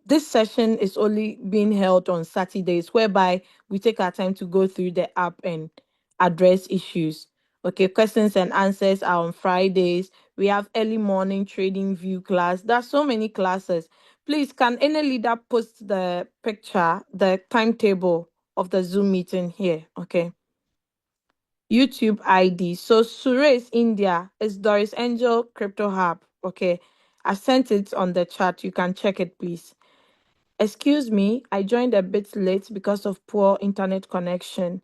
this session is only being held on Saturdays, whereby we take our time to go through the app and address issues. Okay, questions and answers are on Fridays. We have early morning trading view class. There are so many classes. Please, can any leader post the picture, the timetable of the Zoom meeting here? Okay. YouTube ID. So Suresh India is Doris Angel Crypto Hub. Okay. I sent it on the chat. You can check it, please. Excuse me, I joined a bit late because of poor internet connection.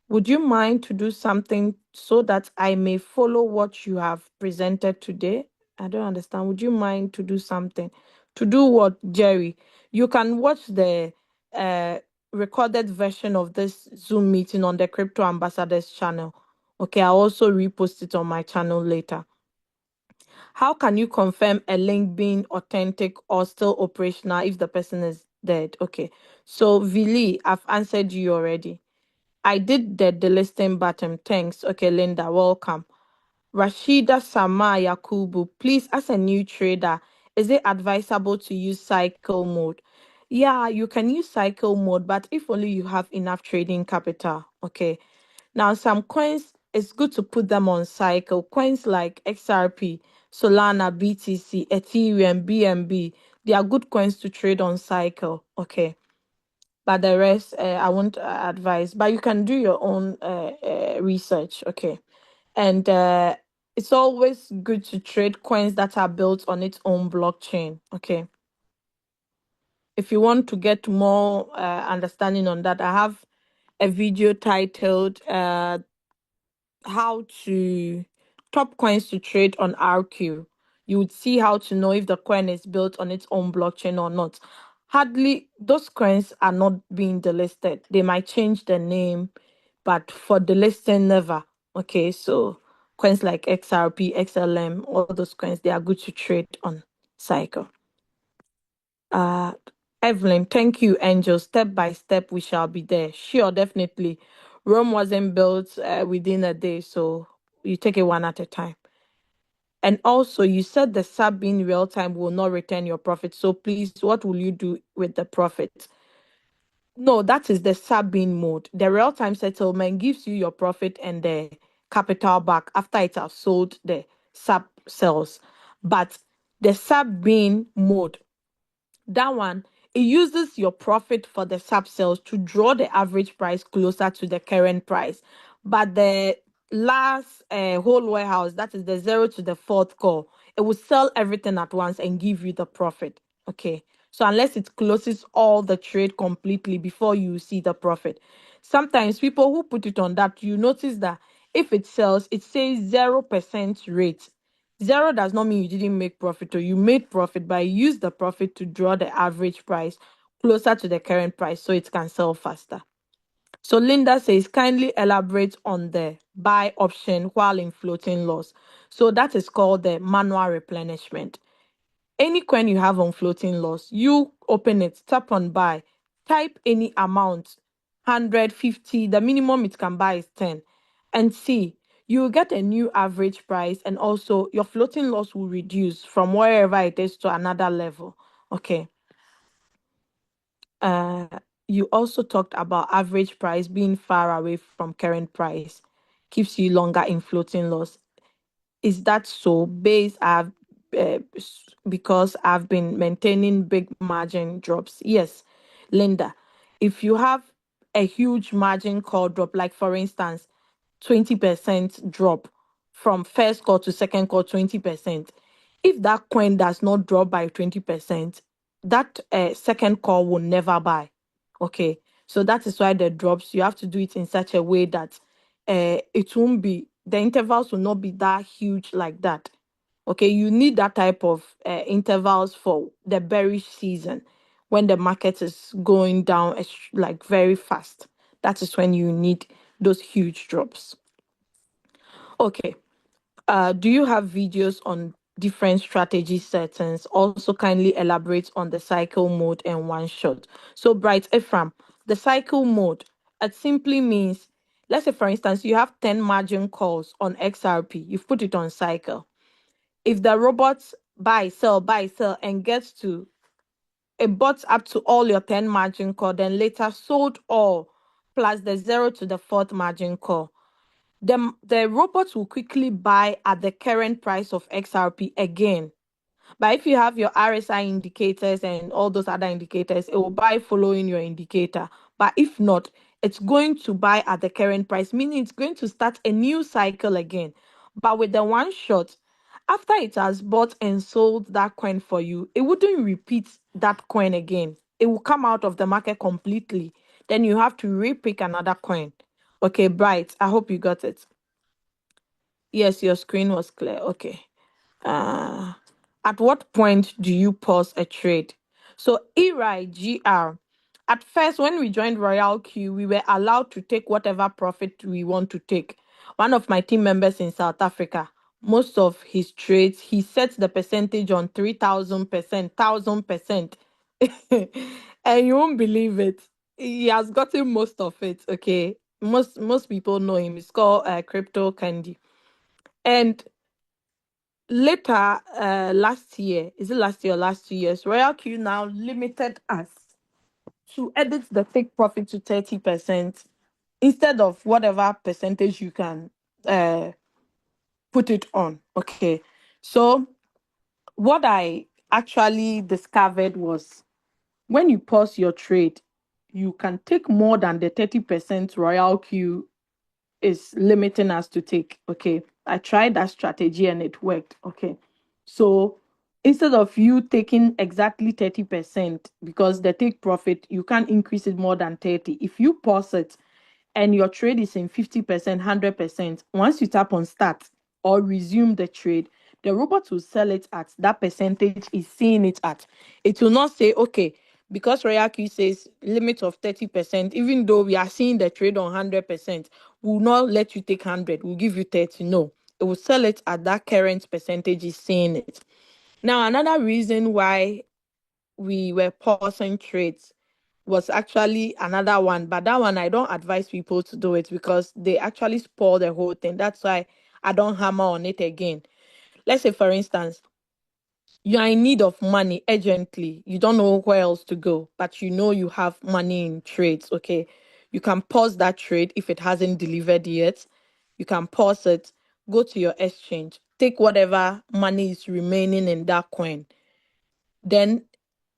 Would you mind to do something so that I may follow what you have presented today? I don't understand. Would you mind to do something? To do what, Jerry? You can watch the uh, recorded version of this Zoom meeting on the Crypto Ambassadors channel. Okay, I'll also repost it on my channel later. How can you confirm a link being authentic or still operational if the person is dead? Okay, so Vili, I've answered you already. I did the delisting button. Thanks. Okay, Linda, welcome. Rashida Sama Yakubu, please, as a new trader, is it advisable to use cycle mode? Yeah, you can use cycle mode, but if only you have enough trading capital. Okay. Now, some coins, it's good to put them on cycle. Coins like XRP, Solana, BTC, Ethereum, BNB, they are good coins to trade on cycle. Okay. But the rest, I won't advise. But you can do your own research, okay? And it's always good to trade coins that are built on its own blockchain, okay? If you want to get more understanding on that, I have a video titled how to top coins to trade on RQ. You would see how to know if the coin is built on its own blockchain or not. Hardly those coins are not being delisted. They might change the name, but for delisting, never. Okay, so coins like XRP, XLM, all those coins, they are good to trade on Cycle. Uh Evelyn, thank you, Angel. Step by step, we shall be there. Sure, definitely. Rome wasn't built within a day, so you take it one at a time. And also, you said the sub being real time will not return your profit. So please, what will you do with the profit? No, that is the sub being mode. The real time settlement gives you your profit and the capital back after it has sold the sub cells. But the sub being mode, that one, it uses your profit for the sub sales to draw the average price closer to the current price. But the last whole warehouse, that is the zero to the fourth call, it will sell everything at once and give you the profit. Okay. So unless it closes all the trade completely before you see the profit. Sometimes people who put it on that, you notice that if it sells, it says 0% rate. Zero does not mean you didn't make profit or you made profit, but you use the profit to draw the average price closer to the current price so it can sell faster. So Linda says, kindly elaborate on the buy option while in floating loss. So that is called the manual replenishment. Any coin you have on floating loss, you open it, tap on buy, type any amount, 150, the minimum it can buy is 10, and see, you will get a new average price, and also your floating loss will reduce from wherever it is to another level. Okay. Uh, you also talked about average price being far away from current price, keeps you longer in floating loss. Is that so? Because I've been maintaining big margin drops. Yes, Linda. If you have a huge margin call drop, like for instance, 20% drop from first call to second call, 20%. If that coin does not drop by 20%, that second call will never buy. Okay. So that is why the drops, you have to do it in such a way that it won't be, the intervals will not be that huge like that. Okay. You need that type of intervals for the bearish season when the market is going down like very fast. That is when you need those huge drops. Okay. Do you have videos on different strategy settings? Also, kindly elaborate on the cycle mode and one shot. So, Bright Ephraim, the cycle mode, it simply means, let's say, for instance, you have 10 margin calls on XRP, you've put it on cycle. If the robots buy, sell, and gets to it bought up to all your 10 margin call, then later sold all plus the 0 to the fourth margin call, the robots will quickly buy at the current price of XRP again. But if you have your RSI indicators and all those other indicators, it will buy following your indicator. But if not, it's going to buy at the current price, meaning it's going to start a new cycle again. But with the one shot, after it has bought and sold that coin for you, it wouldn't repeat that coin again. It will come out of the market completely. Then you have to repick another coin. Okay, Bright, I hope you got it. Yes, your screen was clear. Okay. Uh, at what point do you pause a trade? So, ERI GR. At first, when we joined RoyalQ, we were allowed to take whatever profit we want to take. One of my team members in South Africa, most of his trades, he sets the percentage on 3,000%, 1,000%. And you won't believe it. He has gotten most of it. Okay. Most people know him. It's called Crypto Candy. And later, last year, is it last year or last 2 years, RoyalQ now limited us to edit the take profit to 30% instead of whatever percentage you can uh, put it on. Okay. So, what I actually discovered was when you pause your trade, you can take more than the 30% RoyalQ is limiting us to take. Okay. I tried that strategy and it worked. Okay. So instead of you taking exactly 30%, because the take profit, you can't increase it more than 30. If you pause it and your trade is in 50%, 100%, once you tap on start or resume the trade, the robot will sell it at that percentage is seeing it at. It will not say, okay, because RoyalQ says limit of 30%, even though we are seeing the trade on 100%, we'll not let you take 100, we'll give you 30. No, it will sell it at that current percentage is seeing it. Now, another reason why we were pausing trades was actually another one, but that one I don't advise people to do it because they actually spoil the whole thing. That's why I don't hammer on it again. Let's say, for instance, you are in need of money urgently. You don't know where else to go, but you know you have money in trades. Okay. You can pause that trade if it hasn't delivered yet. You can pause it, go to your exchange, take whatever money is remaining in that coin. Then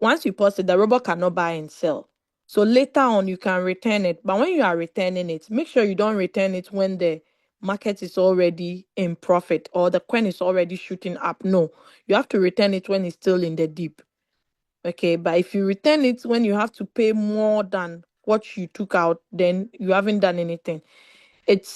once you pause it, the robot cannot buy and sell. So later on, you can return it. But when you are returning it, make sure you don't return it when the market is already in profit or the coin is already shooting up. No, you have to return it when it's still in the dip. Okay, but if you return it when you have to pay more than what you took out, then you haven't done anything. It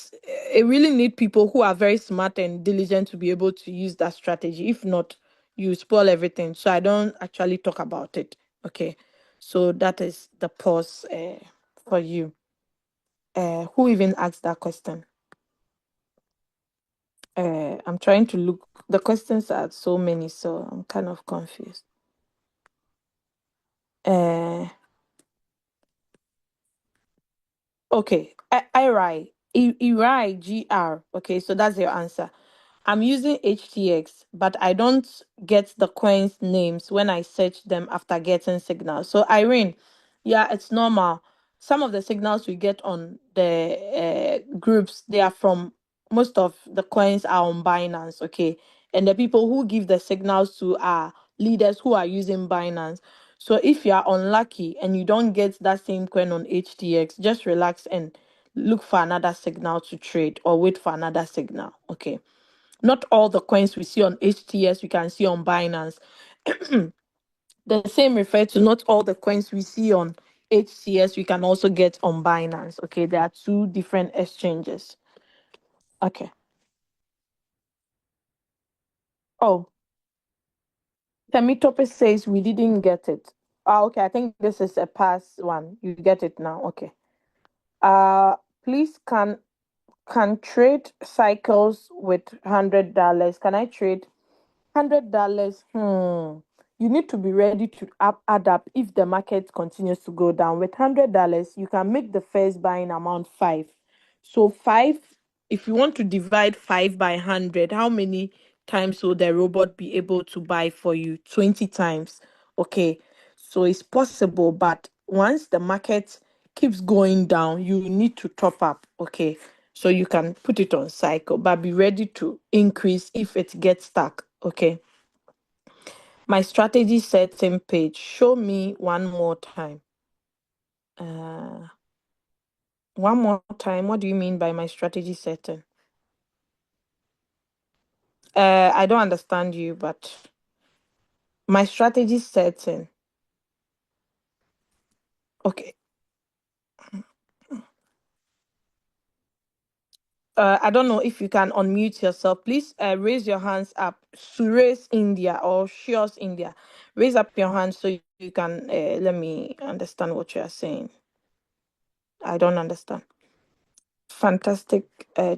really need people who are very smart and diligent to be able to use that strategy. If not, you spoil everything. So I don't actually talk about it. Okay, so that is the pause for you. Who even asked that question? I'm trying to look. The questions are so many, so I'm kind of confused. Uh, okay, Irai GR. Okay, so that's your answer. I'm using HTX, but I don't get the coins names when I search them after getting signals. So Irene, yeah, it's normal. Some of the signals we get on the groups, they are from most of the coins are on Binance, okay? And the people who give the signals to are leaders who are using Binance. So if you are unlucky and you don't get that same coin on HTX, just relax and look for another signal to trade or wait for another signal, okay? Not all the coins we see on HTS we can see on Binance. The same refers to not all the coins we see on HCS we can also get on Binance. Okay, there are two different exchanges. Okay. Oh, Temitope says we didn't get it. Okay, I think this is a past one. You get it now. Okay. Uh, please can trade cycles with $100. Can I trade $100? You need to be ready to adapt if the market continues to go down. With $100, you can make the first buying amount five. So five, if you want to divide five by 100, how many times will the robot be able to buy for you? 20 times. Okay. So it's possible, but once the market keeps going down, you need to top up. Okay. So you can put it on cycle, but be ready to increase if it gets stuck. Okay. My strategy setting page. Show me one more time. Uh, one more time. What do you mean by my strategy setting? I don't understand you, but my strategy setting. Okay. I don't know if you can unmute yourself. Please raise your hands up. Suresh India or Shios India. Raise up your hands so you can let me understand what you are saying. I don't understand. Fantastic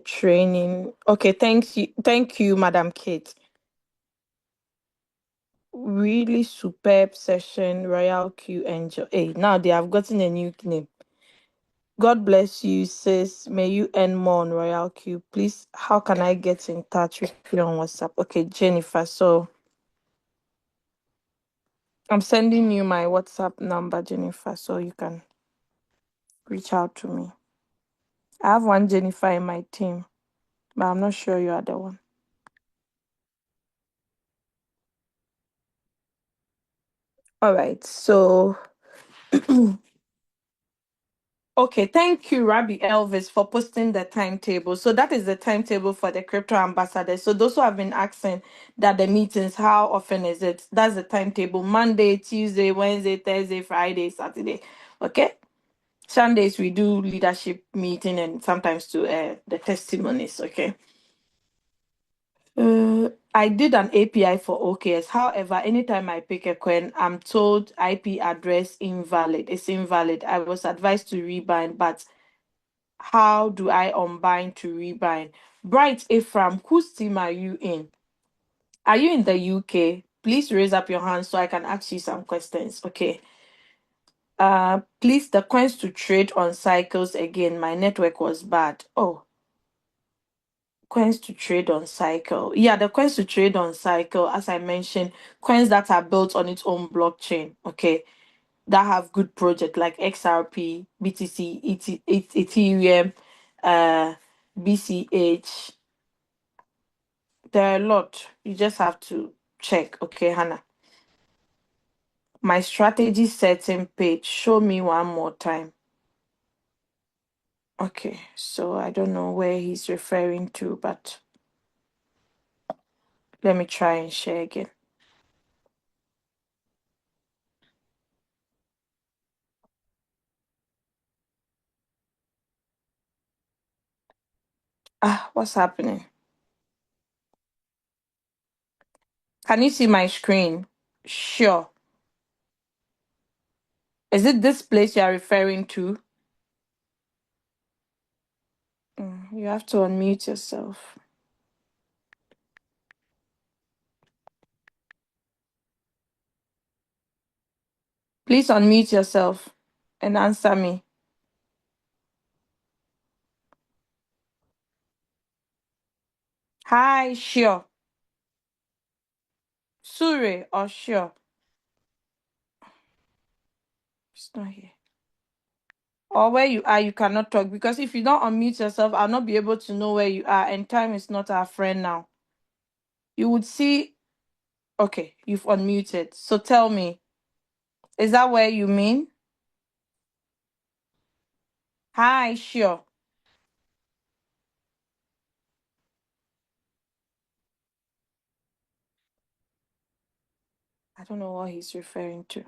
training. Okay, thank you, Madam Kate. Really superb session, RoyalQ Angel. Hey, now they have gotten a new name. God bless you, sis. May you earn more on RoyalQ. Please, how can I get in touch with you on WhatsApp? Okay, Jennifer. So I'm sending you my WhatsApp number, Jennifer, so you can reach out to me. I have one Jennifer in my team, but I'm not sure you are the one. All right, so okay, thank you, Rabbi Elvis, for posting the timetable. So that is the timetable for the crypto ambassadors. So those who have been asking that the meetings, how often is it? That's the timetable: Monday, Tuesday, Wednesday, Thursday, Friday, Saturday. Okay. Sundays we do leadership meeting and sometimes to the testimonies. Okay. I did an API for OKS. However, anytime I pick a coin, I'm told IP address invalid. It's invalid. I was advised to rebind, but how do I unbind to rebind? Bright Ephraim, whose team are you in? Are you in the UK? Please raise up your hand so I can ask you some questions. Okay. Please, the coins to trade on cycles again. My network was bad. Oh, coins to trade on cycle. Yeah, the coins to trade on cycle, as I mentioned, coins that are built on its own blockchain. Okay, that have good project like XRP, BTC, Ethereum, uh, BCH. There are a lot. You just have to check. Okay, Hannah. My strategy setting page. Show me one more time. Okay, so I don't know where he's referring to, but let me try and share again. What's happening? Can you see my screen? Sure. Is it this place you are referring to? You have to unmute yourself. Please unmute yourself and answer me. Hi, sure. Sure or sure? It's not here. Or where you are, you cannot talk because if you don't unmute yourself, I'll not be able to know where you are, and time is not our friend now. You would see, okay, you've unmuted. So tell me, is that where you mean? Hi, sure. I don't know what he's referring to.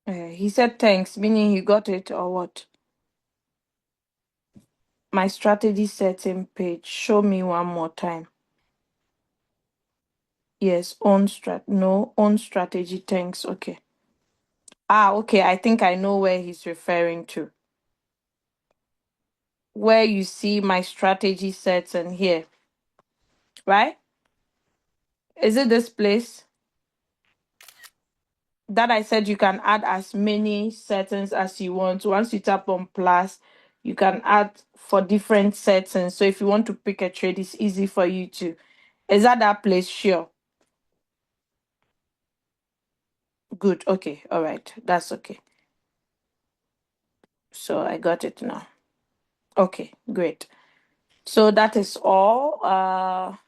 He said thanks, meaning he got it or what? My strategy setting page. Show me one more time. Yes, own strategy. Thanks. Okay. Okay. I think I know where he's referring to. Where you see my strategy sets and here, right? Is it this place that I said you can add as many settings as you want? Once you tap on plus, you can add for different settings. So if you want to pick a trade, it's easy for you to. Is that place? Sure. Good. Okay. All right. That's okay. So I got it now. Okay. Great. So that is all.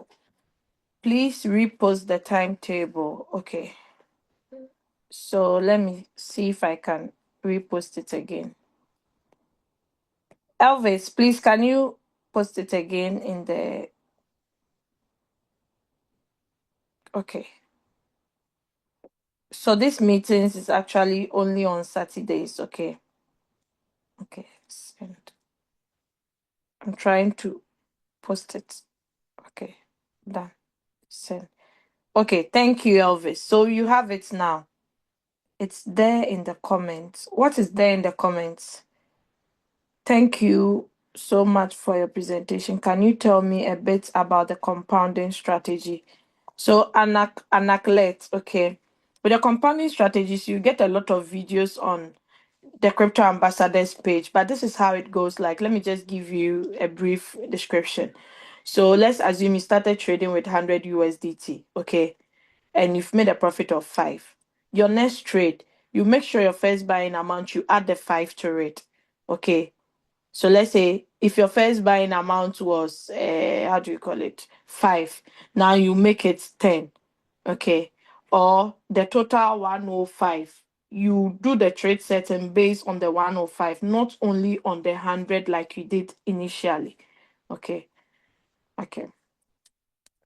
Please repost the timetable. Okay. So let me see if I can repost it again. Elvis, please, can you post it again in the... Okay. So this meetings is actually only on Saturdays. Okay. Okay. Send. I'm trying to post it. Okay. Done. Send. Okay. Thank you, Elvis. So you have it now. It's there in the comments. What is there in the comments? Thank you so much for your presentation. Can you tell me a bit about the compounding strategy? So, Anaklet, okay. With the compounding strategies, you get a lot of videos on the Crypto Ambassadors page, but this is how it goes. Like, let me just give you a brief description. So, let's assume you started trading with 100 USDT, okay, and you've made a profit of 5. Your next trade, you make sure your first buying amount, you add the 5 to it, okay. So let's say if your first buying amount was how do you call it, 5, now you make it 10, okay, or the total 105. You do the trade setting based on the 105, not only on the 100 like you did initially. Okay. Okay.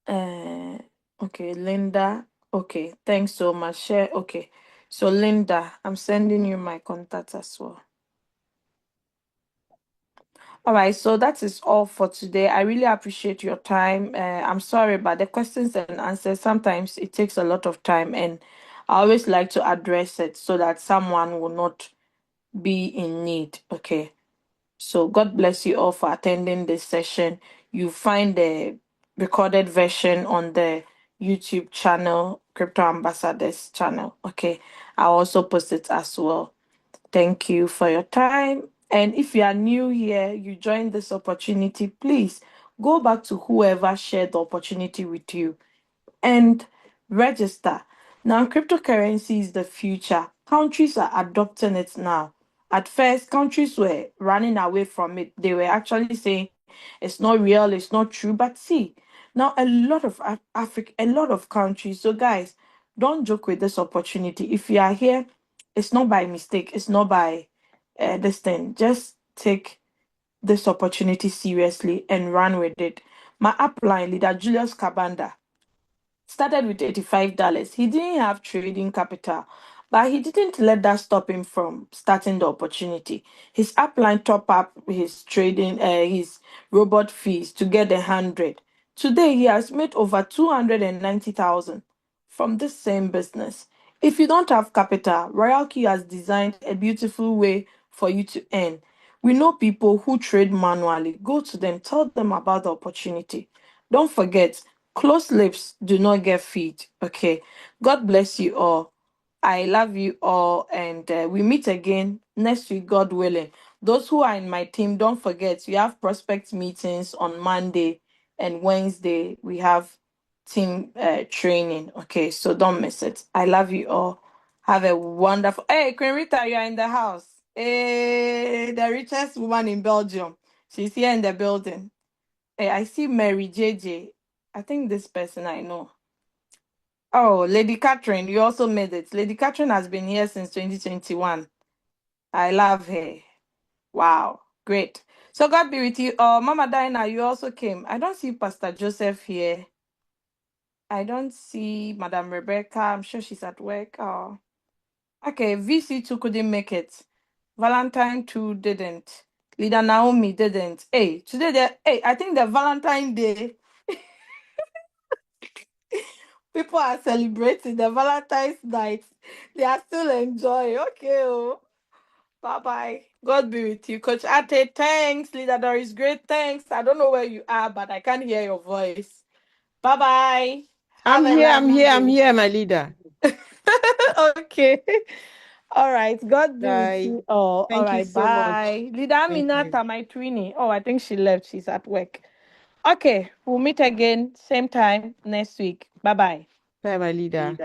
Uh, okay, Linda. Okay, thanks so much. Share. Okay, so Linda, I'm sending you my contact as well. All right, so that is all for today. I really appreciate your time. I'm sorry, but the questions and answers, sometimes it takes a lot of time, and I always like to address it so that someone will not be in need. Okay, so God bless you all for attending this session. You find the recorded version on the YouTube channel, Crypto Ambassadors channel. Okay, I'll also post it as well. Thank you for your time. And if you are new here, you joined this opportunity, please go back to whoever shared the opportunity with you and register. Now, cryptocurrency is the future. Countries are adopting it now. At first, countries were running away from it. They were actually saying it's not real, it's not true. But see, now a lot of Africa, a lot of countries. So, guys, don't joke with this opportunity. If you are here, it's not by mistake. It's not by this thing. Just take this opportunity seriously and run with it. My upline leader, Julius Kabanda, started with $85. He didn't have trading capital, but he didn't let that stop him from starting the opportunity. His upline top up his trading, his robot fees to get 100. Today, he has made over 290,000 from this same business. If you don't have capital, RoyalQ has designed a beautiful way for you to earn. We know people who trade manually. Go to them, tell them about the opportunity. Don't forget, closed lips do not get feed. Okay. God bless you all. I love you all. And we meet again next week, God willing. Those who are in my team, don't forget, we have prospect meetings on Monday and Wednesday. We have team training. Okay. So don't miss it. I love you all. Have a wonderful... Hey, Queen Rita, you are in the house. Hey, the richest woman in Belgium. She's here in the building. Hey, I see Mary JJ. I think this person I know. Oh, Lady Catherine, you also made it. Lady Catherine has been here since 2021. I love her. Wow, great. So God be with you. Oh, Mama Dinah, you also came. I don't see Pastor Joseph here. I don't see Madam Rebecca. I'm sure she's at work. Oh, okay. VC2 couldn't make it. Valentine 2 didn't. Leader Naomi didn't. Hey, today, I think the Valentine Day People are celebrating the Valentine's night. They are still enjoying. Okay. Oh. Bye bye. God be with you. Coach Ate, thanks. Leader Doris, great. Thanks. I don't know where you are, but I can hear your voice. Bye bye. Have I'm a here, I'm lovely here, I'm day. here, my leader. Okay. All right. God be with Bye. you. Oh, all Thank you right. so much. Bye. Leader Thank you. Aminata, my twinnie. Oh, I think she left. She's at work. Okay. We'll meet again, same time next week. Bye bye. Bye, my leader.